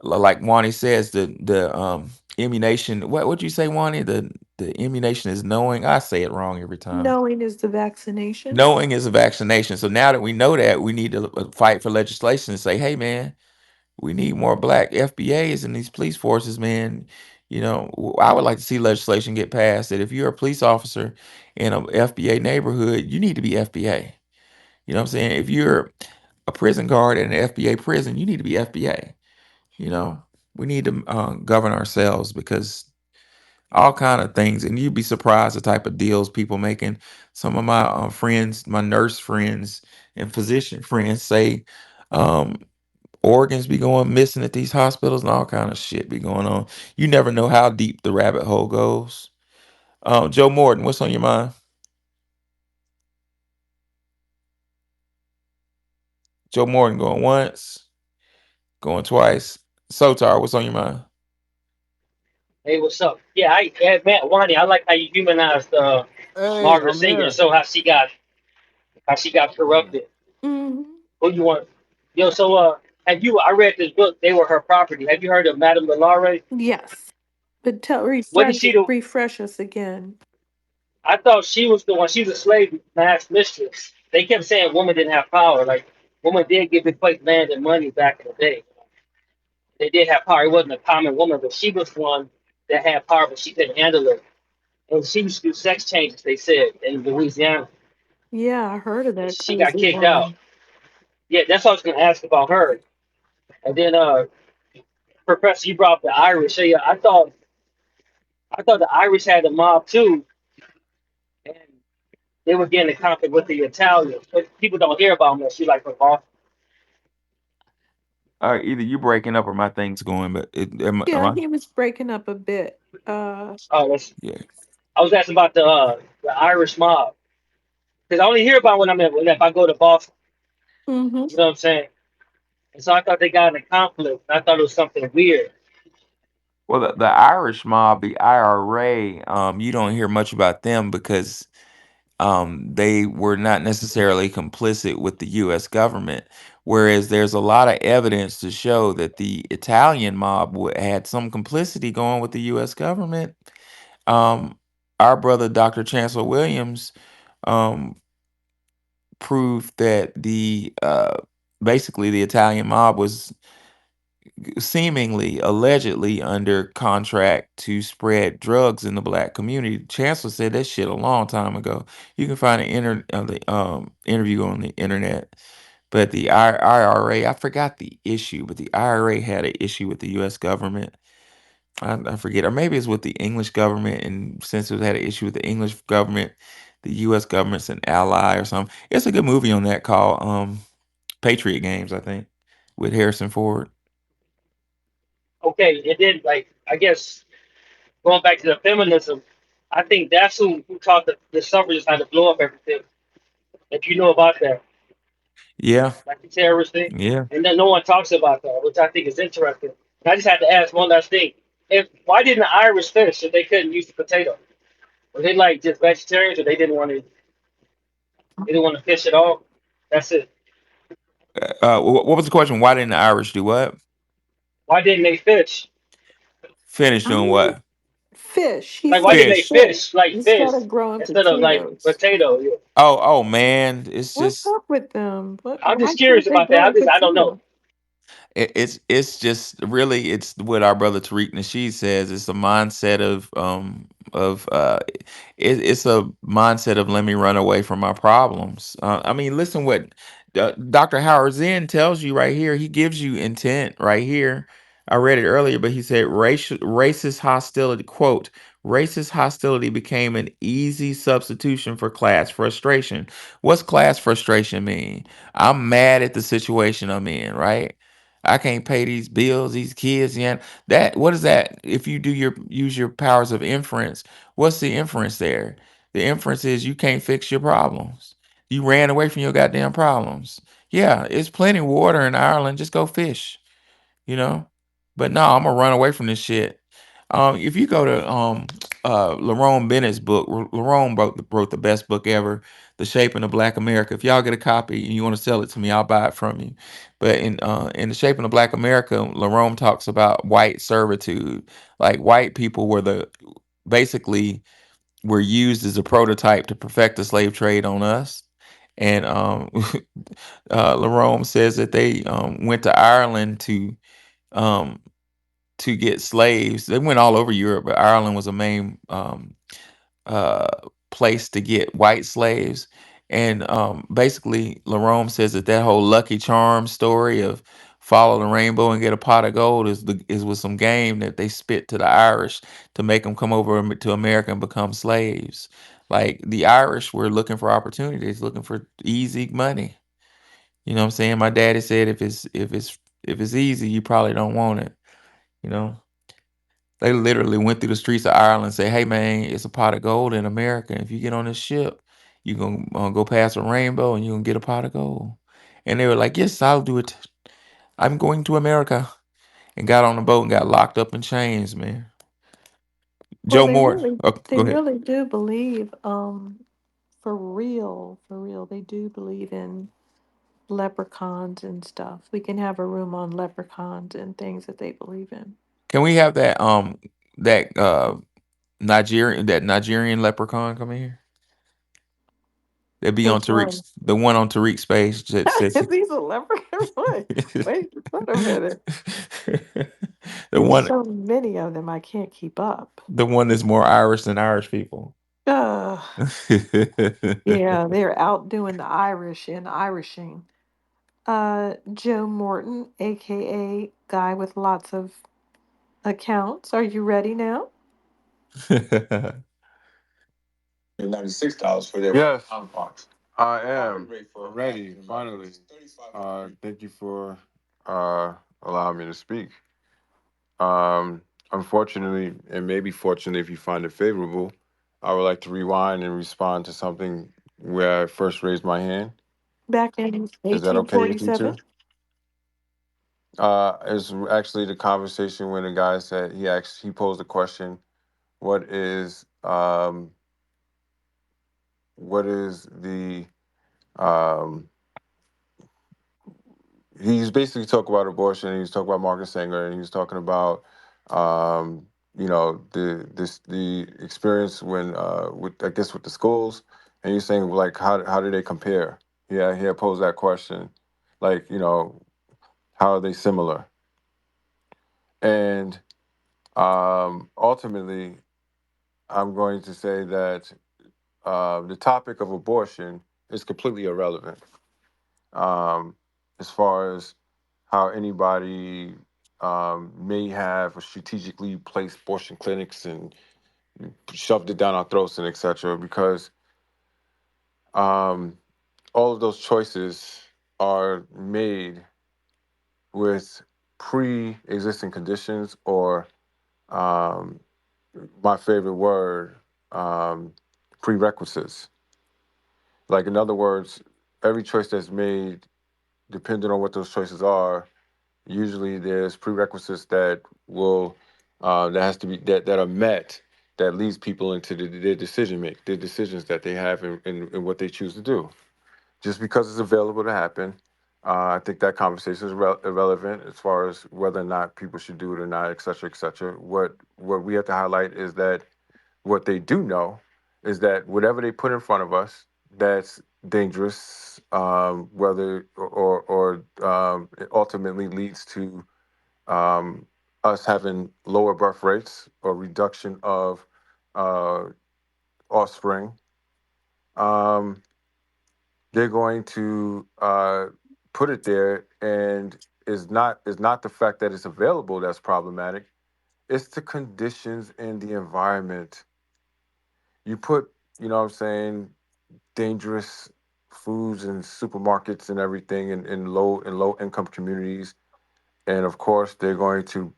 Like Wani says, the immunization. What would you say, Wani? The immunization is knowing. I say it wrong every time. Knowing is the vaccination. Knowing is a vaccination. So now that we know that, we need to fight for legislation and say, hey, man, we need more black FBAs in these police forces, man. I would like to see legislation get passed that if you're a police officer in a FBA neighborhood, you need to be FBA. You know what I'm saying? If you're a prison guard in an FBA prison, you need to be FBA. You know, we need to govern ourselves because all kind of things, and you'd be surprised the type of deals people making. Some of my friends, my nurse friends and physician friends say um, organs be going missing at these hospitals and all kind of shit be going on. You never know how deep the rabbit hole goes. Joe Morton, what's on your mind? Joe Morton going once, going twice. Sotar, what's on your mind? Hey, what's up? Yeah, Matt Wani, I like how you humanized Hey, Margaret I'm Sanger, here. so how she got Yeah. corrupted. Hmm. Who you want? Yo, so have you? I read this book. They were her property. Have you heard of Madame Lalaurie? Yes. But What did she do? refresh us again. I thought she was the one. She was a slave mass mistress. They kept saying women didn't have power. Like women did give this place land and money back in the day. They did have power. It wasn't a common woman, but she was one that had power, but she couldn't handle it. And she used to do sex changes. They said in Louisiana, Yeah, I heard of and that she got crazy kicked out. woman. Yeah, that's what I was gonna ask about her. And then Professor, you brought up the Irish. So yeah, I thought the Irish had a mob too, and they were getting in conflict with the Italians. But people don't hear about them unless you like from Boston. All right, either you breaking up or my thing's going, but am Yeah, I? he was breaking up a bit. Oh, that's Yeah. I was asking about the Irish mob because I only hear about when if I go to Boston. hmm You know what I'm saying? And so I thought they got in a conflict. I thought it was something weird. Well, the Irish mob, the IRA, you don't hear much about them because they were not necessarily complicit with the U.S. government. Whereas there's a lot of evidence to show that the Italian mob had some complicity going with the U.S. government. Um, our brother, Dr. Chancellor Williams, um, proved that the basically the Italian mob was seemingly, allegedly under contract to spread drugs in the black community. Chancellor said that shit a long time ago. You can find the interview on the internet. But the IRA, I forgot the issue, but the IRA had an issue with the U.S. government. I forget, or maybe it's with the English government, and since it had an issue with the English government, the U.S. government's an ally or something. It's a good movie on that called Patriot Games, I think, with Harrison Ford. Okay, and then like I guess going back to the feminism, I think that's who taught the suffragists how to blow up everything. If you know about that, Yeah, like the terrorist thing, yeah. and then no one talks about that, which I think is interesting. And I just had to ask one last thing: if why didn't the Irish fish if they couldn't use the potato? Were they like just vegetarians, or they didn't want to fish at all? That's it. What was the question? Why didn't the Irish do what? Why didn't they fish? Finish doing Um, what? fish. He Like why said didn't they Fish. fish fish like instead fish of growing instead of like potatoes. potato? Yeah. Oh, man. It's What's just up with them? I'm Why just can't curious they about that. grow a I don't know. potato? it's just really it's what our brother Tariq Nasheed says. It's a mindset of it's a mindset of let me run away from my problems. I mean, listen what Dr. Howard Zinn tells you right here. He gives you intent right here. I read it earlier, but he said racist hostility, quote, racist hostility became an easy substitution for class frustration. What's class frustration mean? I'm mad at the situation I'm in, right? I can't pay these bills, these kids, yeah. That what is that? If you use your powers of inference, what's the inference there? The inference is you can't fix your problems. You ran away from your goddamn problems. Yeah, it's plenty of water in Ireland. Just go fish. you know. But no, I'm gonna run away from this shit. If you go to Lerone Bennett's book, Lerone wrote the best book ever, The Shaping of Black America. If y'all get a copy and you want to sell it to me, I'll buy it from you. But in The Shaping of Black America, Lerone talks about white servitude. Like white people were basically were used as a prototype to perfect the slave trade on us. And Lerone says that they went to Ireland um, to get slaves. They went all over Europe, but Ireland was a main uh, place to get white slaves. And basically, Lerone says that that whole Lucky Charm story of follow the rainbow and get a pot of gold is with some game that they spit to the Irish to make them come over to America and become slaves. Like the Irish were looking for opportunities, looking for easy money. You know what I'm saying? My daddy said if it's easy, you probably don't want it. You know, they literally went through the streets of Ireland and say, "Hey man, it's a pot of gold in America. If you get on this ship, you gonna go past a rainbow and you gonna get a pot of gold." And they were like, "Yes, I'll do it. I'm going to America." And got on the boat and got locked up in chains, man. Well, Joe Moore. Oh, they go ahead. really do believe, for real, they do believe in leprechauns and stuff. We can have a room on leprechauns and things that they believe in. Can we have that Nigerian leprechaun come in here? They'd be on Which one? Tariq's the one on Tariq's page that says Is these a leprechaun? Wait a minute. the There's one so many of them, I can't keep up. the one that's more Irish than Irish people. Uh, yeah, they're out doing the Irish and Irishing. Joe Morton, aka Guy with Lots of Accounts. Are you ready now? $96 for their yes box. I am ready. Finally, thank you for allowing me to speak. Unfortunately, and maybe fortunately, if you find it favorable, I would like to rewind and respond to something where I first raised my hand. Back in Is that okay with you 1847? two? It's actually the conversation when the guy said he posed the question, "What is the um, he's basically talking about abortion, and he's talking about Margaret Sanger, and he's talking about um, the experience when with I guess with the schools, and he's saying like how do they compare? Yeah, he had posed that question, like how are they similar? And ultimately, I'm going to say that the topic of abortion is completely irrelevant um, as far as how anybody may have strategically placed abortion clinics and shoved it down our throats and etc. Because um, all of those choices are made with pre-existing conditions or um, my favorite word, um, prerequisites. Like in other words, every choice that's made, depending on what those choices are, usually there's prerequisites that will that has to be that are met that leads people into their their decisions that they have in what they choose to do. Just because it's available to happen, I think that conversation is irrelevant as far as whether or not people should do it or not, et cetera, et cetera. What we have to highlight is that what they do know is that whatever they put in front of us that's dangerous, whether it ultimately leads to um, us having lower birth rates or reduction of uh, offspring, um, they're going to put it there, and is not the fact that it's available that's problematic. It's the conditions in the environment. You put, what I'm saying, dangerous foods in supermarkets and everything in low income communities, and of course they're going to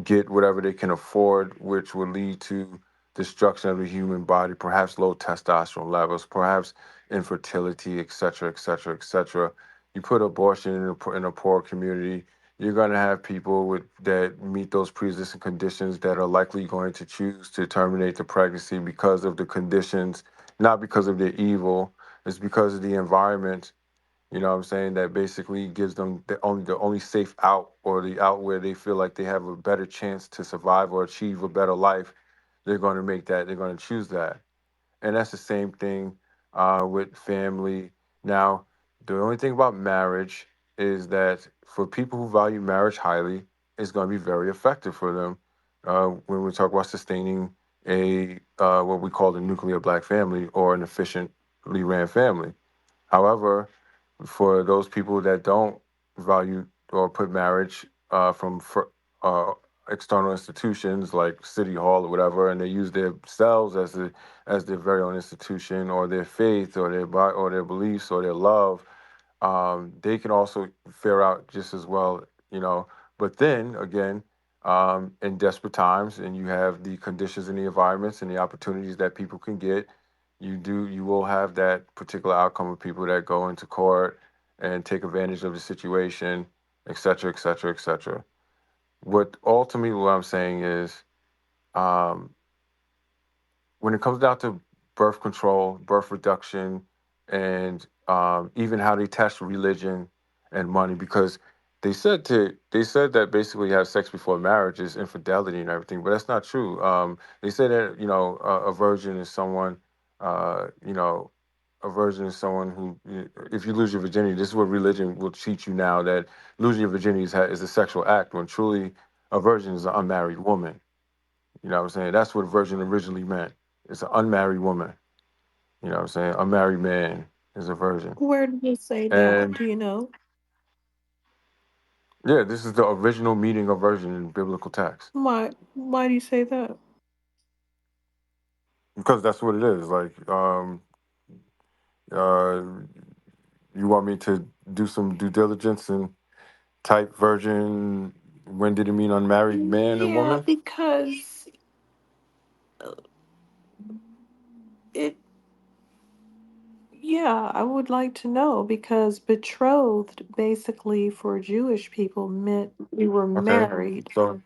get whatever they can afford, which will lead to destruction of the human body, perhaps low testosterone levels, perhaps infertility, et cetera, et cetera, et cetera. You put abortion in a poor community, you're going to have people with that meet those pre-existing conditions that are likely going to choose to terminate the pregnancy because of the conditions, not because of their evil. It's because of the environment. You know what I'm saying? That basically gives them the only safe out, or the out where they feel like they have a better chance to survive or achieve a better life. They're going to make that. They're going to choose that. And that's the same thing with family. Now, the only thing about marriage is that for people who value marriage highly, it's going to be very effective for them when we talk about sustaining a what we call the nuclear black family or an efficiently ran family. However, for those people that don't value or put marriage uh, external institutions like City Hall or whatever, and they use themselves as their very own institution, or their faith, or or their beliefs, or their love, they can also fare out just as well, you know. But then again, in desperate times, and you have the conditions and the environments and the opportunities that people can get, you will have that particular outcome of people that go into court and take advantage of the situation, et cetera, et cetera, et cetera. What I'm saying is, um, when it comes down to birth control, birth reduction, and even how they test religion and money, because they said that basically have sex before marriage is infidelity and everything, but that's not true. They say that a virgin is someone, you know, a virgin is someone who, if you lose your virginity, this is what religion will teach you now, that losing your virginity is a sexual act, when truly a virgin is an unmarried woman. You know what I'm saying? That's what virgin originally meant. It's an unmarried woman. You know what I'm saying? A married man is a virgin. Where did it say that? And Do you know? yeah, this is the original meaning of virgin in biblical text. Why do you say that? Because that's what it is. Like, uh, you want me to do some due diligence and type virgin, when did it mean unmarried man and Yeah, woman? because it yeah, I would like to know because betrothed basically for Jewish people meant you were Okay. married. So,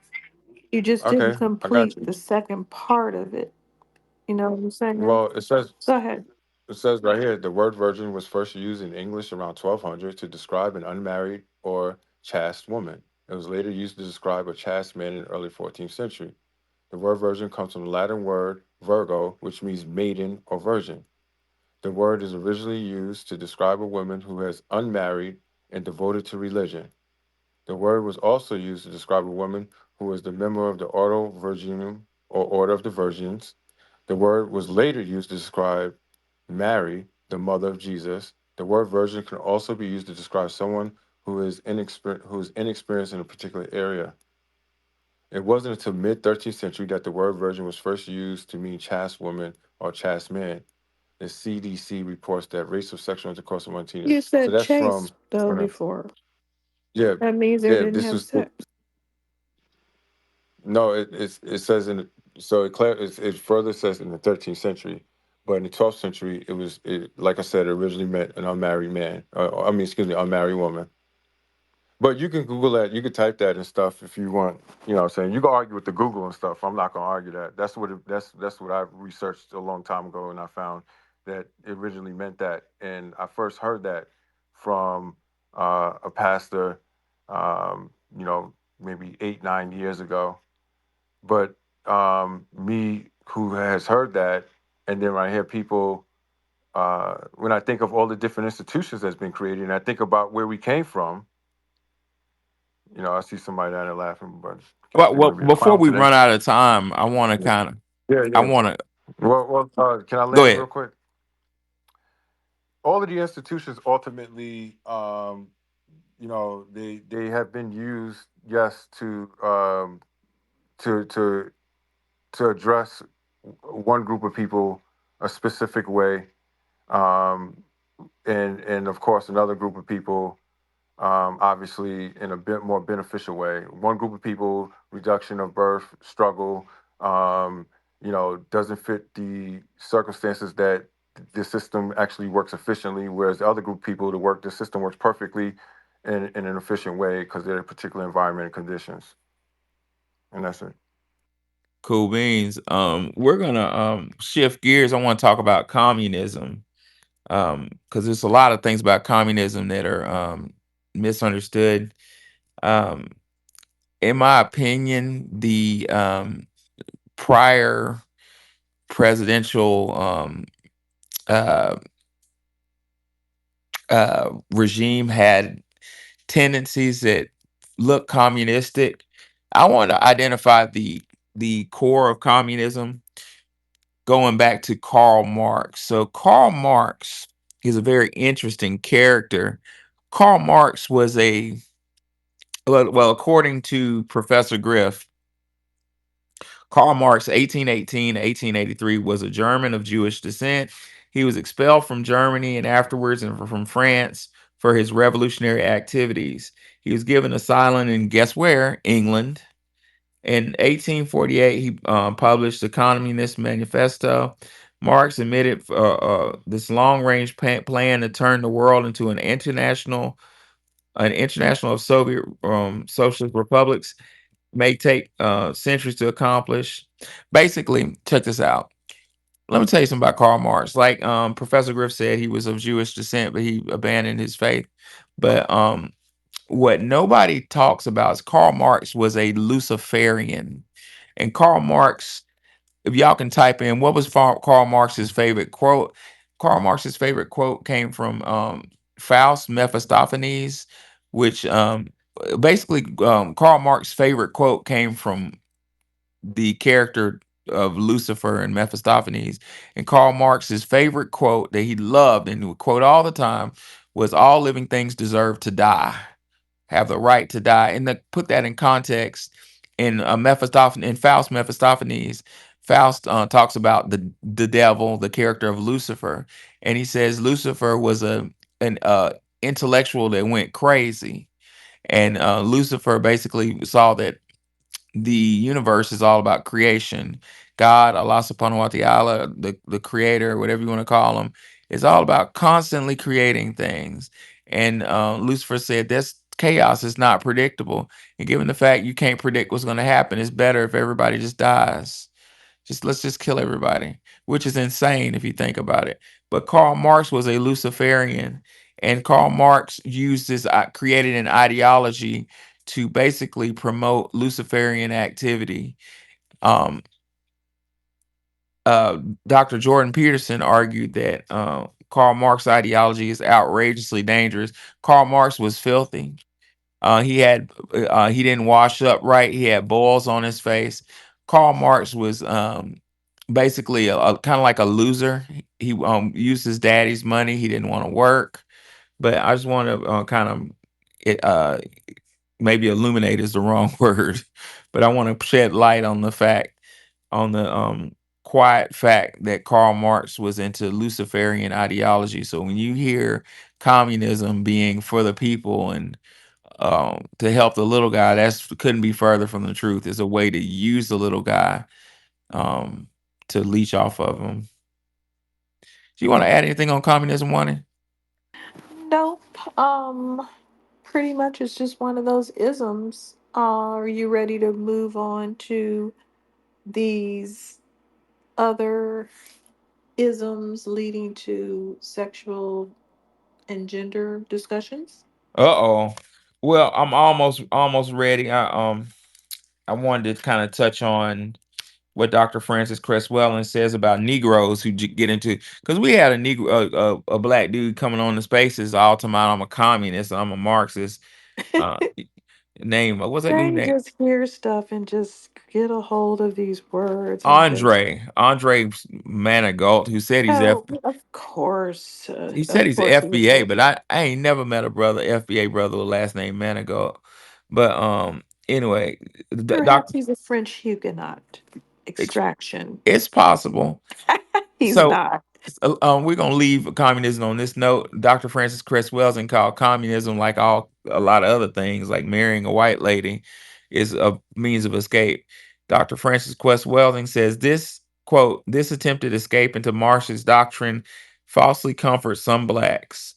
You just didn't okay, I got complete you. the second part of it. You know what I'm saying? Well, Go ahead. it says right here, the word virgin was first used in English around 1200 to describe an unmarried or chaste woman. It was later used to describe a chaste man in the early 14th century. The word virgin comes from the Latin word virgo, which means maiden or virgin. The word is originally used to describe a woman who is unmarried and devoted to religion. The word was also used to describe a woman who was the member of the Ordo Virginum, or Order of the Virgins. The word was later used to describe Mary, the mother of Jesus. The word virgin can also be used to describe someone who is inexperienced in a particular area. It wasn't until mid 13th century that the word virgin was first used to mean chaste woman or chaste man. The CDC reports that rates of sexual intercourse among teenagers. You So said that's from chase though when I, before. yeah, That means they yeah. didn't This have was sex. no. It says so it further says in the 13th century, but in the 12th century like I said, it originally meant an unmarried man. I mean, excuse me, unmarried woman. But you can Google that. You can type that and stuff if you want. You know what I'm saying? You can argue with the Google and stuff. I'm not going to argue that. That's what I researched a long time ago, and I found that it originally meant that. And I first heard that from a pastor, you know, maybe 8, 9 years ago. But me, who has heard that, and then when I hear people, when I think of all the different institutions that's been created, and I think about where we came from, you know, I see somebody down there laughing, but I guess they're Well, going to be a before clown we today. run out of time, I want to kind of, Yeah, I yeah. want to Can I go land real ahead. quick? All of the institutions ultimately, you know, they have been used, yes, to to to address one group of people a specific way, um, and of course another group of people, obviously in a bit more beneficial way. One group of people, reduction of birth struggle, um, you know, doesn't fit the circumstances that the system actually works efficiently, whereas the other group of people, the system works perfectly, in an efficient way because they're in particular environment and conditions. And that's it. Cool beans. We're gonna shift gears. I want to talk about communism. Because there's a lot of things about communism that are misunderstood. Um, in my opinion, the prior presidential uh, regime had tendencies that look communistic. I want to identify the core of communism going back to Karl Marx. So Karl Marx is a very interesting character. Karl Marx was according to Professor Griff, Karl Marx, 1818 to 1883, was a German of Jewish descent. He was expelled from Germany and afterwards and from France for his revolutionary activities. He was given asylum in, guess where? England. In 1848, he published the Communist Manifesto. Marx admitted this long-range plan to turn the world into an international of Soviet socialist republics may take centuries to accomplish. Basically, check this out. Let me tell you something about Karl Marx. Like Professor Griff said, he was of Jewish descent, but he abandoned his faith. But what nobody talks about is Karl Marx was a Luciferian. And Karl Marx, if y'all can type in what was Karl Marx's favorite quote, Karl Marx's favorite quote came from Faust Mephistopheles, which basically Karl Marx's favorite quote came from the character of Lucifer and Mephistopheles. And Karl Marx's favorite quote that he loved and would quote all the time was all living things deserve to die, have the right to die. And to put that in context, in Mephistopheles, in Faust Mephistopheles, Faust talks about the devil, the character of Lucifer, and he says Lucifer was an intellectual that went crazy, and Lucifer basically saw that the universe is all about creation. God, Allah subhanahu wa ta'ala, the creator, whatever you want to call him, is all about constantly creating things. And Lucifer said, this chaos is not predictable. And given the fact you can't predict what's going to happen, it's better if everybody just dies. Let's just kill everybody, which is insane if you think about it. But Karl Marx was a Luciferian, and Karl Marx used this created an ideology to basically promote Luciferian activity. Um, uh, Dr. Jordan Peterson argued that Karl Marx ideology is outrageously dangerous. Karl Marx was filthy. He didn't wash up right. He had boils on his face. Karl Marx was basically a kind of like a loser. He used his daddy's money. He didn't want to work. But I just want to kind of it, maybe illuminate is the wrong word, but I want to shed light on the fact, on the quiet fact that Karl Marx was into Luciferian ideology. So when you hear communism being for the people and to help the little guy, that's couldn't be further from the truth. It's a way to use the little guy um, to leech off of him. Do you want to add anything on communism, Wani? Nope. Pretty much it's just one of those isms. Are you ready to move on to these other isms leading to sexual and gender discussions? Uh-oh. Well, I'm almost ready. I wanted to kind of touch on what Dr. Francis Cresswell says about Negroes who get into, because we had a Negro, a black dude coming on the spaces all talking about I'm a communist, I'm a Marxist. Uh, what's that dude They name? just hear stuff and just get a hold of these words and just, Andre Manigault, who said oh, he said of he's course he would FBA, say but I ain't never met a FBA brother with last name Manigault. But anyway, perhaps Doctor, he's a French Huguenot extraction. it's possible. He's So, not. we're gonna leave communism on this note. Dr. Francis Cress Welsing called communism, like a lot of other things, like marrying a white lady, is a means of escape. Dr. Francis Quest Welding says this quote: "This attempted escape into Marx's doctrine falsely comforts some blacks.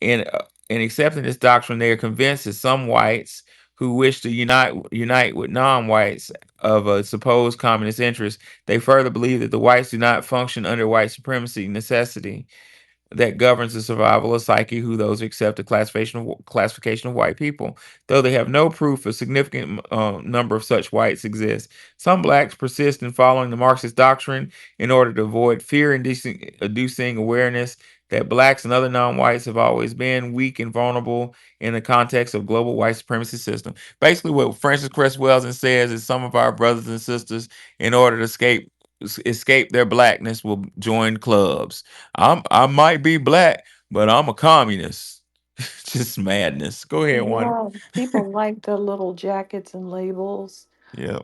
In In accepting this doctrine, they are convinced that some whites who wish to unite with non-whites of a supposed communist interest, they further believe that the whites do not function under white supremacy necessity that governs the survival of psyche who those who accept the classification of white people, though they have no proof a significant number of such whites exist. Some blacks persist in following the Marxist doctrine in order to avoid fear-inducing awareness that blacks and other non-whites have always been weak and vulnerable in the context of global white supremacy system. Basically, what Francis Cress Welsing says is some of our brothers and sisters, in order to escape their blackness, will join clubs. I might be black, but I'm a communist. Just madness. Go ahead, Wanda. Yeah, people like the little jackets and labels. Yeah.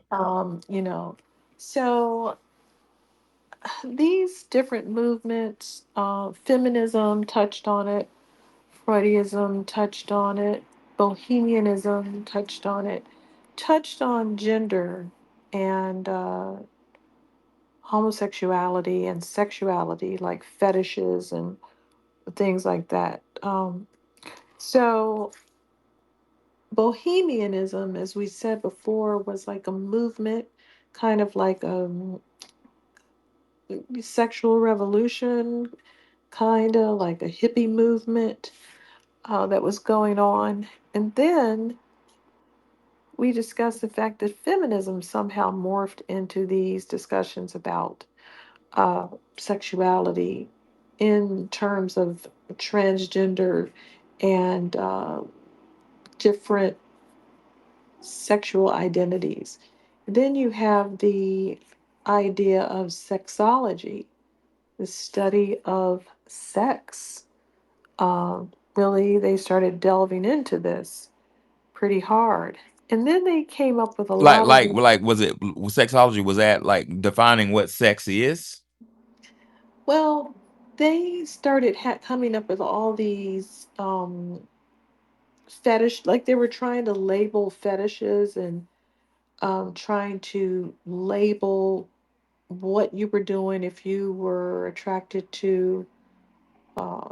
You know, so these different movements, feminism touched on it, Freudianism touched on it, bohemianism touched on it, touched on gender and homosexuality and sexuality, like fetishes and things like that. So bohemianism, as we said before, was like a movement, kind of like a sexual revolution, kind of like a hippie movement that was going on. And then we discussed the fact that feminism somehow morphed into these discussions about uh, sexuality in terms of transgender and different sexual identities. Then you have the idea of sexology, the study of sex. Really, they started delving into this pretty hard. And then they came up with a Like, lot of like, the, like, was sexology? Was that like defining what sex is? well, they started coming up with all these fetish, like they were trying to label fetishes and trying to label what you were doing if you were attracted to uh,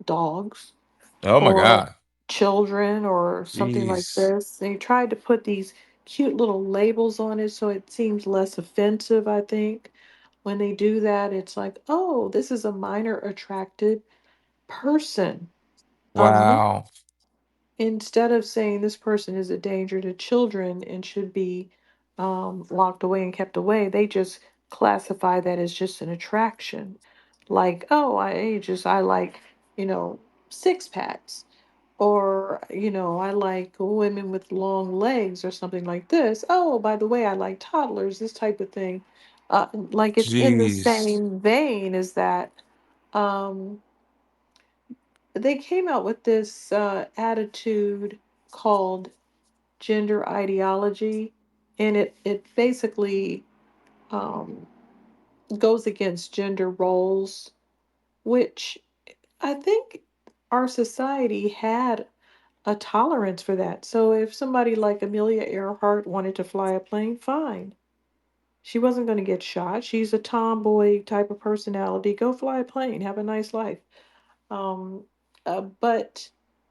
dogs Oh my or God. children or something like Jeez. this. They tried to put these cute little labels on it so it seems less offensive, I think. When they do that, it's like, oh, this is a minor attracted person. Um, Wow. Instead of saying this person is a danger to children and should be locked away and kept away, they just classify that as just an attraction. Like, oh, I like, you know, six packs, or I like women with long legs or something like this. Oh, by the way, I like toddlers, this type of thing. Like it's in the Jeez. same vein as that. Um, they came out with this attitude called gender ideology, and it basically um, goes against gender roles, which I think our society had a tolerance for that. So if somebody like Amelia Earhart wanted to fly a plane, fine. She wasn't going to get shot. She's a tomboy type of personality. Go fly a plane. Have a nice life. Um, but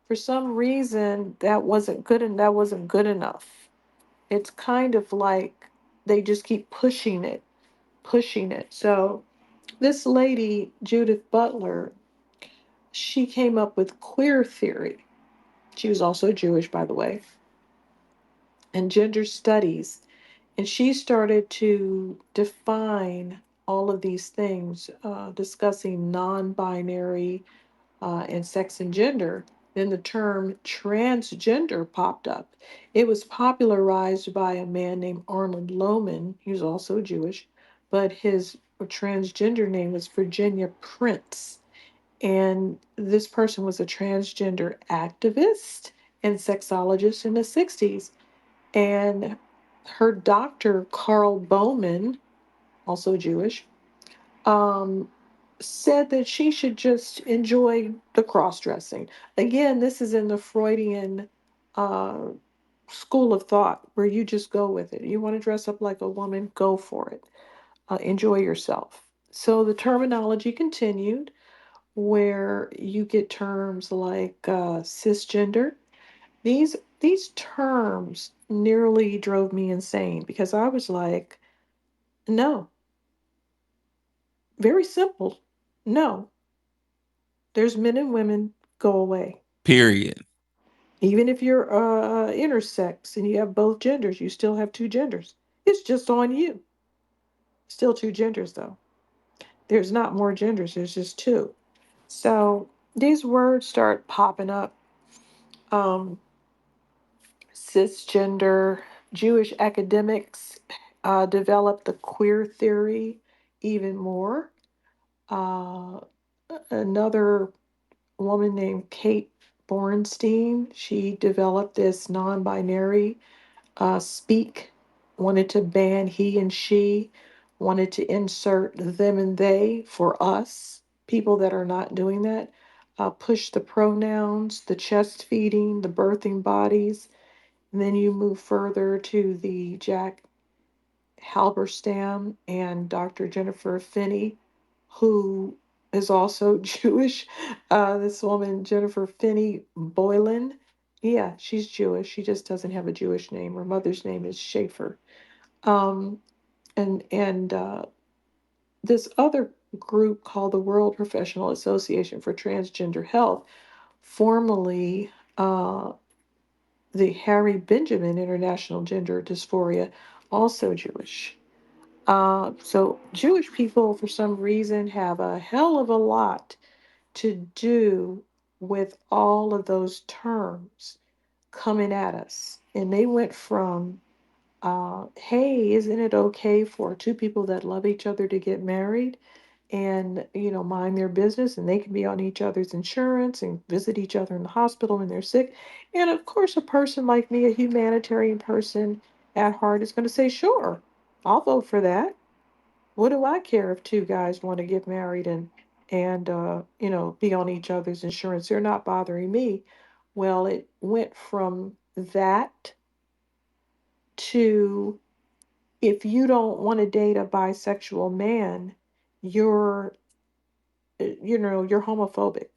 for some reason, that wasn't good enough. It's kind of like they just keep pushing it, pushing it. So this lady, Judith Butler, she came up with queer theory. She was also Jewish, by the way, and gender studies. And she started to define all of these things, discussing non binary and sex and gender. Then the term transgender popped up. It was popularized by a man named Arnold Lohman. He was also Jewish, but his transgender name was Virginia Prince. And this person was a transgender activist and sexologist in the 60s. And her doctor, Carl Bowman, also Jewish, um, said that she should just enjoy the cross dressing. Again, this is in the Freudian uh, school of thought where you just go with it. You want to dress up like a woman, go for it. Enjoy yourself. So the terminology continued. where you get terms like cisgender. These terms nearly drove me insane because I was like, no, very simple. No, there's men and women, go away. Period. Even if you're intersex and you have both genders, you still have two genders. It's just on you. Still two genders, though. There's not more genders, there's just two. So these words start popping up. Um, Cisgender, Jewish academics developed the queer theory even more. Uh, Another woman named Kate Bornstein, she developed this non binary speak, wanted to ban he and she, wanted to insert them and they for us, people that are not doing that. Push the pronouns, the chest feeding, the birthing bodies. And then you move further to the Jack Halberstam and Dr. Jennifer Finney, who is also Jewish. This woman, Jennifer Finney Boylan, yeah, she's Jewish. She just doesn't have a Jewish name. Her mother's name is Schaefer. Um, and this other group called the World Professional Association for Transgender Health, formerly the Harry Benjamin International Gender Dysphoria, also Jewish. So Jewish people, for some reason, have a hell of a lot to do with all of those terms coming at us. And they went from, hey, isn't it okay for two people that love each other to get married and, mind their business, and they can be on each other's insurance and visit each other in the hospital when they're sick. And of course, a person like me, a humanitarian person at heart, is going to say, sure, I'll vote for that. What do I care if two guys want to get married and be on each other's insurance? They're not bothering me. Well, it went from that to, if you don't want to date a bisexual man, you're you're homophobic.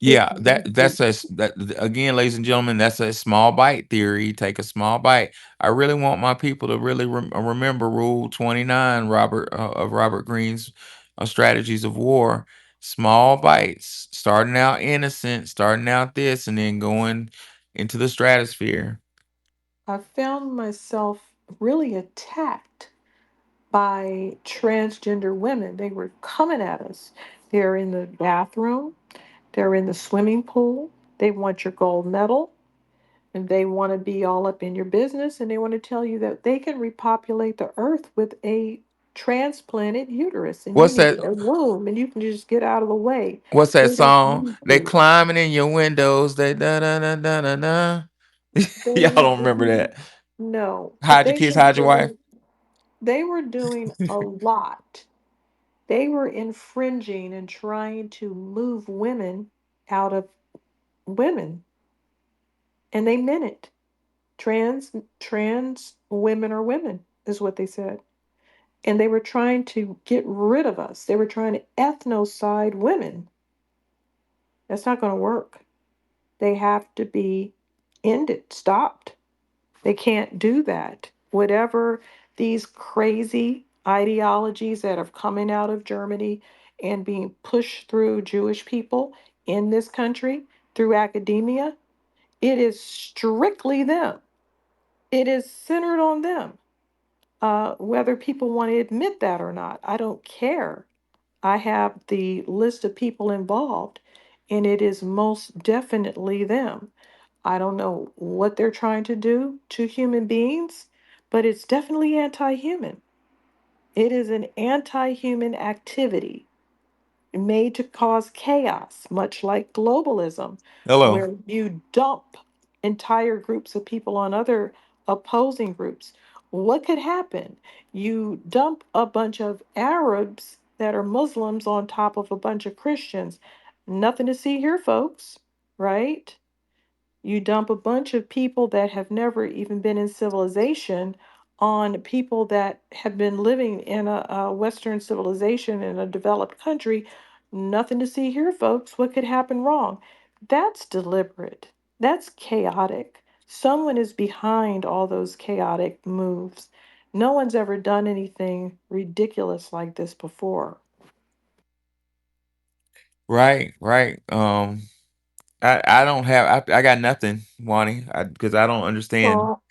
If Yeah, you that's that again, ladies and gentlemen. That's a small bite theory. Take a small bite. I really want my people to really remember Rule 29, of Robert Greene's Strategies of War. Small bites, starting out innocent, starting out this, and then going into the stratosphere. I found myself really attacked by transgender women. They were coming at us. They're in the bathroom, they're in the swimming pool, they want your gold medal, and they want to be all up in your business, and they want to tell you that they can repopulate the earth with a transplanted uterus, and you What's need that? a womb, and you can just get out of the way. What's that We don't song? need They you. climbing in your windows. They da da da da da da. They Y'all were don't remember doing, that? no, but Hide your kids, hide your wife. they were doing a lot. They were infringing and trying to move women out of women, and they meant it. Trans women are women, is what they said. And they were trying to get rid of us. They were trying to ethnocide women. That's not going to work. They have to be ended, stopped. They can't do that. Whatever these crazy ideologies that are coming out of Germany and being pushed through Jewish people in this country through academia, it is strictly them. It is centered on them. Whether people want to admit that or not, I don't care. I have the list of people involved, and it is most definitely them. I don't know what they're trying to do to human beings, but it's definitely anti human. It is an anti human activity made to cause chaos, much like globalism, Hello. where you dump entire groups of people on other opposing groups. What could happen? You dump a bunch of Arabs that are Muslims on top of a bunch of Christians. Nothing to see here, folks, right? You dump a bunch of people that have never even been in civilization on people that have been living in a Western civilization in a developed country. Nothing to see here, folks. What could happen wrong? That's deliberate. That's chaotic. Someone is behind all those chaotic moves. No one's ever done anything ridiculous like this before. Right, right. I don't have I got nothing, Wani, because I don't understand. Well,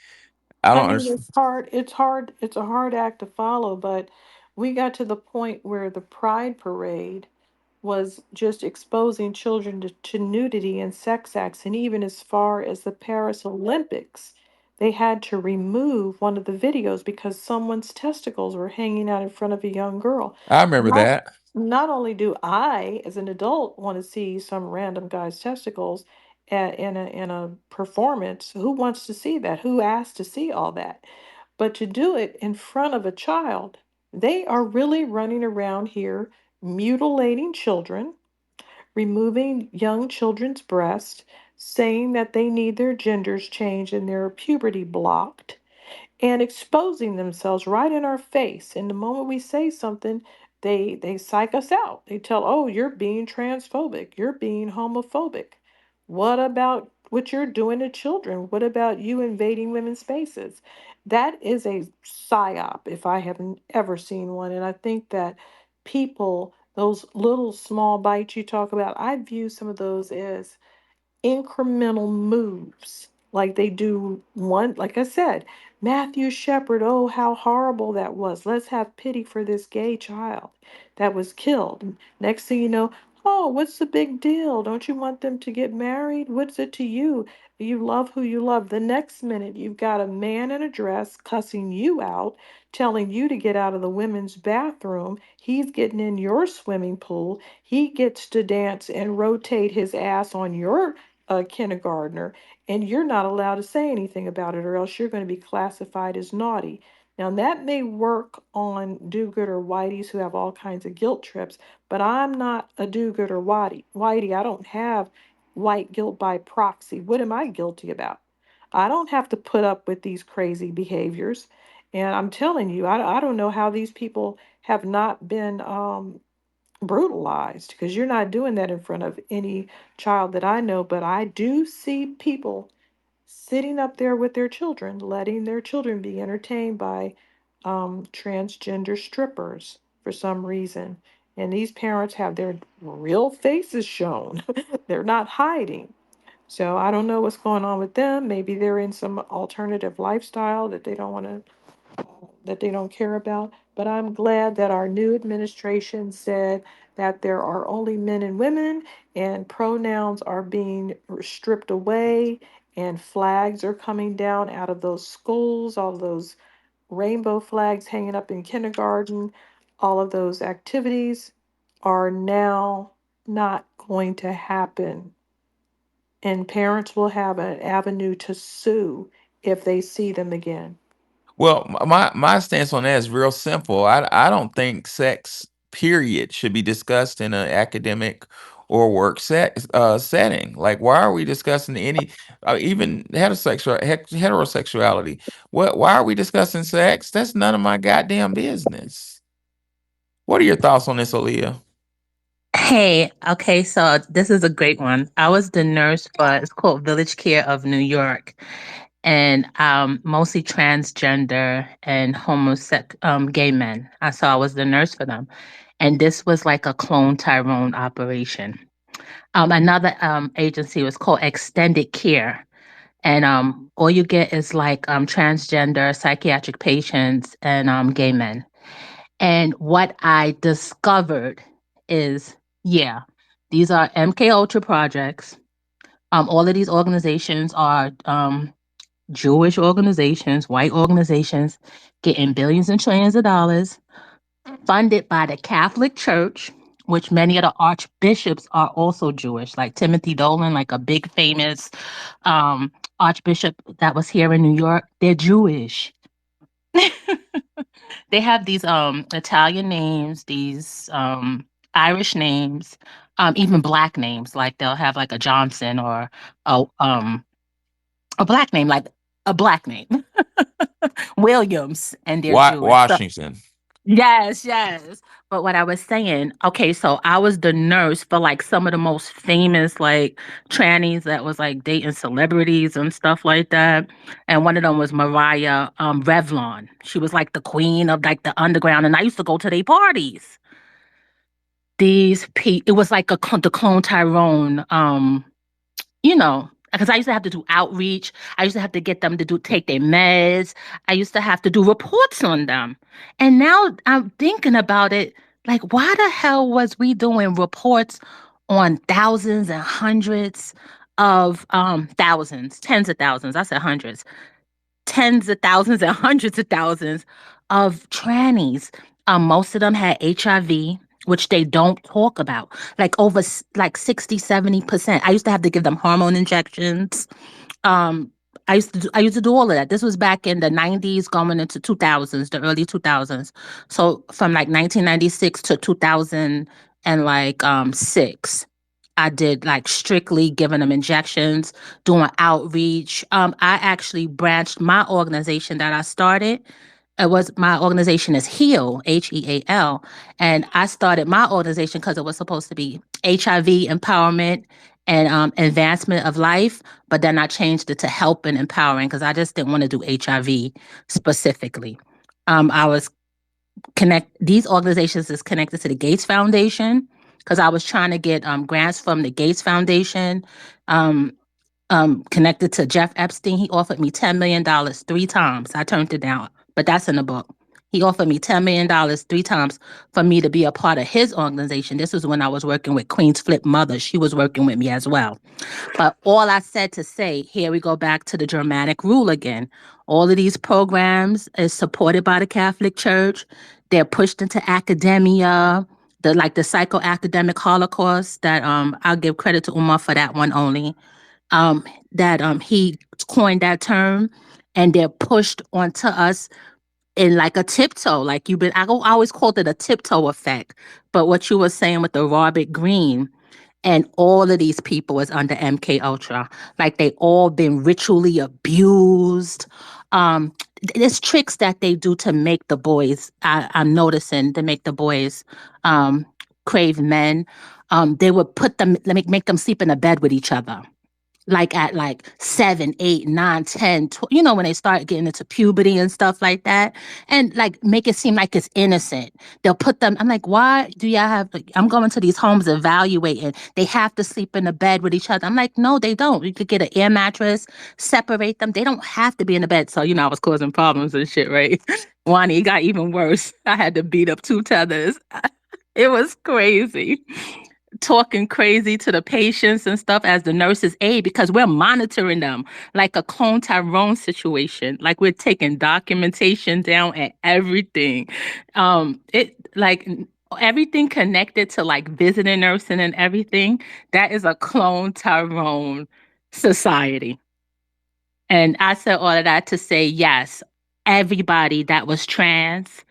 I I don't mean, understand. it's hard. It's hard. It's a hard act to follow, but we got to the point where the Pride Parade was just exposing children to nudity and sex acts. And even as far as the Paris Olympics, they had to remove one of the videos because someone's testicles were hanging out in front of a young girl. I remember Not, that. not only do I, as an adult, want to see some random guy's testicles in a performance, who wants to see that? Who asked to see all that? But to do it in front of a child, they are really running around here mutilating children, removing young children's breasts, saying that they need their genders changed and their puberty blocked, and exposing themselves right in our face. And the moment we say something, they psych us out. They tell, "Oh, you're being transphobic. You're being homophobic. What about what you're doing to children? What about you invading women's spaces?" That is a psyop if I haven't ever seen one. And I think that people, those little small bites you talk about, I view some of those as incremental moves like they do one, like I said, Matthew Shepard. Oh, how horrible that was. Let's have pity for this gay child that was killed. And next thing you know, oh, what's the big deal? Don't you want them to get married? What's it to you? You love who you love. The next minute you've got a man in a dress cussing you out, telling you to get out of the women's bathroom. He's getting in your swimming pool. He gets to dance and rotate his ass on your a kindergartner, and you're not allowed to say anything about it, or else you're going to be classified as naughty. Now, that may work on do gooder whiteys who have all kinds of guilt trips, but I'm not a do gooder whitey. I don't have white guilt by proxy. What am I guilty about? I don't have to put up with these crazy behaviors. And I'm telling you, I don't know how these people have not been brutalized, because you're not doing that in front of any child that I know. But I do see people sitting up there with their children, letting their children be entertained by transgender strippers for some reason. And these parents have their real faces shown, they're not hiding. So I don't know what's going on with them. Maybe they're in some alternative lifestyle that they don't care about. But I'm glad that our new administration said that there are only men and women, and pronouns are being stripped away, and flags are coming down out of those schools, all those rainbow flags hanging up in kindergarten, all of those activities are now not going to happen. And parents will have an avenue to sue if they see them again. Well, my stance on that is real simple. I don't think sex period should be discussed in an academic or work setting. Like, why are we discussing any even heterosexuality? What? Why are we discussing sex? That's none of my goddamn business. What are your thoughts on this, Aaliyah? Hey, okay, so this is a great one. I was the nurse for it's called Village Care of New York, and mostly transgender and gay men. So I was the nurse for them, and this was like a clone Tyrone operation. Another agency was called Extended Care, and all you get is like transgender psychiatric patients and gay men. And what I discovered is, yeah, these are MK Ultra projects. All of these organizations are Jewish organizations, white organizations, getting billions and trillions of dollars, funded by the Catholic Church, which many of the archbishops are also Jewish, like Timothy Dolan, like a big famous archbishop that was here in New York. They're Jewish. They have these Italian names, these Irish names, even black names. Like they'll have like a Johnson or a black name, like a black name, Williams, and they're Jewish. So Washington. Yes, yes. But what I was saying, okay, so I was the nurse for like some of the most famous like trannies that was like dating celebrities and stuff like that. And one of them was Mariah Revlon. She was like the queen of like the underground, and I used to go to their parties. It was like the clone Tyrone because I used to have to do outreach. I used to have to get them to take their meds. I used to have to do reports on them. And now I'm thinking about it, like, why the hell was we doing reports on thousands and hundreds of thousands, tens of thousands, I said hundreds, tens of thousands and hundreds of thousands of trannies. Most of them had HIV, which they don't talk about. Like over like 60, 70%. I used to have to give them hormone injections. Um, I used to do all of that. This was back in the 90s, going into 2000s, the early 2000s. So from like 1996 to 2000 and like six. I did like strictly giving them injections, doing outreach. I actually branched my organization that I started. My organization is HEAL, HEAL. And I started my organization because it was supposed to be HIV empowerment and advancement of life. But then I changed it to help and empowering because I just didn't want to do HIV specifically. I was these organizations is connected to the Gates Foundation because I was trying to get grants from the Gates Foundation. Um, connected to Jeff Epstein. He offered me $10 million 3 times. I turned it down, but that's in the book. He offered me $10 million 3 times for me to be a part of his organization. This was when I was working with Queen's Flip Mother. She was working with me as well. But all I said to say, here we go back to the Germanic rule again. All of these programs is supported by the Catholic Church. They're pushed into academia, the psychoacademic Holocaust that I'll give credit to Umar for that one only. That he coined that term, and they're pushed onto us in like a tiptoe. Like I always called it a tiptoe effect. But what you were saying with the Robert Greene, and all of these people is under MK Ultra. Like they all been ritually abused. Um, there's tricks that they do to make the boys. I'm noticing to make the boys crave men. They would put them, make them sleep in a bed with each other like at like 7, 8, 9, 10, when they start getting into puberty and stuff like that, and like make it seem like it's innocent. They'll put them, I'm like, why do y'all have, like, I'm going to these homes evaluating. They have to sleep in a bed with each other. I'm like, no, they don't. You could get an air mattress, separate them. They don't have to be in the bed. So, I was causing problems and shit, right? Wani, it got even worse. I had to beat up 2 tethers. It was crazy talking crazy to the patients and stuff as the nurses aid because we're monitoring them like a clone Tyrone situation. Like we're taking documentation down and everything. It like everything connected to like visiting nursing and everything. That is a clone Tyrone society. And I said all of that to say yes, everybody that was trans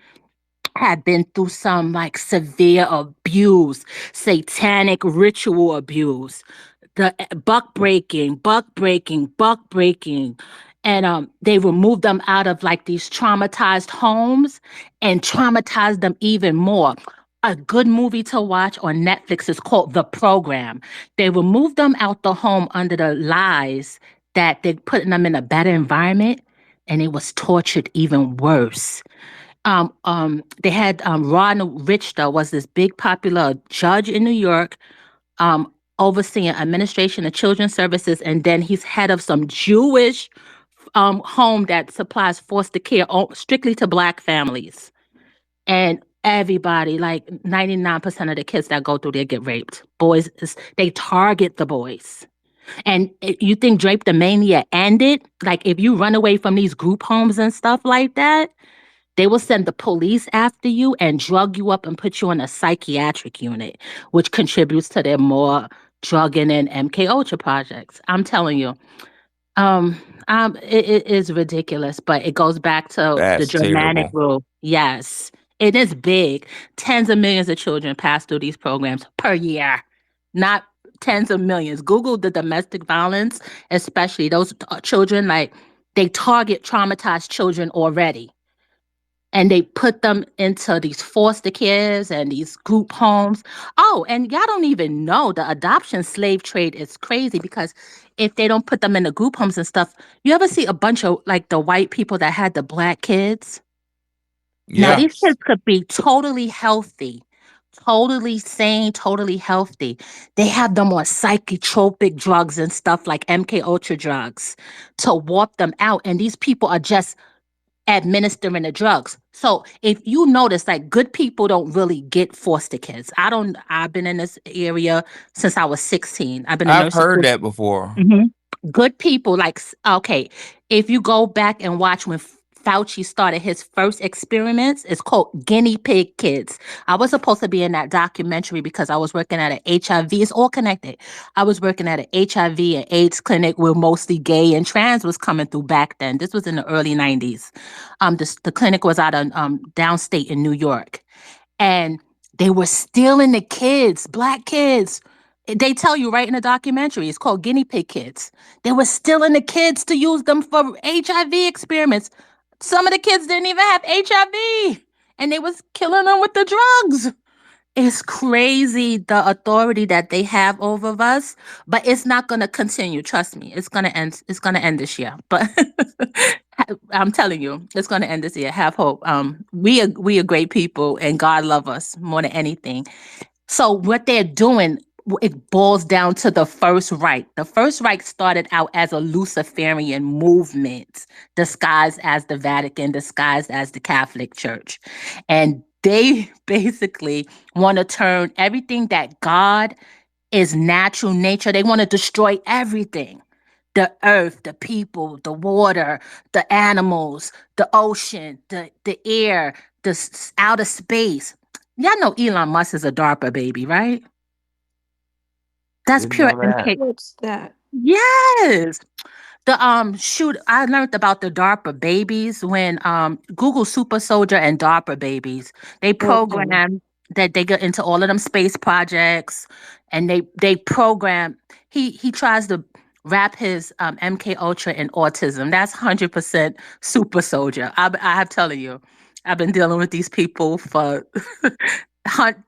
had been through some like severe abuse, satanic ritual abuse, the buck breaking, buck breaking. And they removed them out of like these traumatized homes and traumatized them even more. A good movie to watch on Netflix is called The Program. They removed them out the home under the lies that they're putting them in a better environment, and it was tortured even worse. They had Ron Richter was this big popular judge in New York, overseeing administration of children's services, and then he's head of some Jewish home that supplies foster care strictly to Black families. And everybody, like 99% of the kids that go through there get raped. Boys, they target the boys. And you think Drape the Mania ended? Like if you run away from these group homes and stuff like that, they will send the police after you and drug you up and put you in a psychiatric unit, which contributes to their more drugging and MK Ultra projects. I'm telling you, um, it is ridiculous, but it goes back to the That's Germanic terrible. rule. Yes, it is big. Tens of millions of children pass through these programs per year, not tens of millions. Google the domestic violence, especially those children. Like they target traumatized children already. and they put them into these foster cares and these group homes. Oh, and y'all don't even know the adoption slave trade is crazy because if they don't put them in the group homes and stuff, you ever see a bunch of like the white people that had the black kids? Now, Yeah. these kids could be totally healthy, totally sane, totally healthy. They have them on psychotropic drugs and stuff like MK Ultra drugs to warp them out. And these people are just administering the drugs. So if you notice, like good people don't really get foster kids. I've been in this area since I was 16. I've been a I've nurse. heard that before. Mhm. Good people, like, okay, if you go back and watch when Fauci started his first experiments, it's called guinea pig kids. I was supposed to be in that documentary because I was working at an HIV, it's all connected. I was working at an HIV and AIDS clinic where mostly gay and trans was coming through back then. This was in the early 90s. The clinic was out of downstate in New York. And they were stealing the kids, black kids. They tell you right in the documentary, it's called Guinea Pig Kids. They were stealing the kids to use them for HIV experiments. Some of the kids didn't even have HIV, and they was killing them with the drugs. It's crazy the authority that they have over us, but it's not going to continue. Trust me, it's going to end. It's going to end this year. But I'm telling you, it's going to end this year. Have hope. We are great people, and God love us more than anything. So what they're doing, it boils down to the First Reich. The First Reich started out as a Luciferian movement, disguised as the Vatican, disguised as the Catholic Church. And they basically want to turn everything that God is natural nature, they want to destroy everything. The earth, the people, the water, the animals, the ocean, the air, outer space. Y'all know Elon Musk is a DARPA baby, right? That's Didn't pure know that. MK. What's that? Yes. The shoot, I learned about the DARPA babies when Google Super Soldier and DARPA babies. They Okay. program that they get into all of them space projects, and they program. He tries to wrap his MK Ultra in autism. That's 100% Super Soldier. I'm telling you, I've been dealing with these people for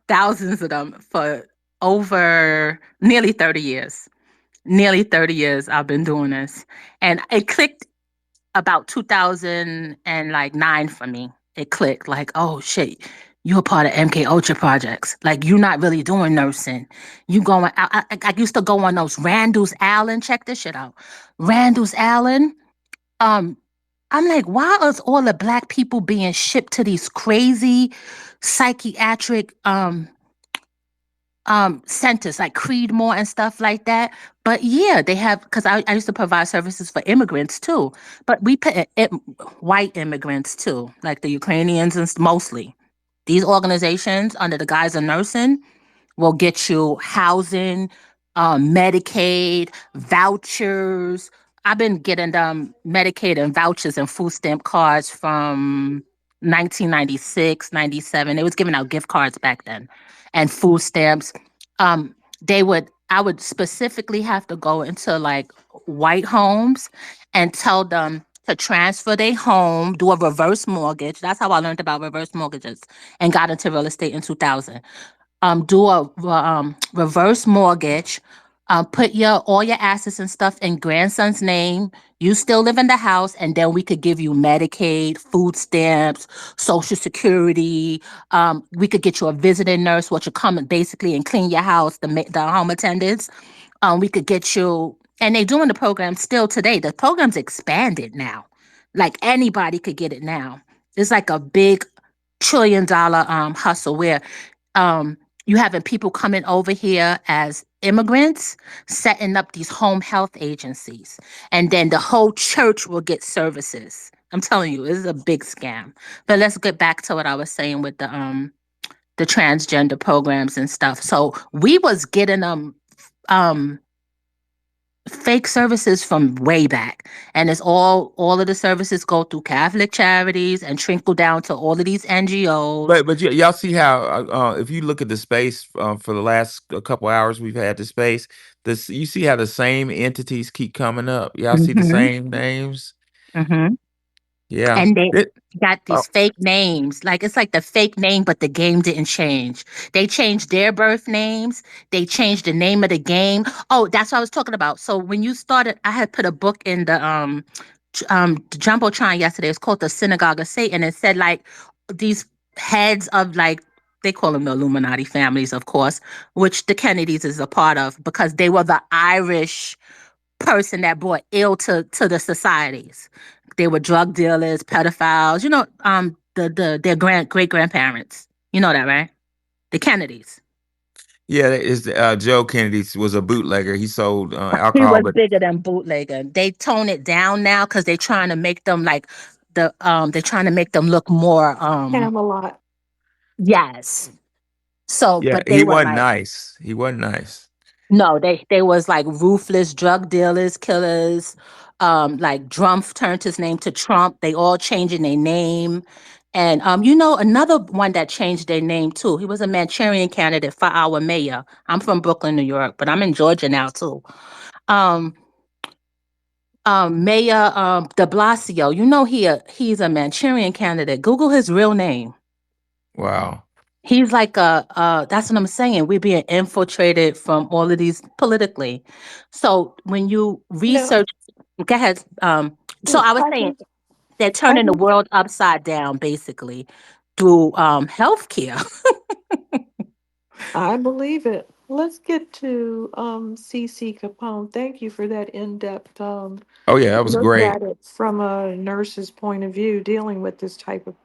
thousands of them for over nearly 30 years. Nearly 30 years I've been doing this. And it clicked about 2009 for me. It clicked like, oh shit, you're a part of MK Ultra projects. Like you're not really doing nursing. You going I used to go on those Randall's Allen, check this shit out. Randall's Allen. Um, I'm like, why is all the black people being shipped to these crazy psychiatric centers like Creedmoor and stuff like that. But yeah, they have because I used to provide services for immigrants too. But we put white immigrants too, like the Ukrainians and mostly. These organizations under the guise of nursing will get you housing, Medicaid, vouchers. I've been getting Medicaid and vouchers and food stamp cards from 1996, 97. They was giving out gift cards back then and food stamps. I would specifically have to go into like white homes and tell them to transfer their home, do a reverse mortgage. That's how I learned about reverse mortgages and got into real estate in 2000. Do a reverse mortgage, put your all your assets and stuff in grandson's name. You still live in the house, and then we could give you Medicaid, food stamps, Social Security. We could get you a visiting nurse, which will come and basically and clean your house. The home attendants. We could get you, and they're doing the program still today. The program's expanded now. Like anybody could get it now. It's like a big $1 trillion hustle where um, you having people coming over here as immigrants, setting up these home health agencies, and then the whole church will get services. I'm telling you, this is a big scam. But let's get back to what I was saying with the transgender programs and stuff. So we was getting um fake services from way back, and it's all of the services go through Catholic charities and trickle down to all of these NGOs. But y'all see how if you look at the space for the last a couple hours we've had the space, this you see how the same entities keep coming up. Y'all see the Mm-hmm. same names. Mm-hmm. Yeah. And they It, got oh, these fake names. Like it's like the fake name, but the game didn't change. They changed their birth names. They changed the name of the game. Oh, that's what I was talking about. So when you started, I had put a book in the jumbotron yesterday. It's called The Synagogue of Satan. It said like these heads of like they call them the Illuminati families, of course, which the Kennedys is a part of because they were the Irish person that brought ill to the societies. They were drug dealers, pedophiles. The their great grandparents. You know that, right? The Kennedys. yeah. It's Joe Kennedy was a bootlegger. He sold He alcohol, was but bigger than bootlegger. They tone it down now because they're trying to make them like they're trying to make them look more Camelot. yes. So, yeah, but they he were wasn't like nice. He wasn't nice. no, they was like ruthless drug dealers, killers. Like Trump turned his name to Trump. They all changing their name. And another one that changed their name too. He was a Manchurian candidate for our mayor. I'm from Brooklyn, New York, but I'm in Georgia now too. Um, Mayor De Blasio. He's a Manchurian candidate. Google his real name. Wow. He's like that's what I'm saying. We're being infiltrated from all of these politically. So when you No, research, go ahead. So I was I saying can, they're I turning the can, world upside down basically through healthcare. I believe it. Let's get to CC Capone. Thank you for that in-depth Oh yeah, that was look great. at it from a nurse's point of view, dealing with this type of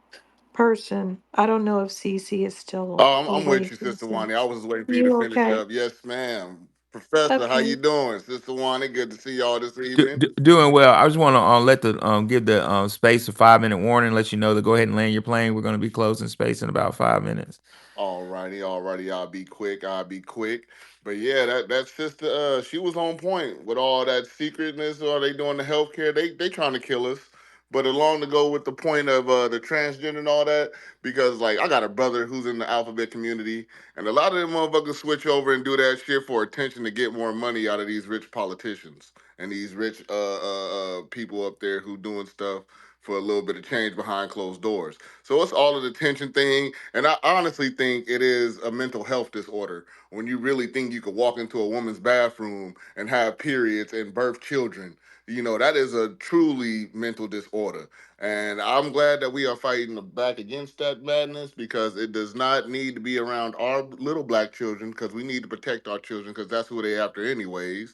person. I don't know if CC is still Oh, I'm with you, awake. Sister Wani. I was just waiting for you to You finish okay? up. Yes, ma'am. Professor, how Okay. you doing? Sister Wani, good to see y'all this evening. Doing well. I just want to let the give the space a 5 minute warning. Let you know to go ahead and land your plane. We're going to be closing space in about 5 minutes. All righty. I'll be quick. I'll be quick. But yeah, that sister, she was on point with all that secretness. Are they doing the healthcare? They trying to kill us. But along to go with the point of the transgender and all that, because like I got a brother who's in the alphabet community, and a lot of them motherfuckers switch over and do that shit for attention to get more money out of these rich politicians and these rich people up there who doing stuff for a little bit of change behind closed doors. So it's all an attention thing. And I honestly think it is a mental health disorder when you really think you could walk into a woman's bathroom and have periods and birth children. You know, that is a truly mental disorder. And I'm glad that we are fighting back against that madness because it does not need to be around our little black children because we need to protect our children because that's who they after anyways.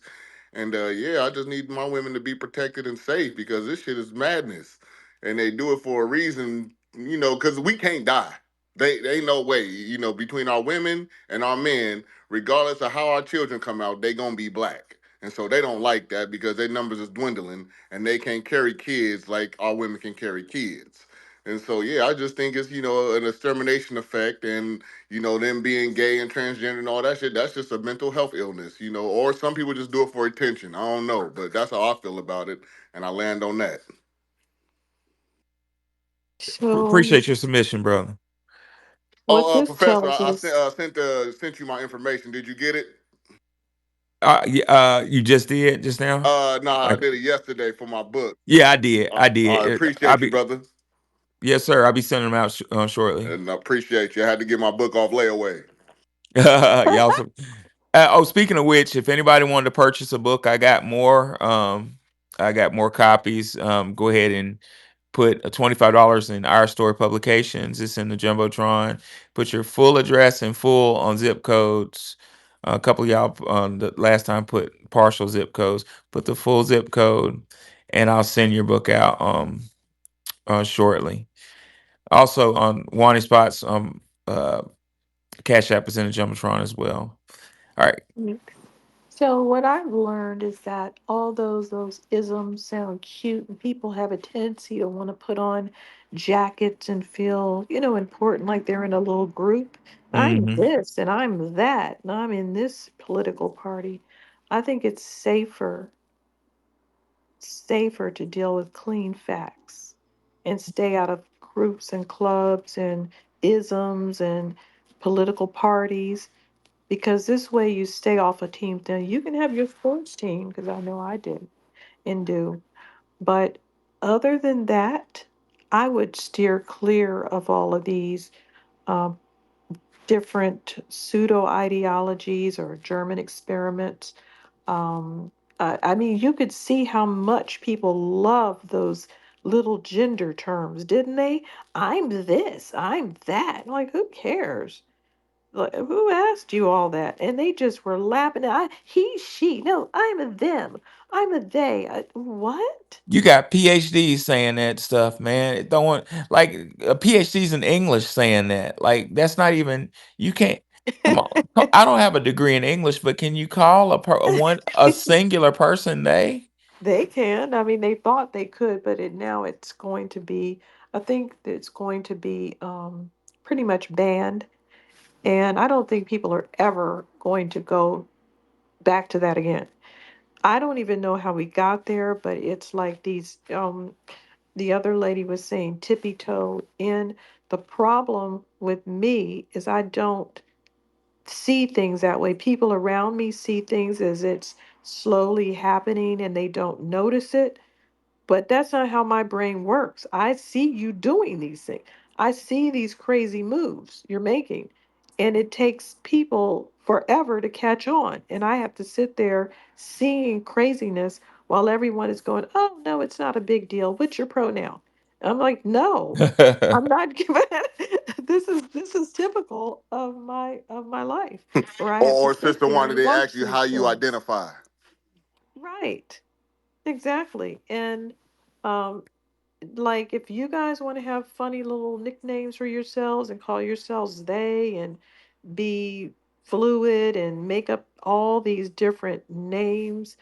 And yeah, I just need my women to be protected and safe because this shit is madness. And they do it for a reason, you know, because we can't die. They ain't no way, you know, between our women and our men, regardless of how our children come out, they gonna be black. And so they don't like that because their numbers is dwindling and they can't carry kids like our women can carry kids. And so yeah, I just think it's, you know, an extermination effect and you know, them being gay and transgender and all that shit, that's just a mental health illness, you know, or some people just do it for attention. I don't know, but that's how I feel about it. And I land on that. So Appreciate your submission, brother. what this Professor, tells I us, sent you my information. Did you get it? You just did just now. Nah, I Like, did it yesterday for my book. yeah, I did. I I did. I'll appreciate you, be brother, yes, sir. I'll be sending them out shortly. and I appreciate you. I had to get my book off layaway. Y'all. Oh, speaking of which, if anybody wanted to purchase a book, I got more. I got more copies. Go ahead and put a $25 in our story publications. It's in the jumbotron. Put your full address and full on zip codes. A couple of y'all the last time put partial zip codes. Put the full zip code, and I'll send your book out shortly. Also on Wani Spots uh Cash App is in the jumbotron as well. All right. so what I've learned is that all those isms sound cute, and people have a tendency to want to put on jackets and feel, important, like they're in a little group. I'm Mm-hmm. this and I'm that, and I'm in this political party. I think it's safer to deal with clean facts and stay out of groups and clubs and isms and political parties, because this way you stay off a team. Then you can have your sports team, because I know I did and do. But other than that, I would steer clear of all of these um, different pseudo ideologies or German experiments. I mean, you could see how much people love those little gender terms, didn't they? I'm this, I'm that. Like, who cares? Like, who asked you all that? And they just were laughing. He, she. No, I'm a them. I'm a they. What? You got PhDs saying that stuff, man. It don't want like PhDs in English saying that. Like that's not even you can't. Come on, I don't have a degree in English, but can you call a singular person they? They can. I mean, they thought they could, but now it's going to be. I think that it's going to be pretty much banned, and I don't think people are ever going to go back to that again. I don't even know how we got there, but it's like these. The other lady was saying tippy toe in. The problem with me is I don't see things that way. People around me see things as it's slowly happening and they don't notice it. But that's not how my brain works. I see you doing these things. I see these crazy moves you're making. And it takes people forever to catch on. And I have to sit there seeing craziness while everyone is going, oh, no, it's not a big deal. What's your pronoun? I'm like, no, I'm not giving this is typical of my life where I have to Or sit Sister there Wanda, and they ask watch you these how you things. identify. Right. Exactly. And um like if you guys want to have funny little nicknames for yourselves and call yourselves they and be fluid and make up all these different names,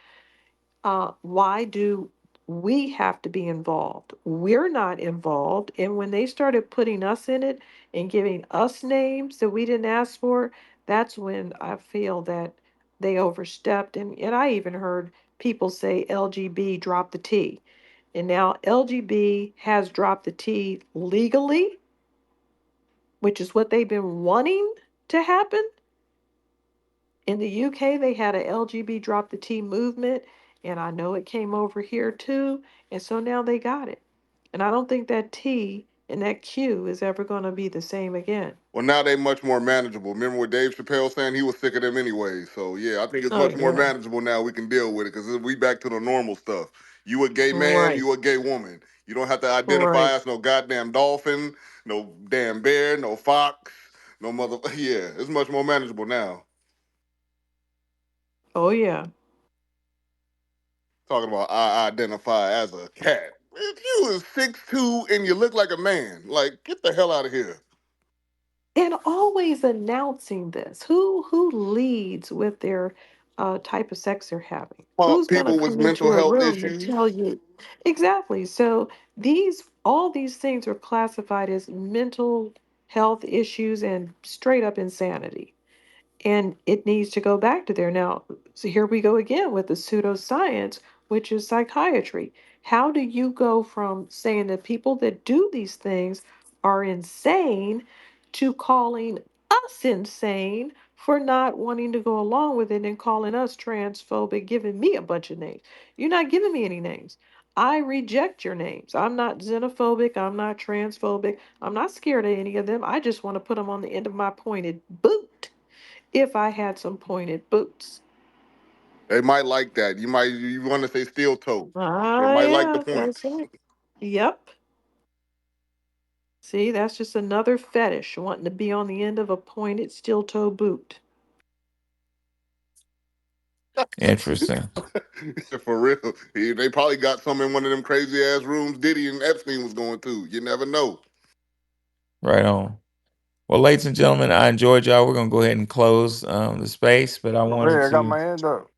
why do we have to be involved? We're not involved. And when they started putting us in it and giving us names that we didn't ask for, that's when I feel that they overstepped. And I even heard people say LGB drop the T. And now LGB has dropped the T legally, which is what they've been wanting to happen. In the UK, they had a LGB drop the T movement, and I know it came over here too, and so now they got it. And I don't think that T and that Q is ever going to be the same again. Well, now they much more manageable. Remember what Dave Chappelle saying? He was sick of them anyway. So yeah, I think it's Oh, much more yeah. manageable now. We can deal with it because we back to the normal stuff. You a gay man, Right. you a gay woman. You don't have to identify Right. as no goddamn dolphin, no damn bear, no fox, no mother. Yeah, it's much more manageable now. Oh, yeah. Talking about I identify as a cat. If you is 6'2" and you look like a man, like get the hell out of here. And always announcing this. Who leads with their type of sex they're having? Who's going to People with come into mental a health room and issues. tell you exactly? So all these things are classified as mental health issues and straight up insanity, and it needs to go back to there. Now, so here we go again with the pseudoscience, which is psychiatry. How do you go from saying that people that do these things are insane to calling us insane for not wanting to go along with it and calling us transphobic, giving me a bunch of names? You're not giving me any names. I reject your names. I'm not xenophobic. I'm not transphobic. I'm not scared of any of them. I just want to put them on the end of my pointed boot if I had some pointed boots. They might like that. You want to say steel toe. They Ah, might like the yeah, points. that's right. Yep. See, that's just another fetish, wanting to be on the end of a pointed steel toe boot. Interesting. For real. They probably got some in one of them crazy ass rooms Diddy and Epstein was going to. You never know. Right on. Well, ladies and gentlemen, I enjoyed y'all. We're gonna go ahead and close the space, but I Oh, wanted yeah, I got to my hand up.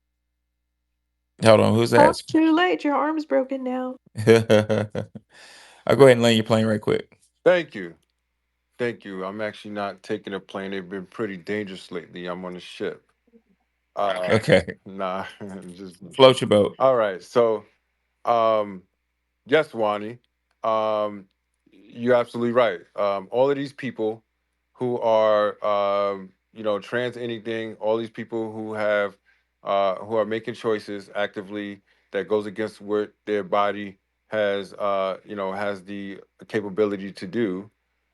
hold on. Who's Oh, that? too late. Your arm's broken now. I'll go ahead and land your plane right quick. Thank you. Thank you. I'm actually not taking a plane. They've been pretty dangerous lately. I'm on a ship. Okay, Nah, just float your boat. all right. So, um, yes, Wani, you're absolutely right. All of these people who are, trans anything, all these people who are making choices actively that goes against what their body has has the capability to do,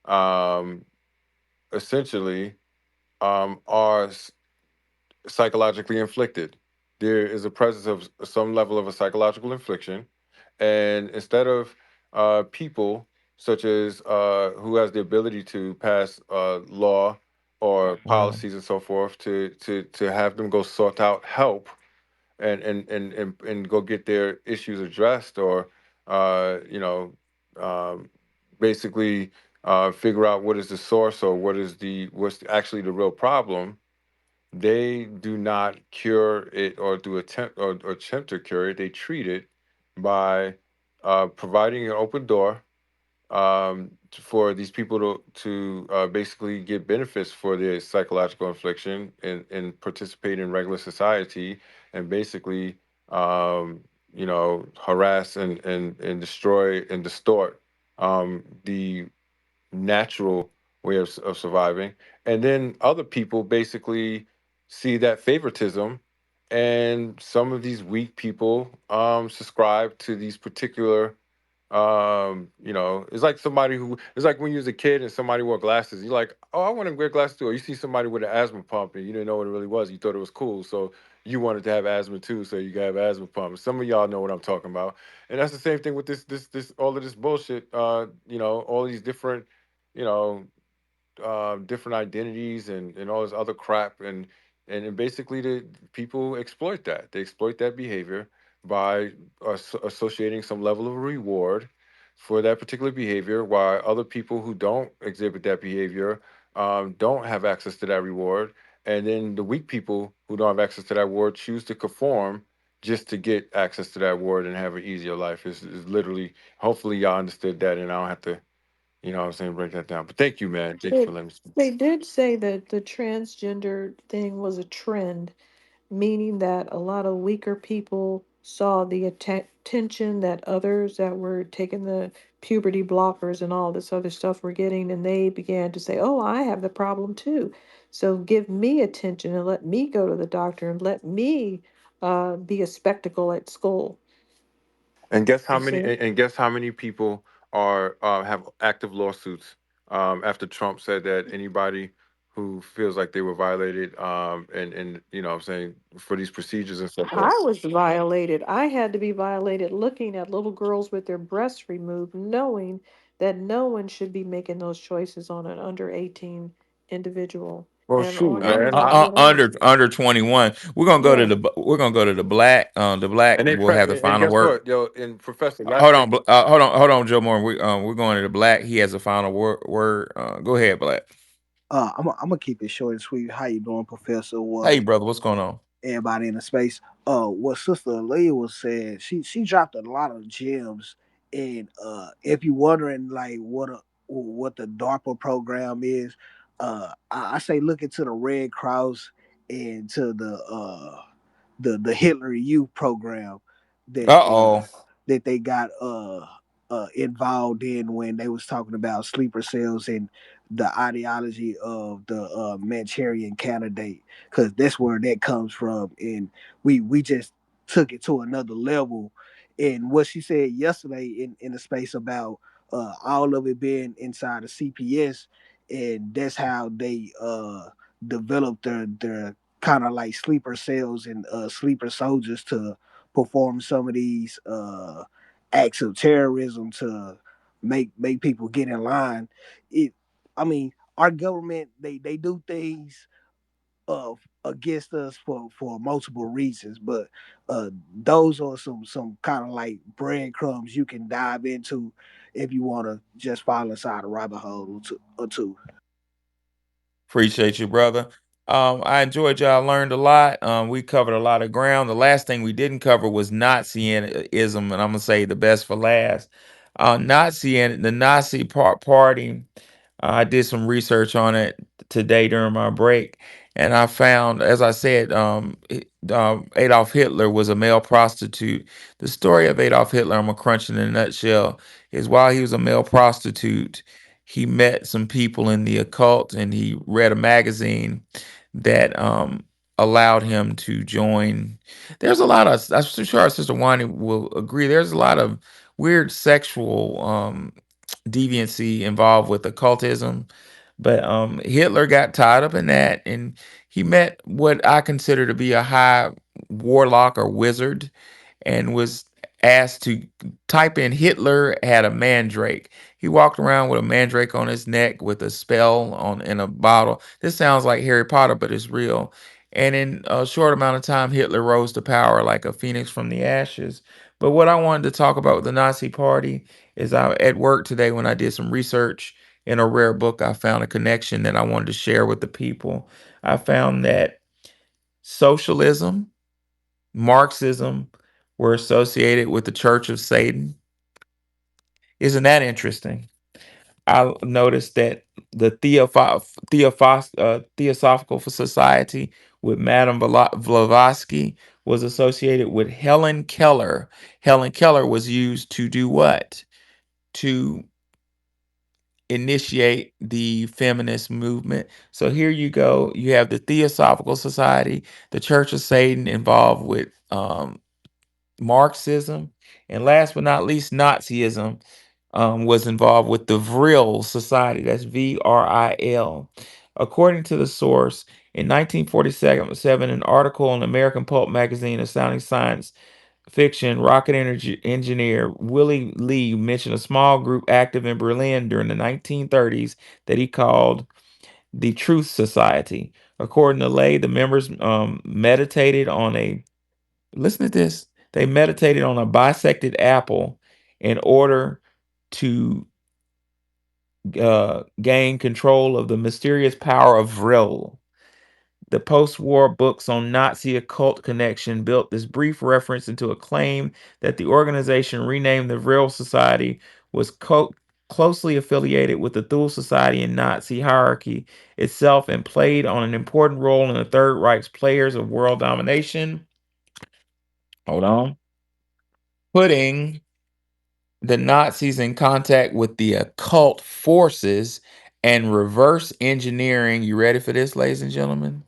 um, essentially, are psychologically inflicted. There is a presence of some level of a psychological infliction, and instead of people such as who has the ability to pass law or Wow. policies and so forth to have them go sort out help and go get their issues addressed or you know um, basically figure out what is the source or what's actually the real problem. They do not cure it or do attempt or attempt to cure it. They treat it by providing an open door for these people to basically get benefits for their psychological infliction and participate in regular society and basically um, harass and destroy and distort the natural way of surviving. And then other people basically see that favoritism, and some of these weak people subscribe to these particular it's like somebody who it's like when you was a kid and somebody wore glasses, you're like, oh, I want to wear glasses too. Or you see somebody with an asthma pump and you didn't know what it really was, you thought it was cool, so you wanted to have asthma too, so you could have asthma pump. Some of y'all know what I'm talking about. And that's the same thing with this all of this bullshit. All these different you know different identities and all this other crap, and basically the people exploit that. They exploit that behavior by associating some level of reward for that particular behavior, while other people who don't exhibit that behavior don't have access to that reward. And then the weak people who don't have access to that reward choose to conform just to get access to that reward and have an easier life. Is literally, hopefully y'all understood that, and I don't have to what I'm saying, break that down. But thank you, man. Thank you They, for letting me speak. they did say that the transgender thing was a trend, meaning that a lot of weaker people saw the attention that others that were taking the puberty blockers and all this other stuff were getting, and they began to say, "Oh, I have the problem too. So give me attention and let me go to the doctor and let me be a spectacle at school." And guess how You many? see? And guess how many people are have active lawsuits after Trump said that anybody who feels like they were violated, and what I'm saying, for these procedures and so I forth. was violated. I had to be violated looking at little girls with their breasts removed, knowing that no one should be making those choices on an under 18 individual Well, and shoot, on man. anyone at all. Under 21. Yeah. We're gonna go to the black And they will have the and final guess word. what, yo, and Professor, last thing. Hold on, Joe Moore. We're going to the black. He has a final word. Go ahead, black. I'm gonna keep it short and sweet. How you doing, Professor? Hey, What brother, what's going on? everybody in the space? What Sister Leah was saying, she dropped a lot of gems. And if you're wondering like what the DARPA program is, I say look into the Red Cross and to the Hitler Youth program that Uh oh. that they got involved in when they was talking about sleeper cells and the ideology of the Manchurian candidate, because that's where that comes from. And we just took it to another level. And what she said yesterday in the space about all of it being inside of CPS, and that's how they developed their kind of like sleeper cells and sleeper soldiers to perform some of these acts of terrorism to make people get in line. It, I mean, our government they do things against us for multiple reasons, but those are some kind of like breadcrumbs you can dive into if you want to just fall inside a rabbit hole or two. Appreciate you, brother. I enjoyed y'all. Learned a lot. We covered a lot of ground. The last thing we didn't cover was Nazism, and I'm gonna say the best for last. The Nazi party. I did some research on it today during my break, and I found, as I said, Adolf Hitler was a male prostitute. The story of Adolf Hitler, I'm gonna crunch in a nutshell, is while he was a male prostitute, he met some people in the occult, and he read a magazine that allowed him to join. There's a lot of, I'm sure our sister Wani will agree, there's a lot of weird sexual deviancy involved with occultism. But Hitler got tied up in that, and he met what I consider to be a high warlock or wizard, and was asked to type in Hitler had a mandrake. He walked around with a mandrake on his neck with a spell on in a bottle. This sounds like Harry Potter, but it's real. And in a short amount of time, Hitler rose to power like a phoenix from the ashes. But what I wanted to talk about with the Nazi Party is I at work today when I did some research in a rare book, I found a connection that I wanted to share with the people. I found that socialism, Marxism were associated with the Church of Satan. Isn't that interesting? I noticed that the Theosophical Society with Madame Blavatsky was associated with Helen Keller. Helen Keller was used to do what? To initiate the feminist movement. So here you go. You have the Theosophical Society, the Church of Satan involved with Marxism, and last but not least, Nazism was involved with the Vril Society. That's VRIL. According to the source, in 1947, an article in American Pulp magazine, Astounding Science Fiction, rocket energy engineer Willie Lee mentioned a small group active in Berlin during the 1930s that he called the Truth Society. According to Lay, the members meditated on a listen to this. They meditated on a bisected apple in order to gain control of the mysterious power of Vril. The post war books on Nazi occult connection built this brief reference into a claim that the organization renamed the Vril Society was closely affiliated with the Thule Society and Nazi hierarchy itself and played on an important role in the Third Reich's players of world domination. Hold on. Putting the Nazis in contact with the occult forces and reverse engineering. You ready for this, ladies and gentlemen?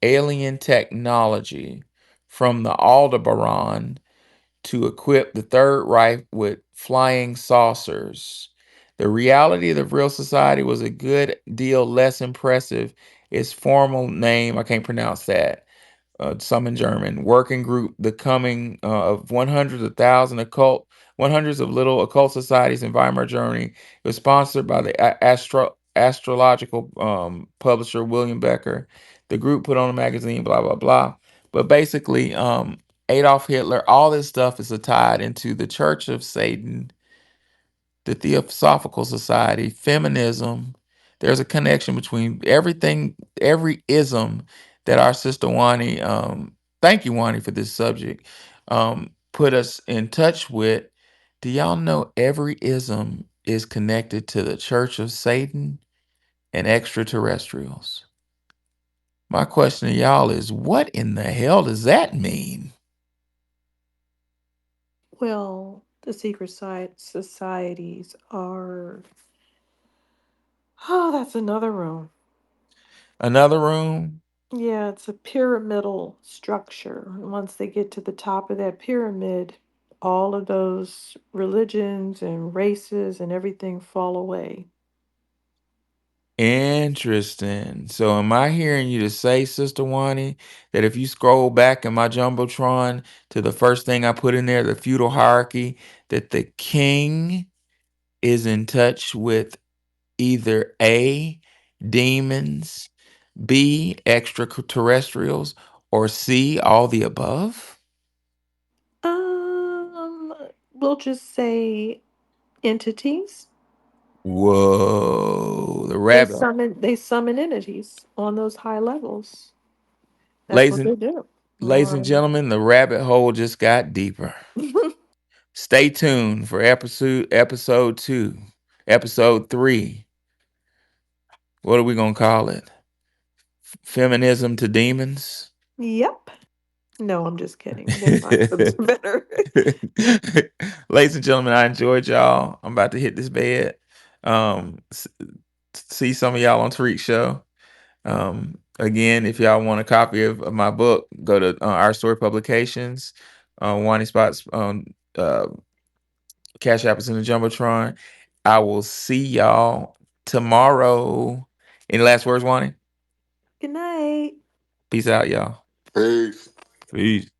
Alien technology from the Aldebaran to equip the Third Reich with flying saucers. The reality of the real society was a good deal less impressive. Its formal name, I can't pronounce that, some in German, working group, the coming of 100s of little occult societies in Weimar, Germany. It was sponsored by the astrological publisher William Becker. The group put on a magazine, blah, blah, blah. But basically, Adolf Hitler, all this stuff is tied into the Church of Satan, the Theosophical Society, feminism. There's a connection between everything, every ism that our sister Wani, thank you, Wani, for this subject, put us in touch with. Do y'all know every ism is connected to the Church of Satan and extraterrestrials? My question to y'all is, what in the hell does that mean? Well, the societies are. Oh, that's another room. Another room? Yeah, it's a pyramidal structure. And once they get to the top of that pyramid, all of those religions and races and everything fall away. Interesting. So am I hearing you to say, Sister Wani, that if you scroll back in my Jumbotron to the first thing I put in there, the feudal hierarchy, that the king is in touch with either A, demons, B, extraterrestrials, or C, all the above? Um, we'll just say entities. Whoa, the They rabbit. summon entities on those high levels. That's Ladies what and, they do. ladies and Right. gentlemen, the rabbit hole just got deeper. Stay tuned for episode 2, episode 3. What are we gonna call it? Feminism to demons. Yep. No, I'm just kidding. We'll find something better. Ladies and gentlemen, I enjoyed y'all. I'm about to hit this bed. See some of y'all on Tariq's show. Again, if y'all want a copy of my book, go to Our Story Publications, Wani Spots, Cash App is in the Jumbotron. I will see y'all tomorrow. Any last words, Wani? Good night. Peace out, y'all. Peace. Peace.